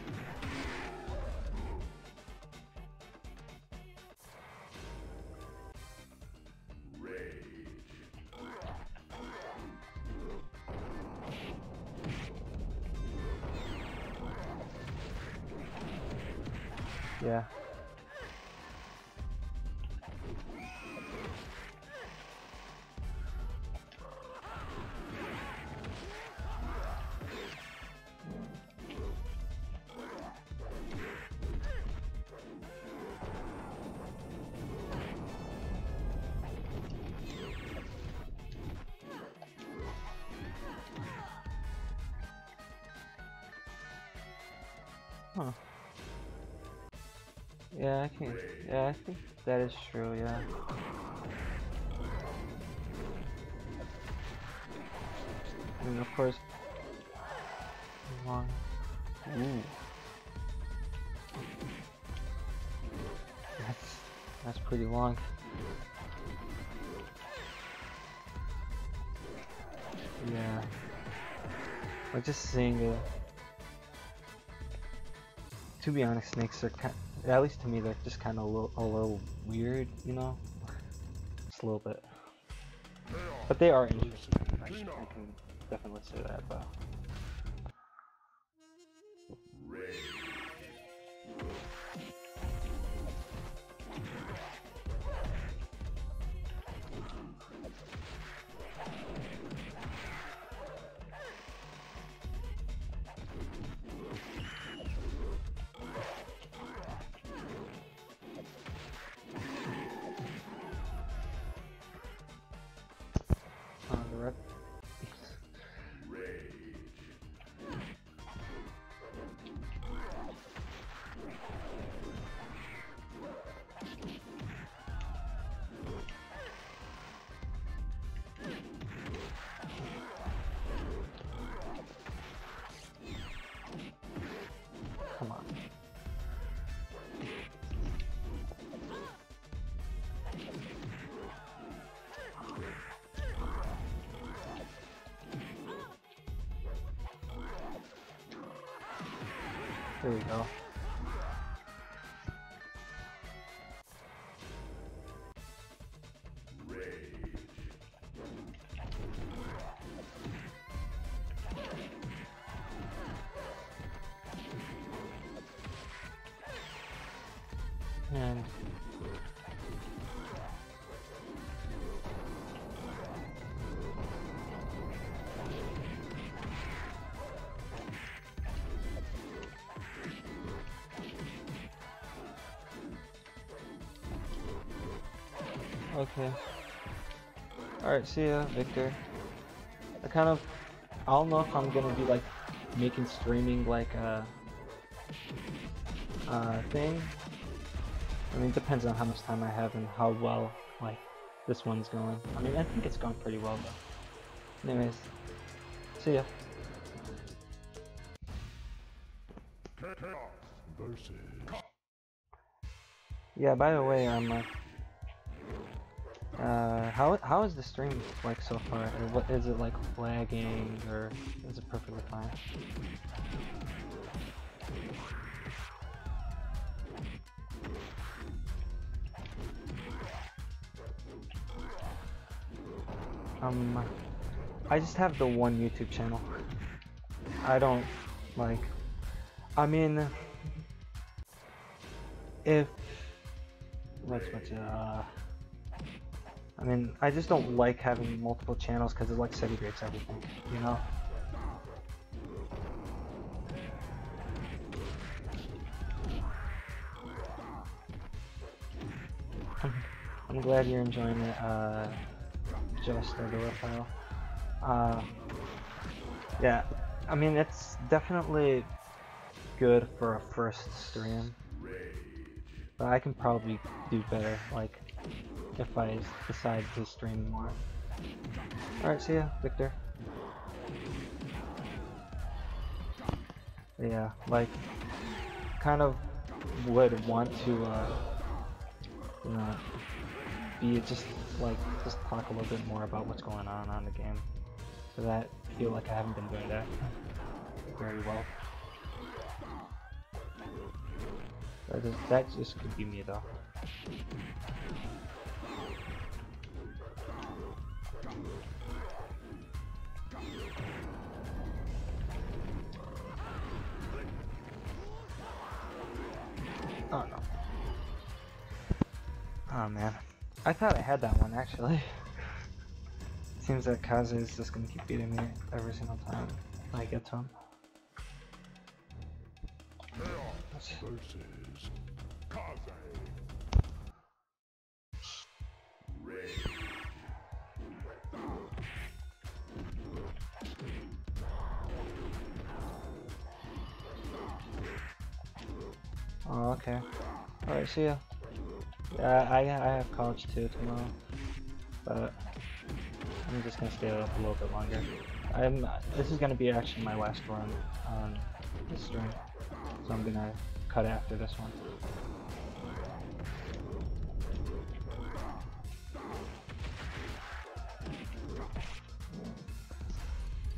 [SPEAKER 1] Yeah. Huh. Yeah, I can. Yeah, I think that is true. Yeah. And of course, long. Ooh. That's pretty long. Yeah. Like just seeing it. To be honest, snakes are at least to me, they're just kind of a little weird, you know? Just a little bit. But they are interesting. I can definitely say that, though. The rep. Come on. There we go. And okay. Alright, see ya, Victor. I don't know if I'm gonna be like making streaming like a thing. I mean, it depends on how much time I have and how well like this one's going. I mean, I think it's going pretty well though. Anyways, see ya. Yeah, by the way, how is the stream like so far? Or what is it like, lagging, or is it perfectly fine? I just have the one YouTube channel. I don't like. I mean, if I mean, I just don't like having multiple channels because it like segregates everything, you know? I'm glad you're enjoying it, just the reptile. Yeah, I mean, it's definitely good for a first stream, but I can probably do better, like, if I decide to stream more. Alright, see ya, Victor. Yeah, like, kind of would want to, you know, just talk a little bit more about what's going on the game. So that I feel like I haven't been doing that very well. That just could be me though. Oh no. Oh man, I thought I had that one actually. Seems that Kaze is just gonna keep beating me every single time I get to him.
[SPEAKER 2] Chaos versus Kaze. Rage.
[SPEAKER 1] Oh, okay. Alright, see ya. Yeah, I have college too tomorrow, but I'm just gonna stay up a little bit longer. This is gonna be actually my last run on this stream, so I'm gonna cut it after this one.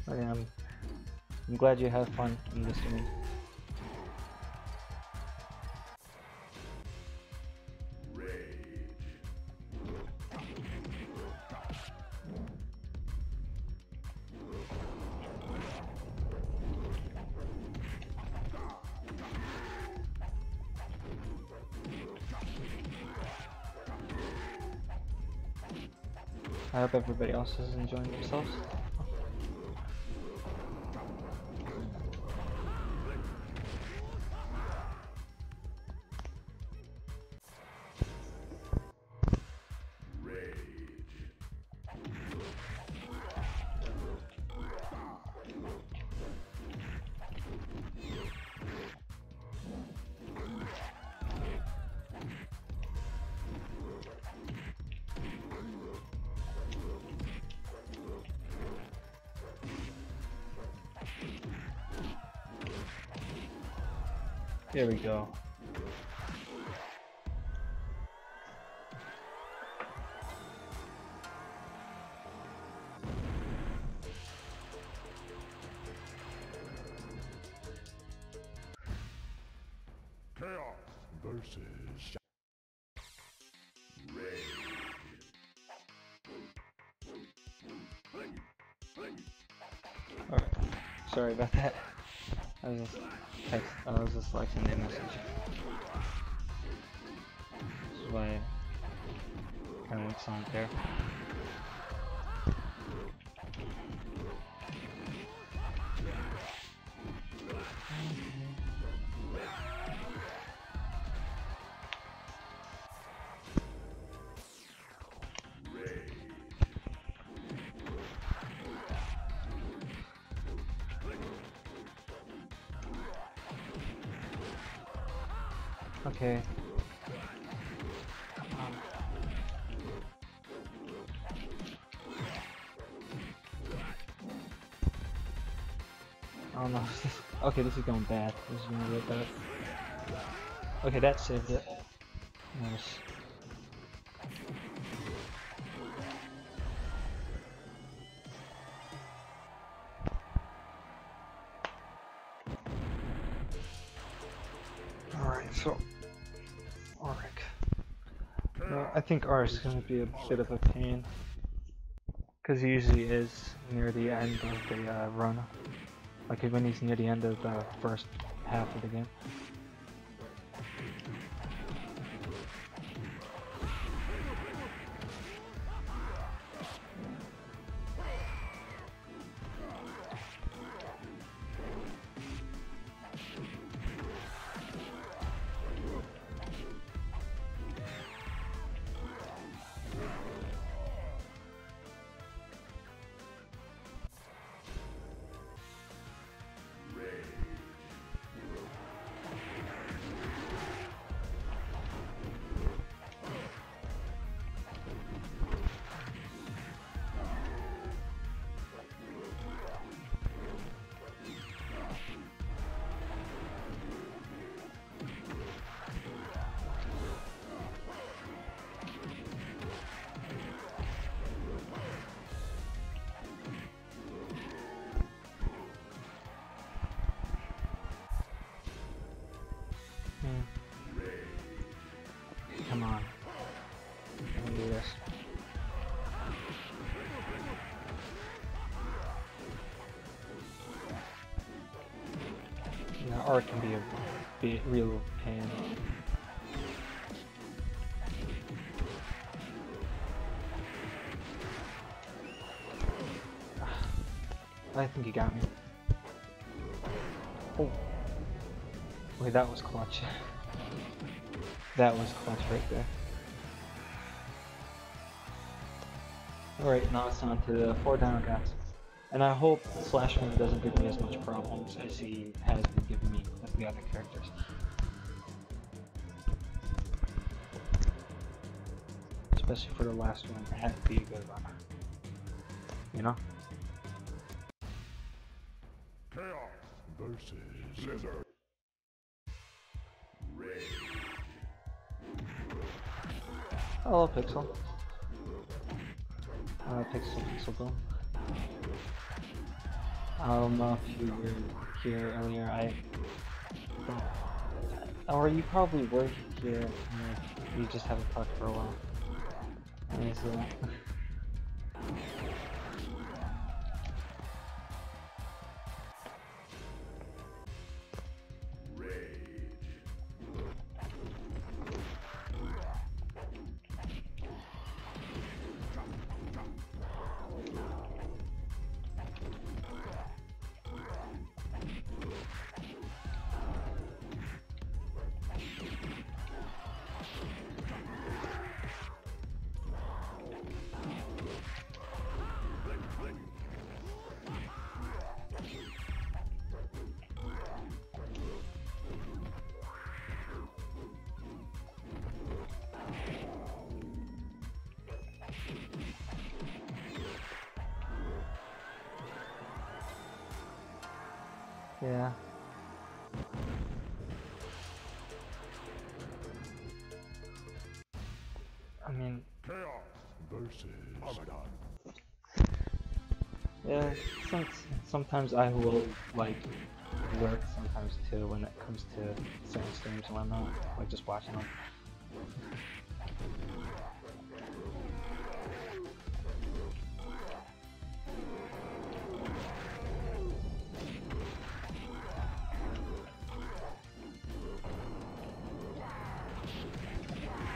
[SPEAKER 1] Okay, I'm glad you have fun in this stream. I hope everybody else is enjoying themselves. Here we go.
[SPEAKER 2] Chaos versus Rage.
[SPEAKER 1] Alright, sorry about that. I was just like sending a message. This is why I went silent there. Okay. Come on. Oh no. Okay, this is going bad. This is going real bad. Okay, that saved it. Nice. Alright, so Auric. I think R is going to be a bit of a pain, because he usually is near the end of the run, like when he's near the end of the first half of the game. Come on. I can do this. Yeah, art can be a real pain. I think he got me. Oh. Wait, that was clutch. That was clutch right there. Alright, now it's on to the 4 down guys. And I hope Slash Wing doesn't give me as much problems as he has been giving me with the other characters. Especially for the last one, it had to be a good one. You know?
[SPEAKER 2] Chaos versus Blizzard. Rage.
[SPEAKER 1] Hello, Pixel. Pixel Boom. I don't know if you were here earlier. Or you probably were here and you just haven't talked for a while. So. Yeah. I mean,
[SPEAKER 2] Chaos versus Abaddon.
[SPEAKER 1] yeah, sometimes I will like lurk sometimes too when it comes to certain streams and whatnot, like just watching them.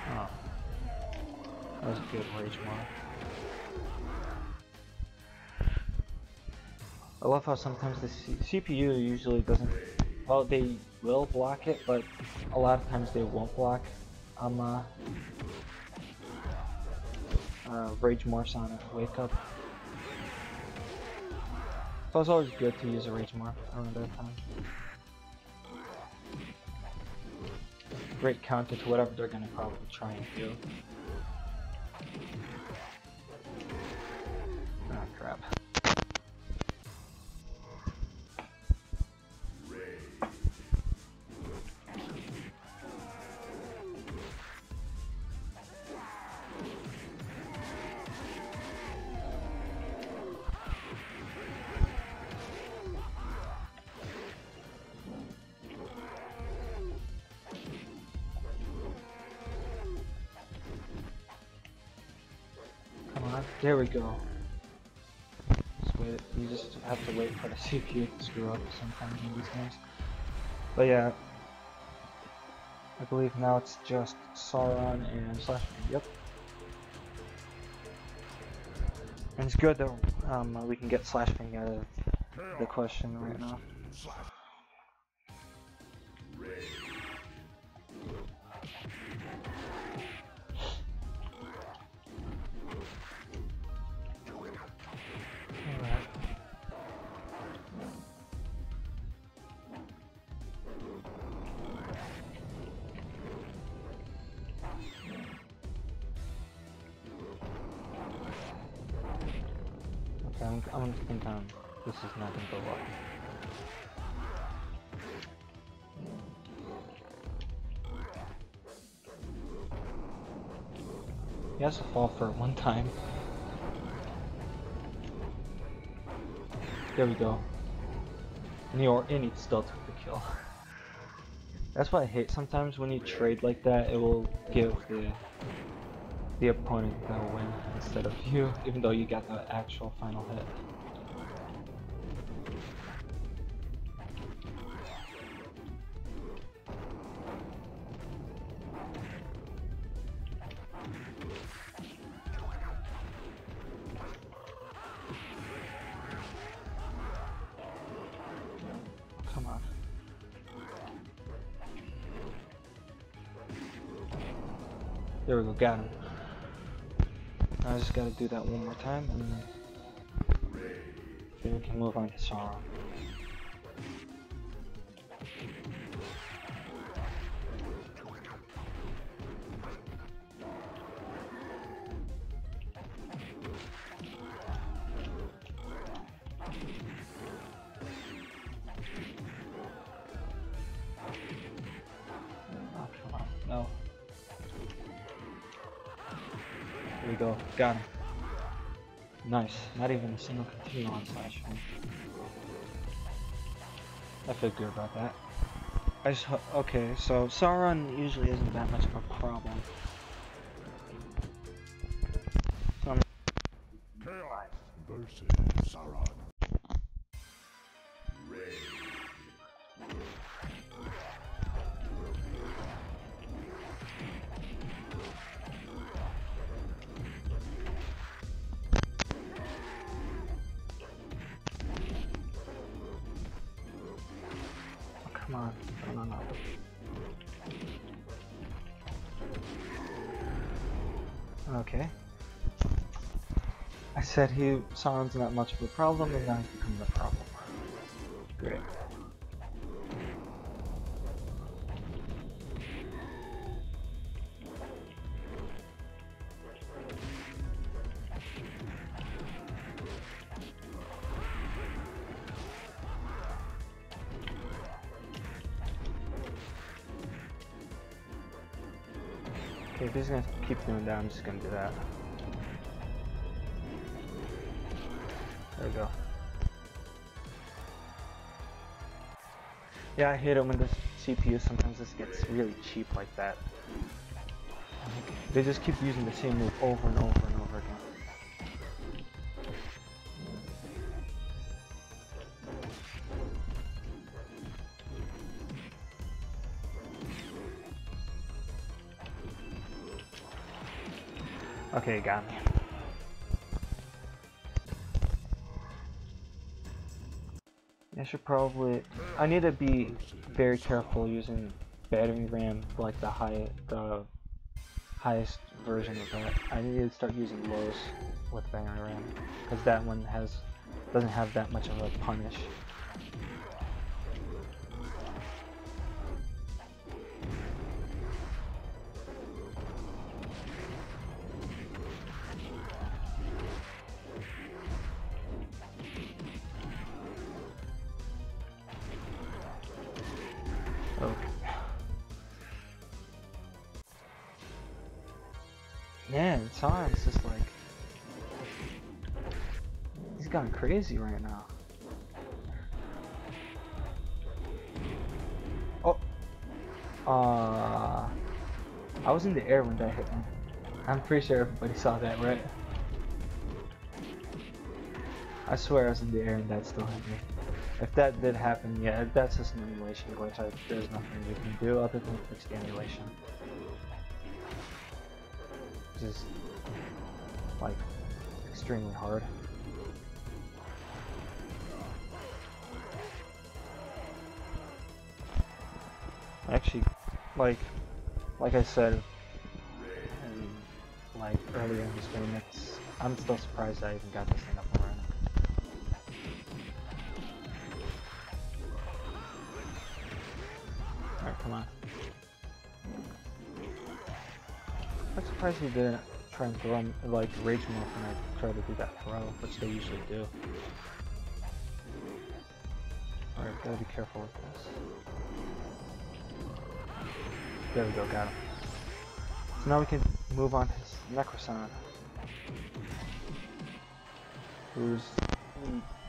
[SPEAKER 1] Oh, that was a good rage mod. I love how sometimes the CPU usually doesn't, well, they will block it, but a lot of times they won't block Rage Morphs on it. Wake up. So it's always good to use a Rage Morph around that time. Great counter to whatever they're gonna probably try and do. Ah, crap. There we go. Just wait. You just have to wait for the CPU to screw up sometimes in these games. But yeah, I believe now it's just Sauron and Slash. Yep. And it's good that we can get Slash Bang out of the question right now. I'm thinking this is not gonna go well. He has to fall for it one time. There we go. And he still took the kill. That's what I hate sometimes when you trade like that. It will give the opponent the win instead of you, even though you got the actual final hit. There we go, got him. I just gotta do that one more time, and then we can move on to Sauron. Oh, come on. No. Here we go. Got him. Nice. Not even a single continue on slash him. I feel good about that. Okay, so Sauron usually isn't that much of a problem. So I'm
[SPEAKER 2] Chaos versus Sauron.
[SPEAKER 1] come on. No. Okay. I said Sauron's not much of a problem, and now he's becoming a problem. Great. Okay, if he's gonna keep doing that, I'm just gonna do that. There we go. Yeah, I hate it when the CPU sometimes just gets really cheap like that. They just keep using the same move over and over and over again. Okay, got me. I need to be very careful using battery RAM, like the highest version of that. I need to start using lows with battery RAM, because that one doesn't have that much of a punish. Man, Sauron's just like, he's gone crazy right now. Oh, I was in the air when that hit me. I'm pretty sure everybody saw that, right? I swear I was in the air and that still hit me. If that did happen, yeah, that's just an emulation glitch. There's nothing we can do other than fix the emulation. Which is, like, extremely hard. Actually, like I said, like earlier in this game, I'm still surprised I even got this thing up and running. Alright, come on. I'm surprised he didn't try and throw him, like, rage him off when I try to do that throw, which they usually do. Alright, gotta be careful with this. There we go, got him. So now we can move on to Necrosan, who's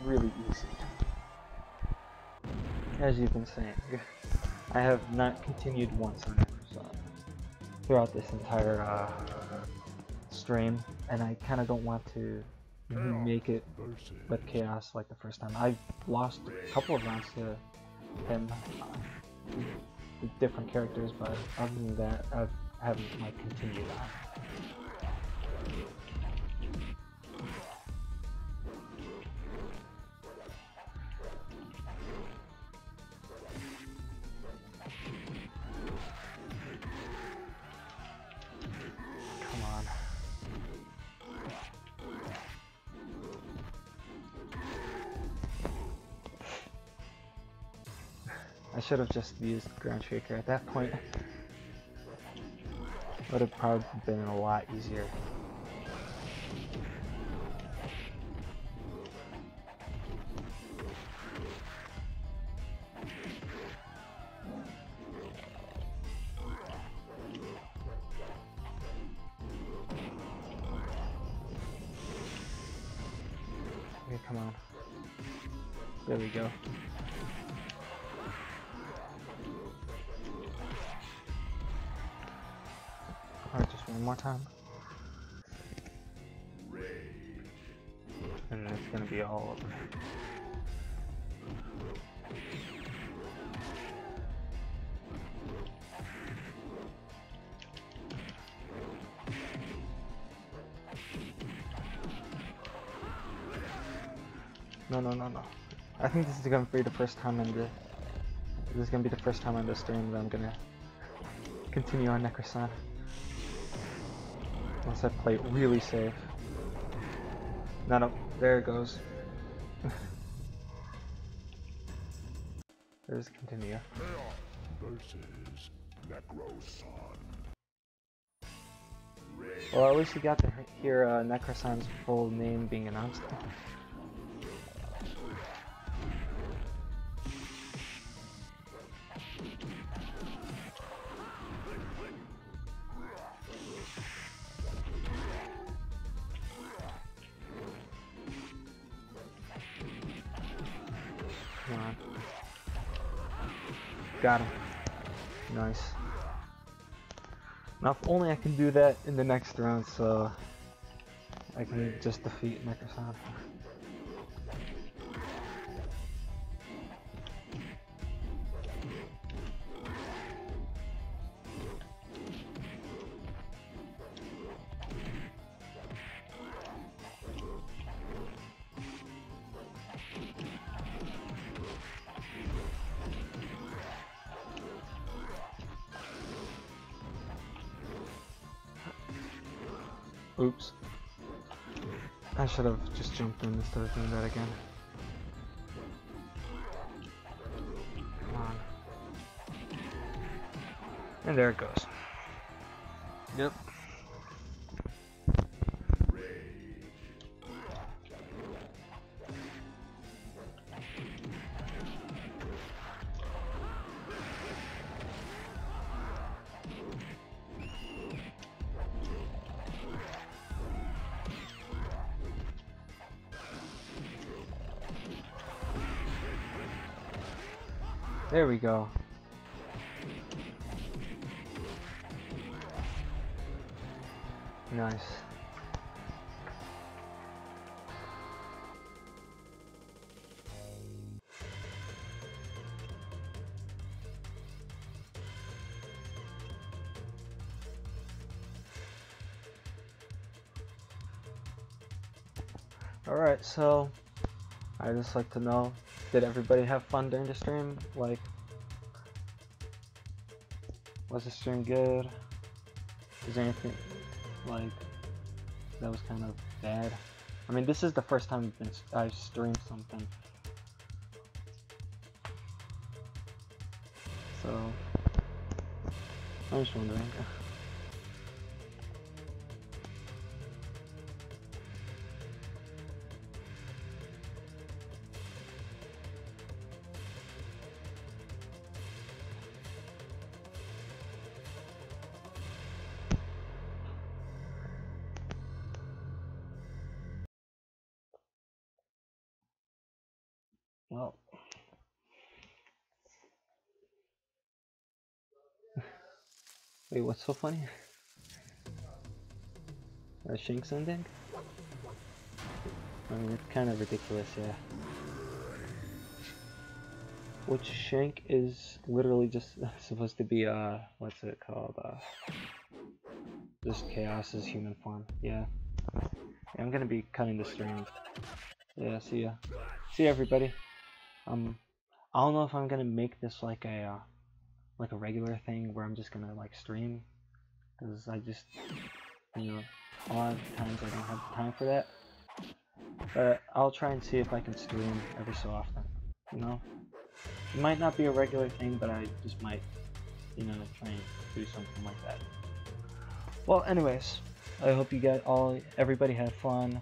[SPEAKER 1] really easy. As you've been saying, I have not continued once on Necrosan throughout this entire stream, and I kind of don't want to make it with Chaos like the first time. I've lost a couple of rounds to him with different characters, but other than that, I haven't like continued on. I should have just used Ground Shaker at that point. Would have probably been a lot easier. Okay, come on. There we go. Alright, just one more time. And then it's gonna be all over. No. I think this is gonna be the first time in the. This is gonna be the first time on the stream that I'm gonna continue on Necrosan. Once I play it really safe. No, there it goes. There's continue.
[SPEAKER 2] Versus Necrosan.
[SPEAKER 1] Well, at least you got to hear Necrosan's full name being announced. Come on. Got him. Nice. Now, if only I can do that in the next round, so I can just defeat Necrosan. Oops. I should have just jumped in instead of doing that again. Come on. And there it goes. Yep. There we go. Nice. Alright, so I just like to know, did everybody have fun during the stream? Like, was the stream good? Is there anything like that was kind of bad? I mean, this is the first time I've streamed something, so I'm just wondering. Well, wait, what's so funny? Shank's ending? I mean, it's kind of ridiculous, yeah. Which Shank is literally just supposed to be, what's it called? Just Chaos's human form, yeah. I'm gonna be cutting the stream. Yeah, see ya. See ya, everybody. I don't know if I'm gonna make this like a regular thing where I'm just gonna like stream, because I just, you know, a lot of times I don't have time for that. But I'll try and see if I can stream every so often, you know? It might not be a regular thing, but I just might, you know, try and do something like that. Well, anyways, I hope you everybody had fun,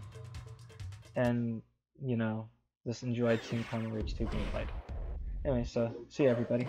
[SPEAKER 1] and, you know, just enjoyed seeing Primal Rage 2 being played. Anyway, so see you everybody.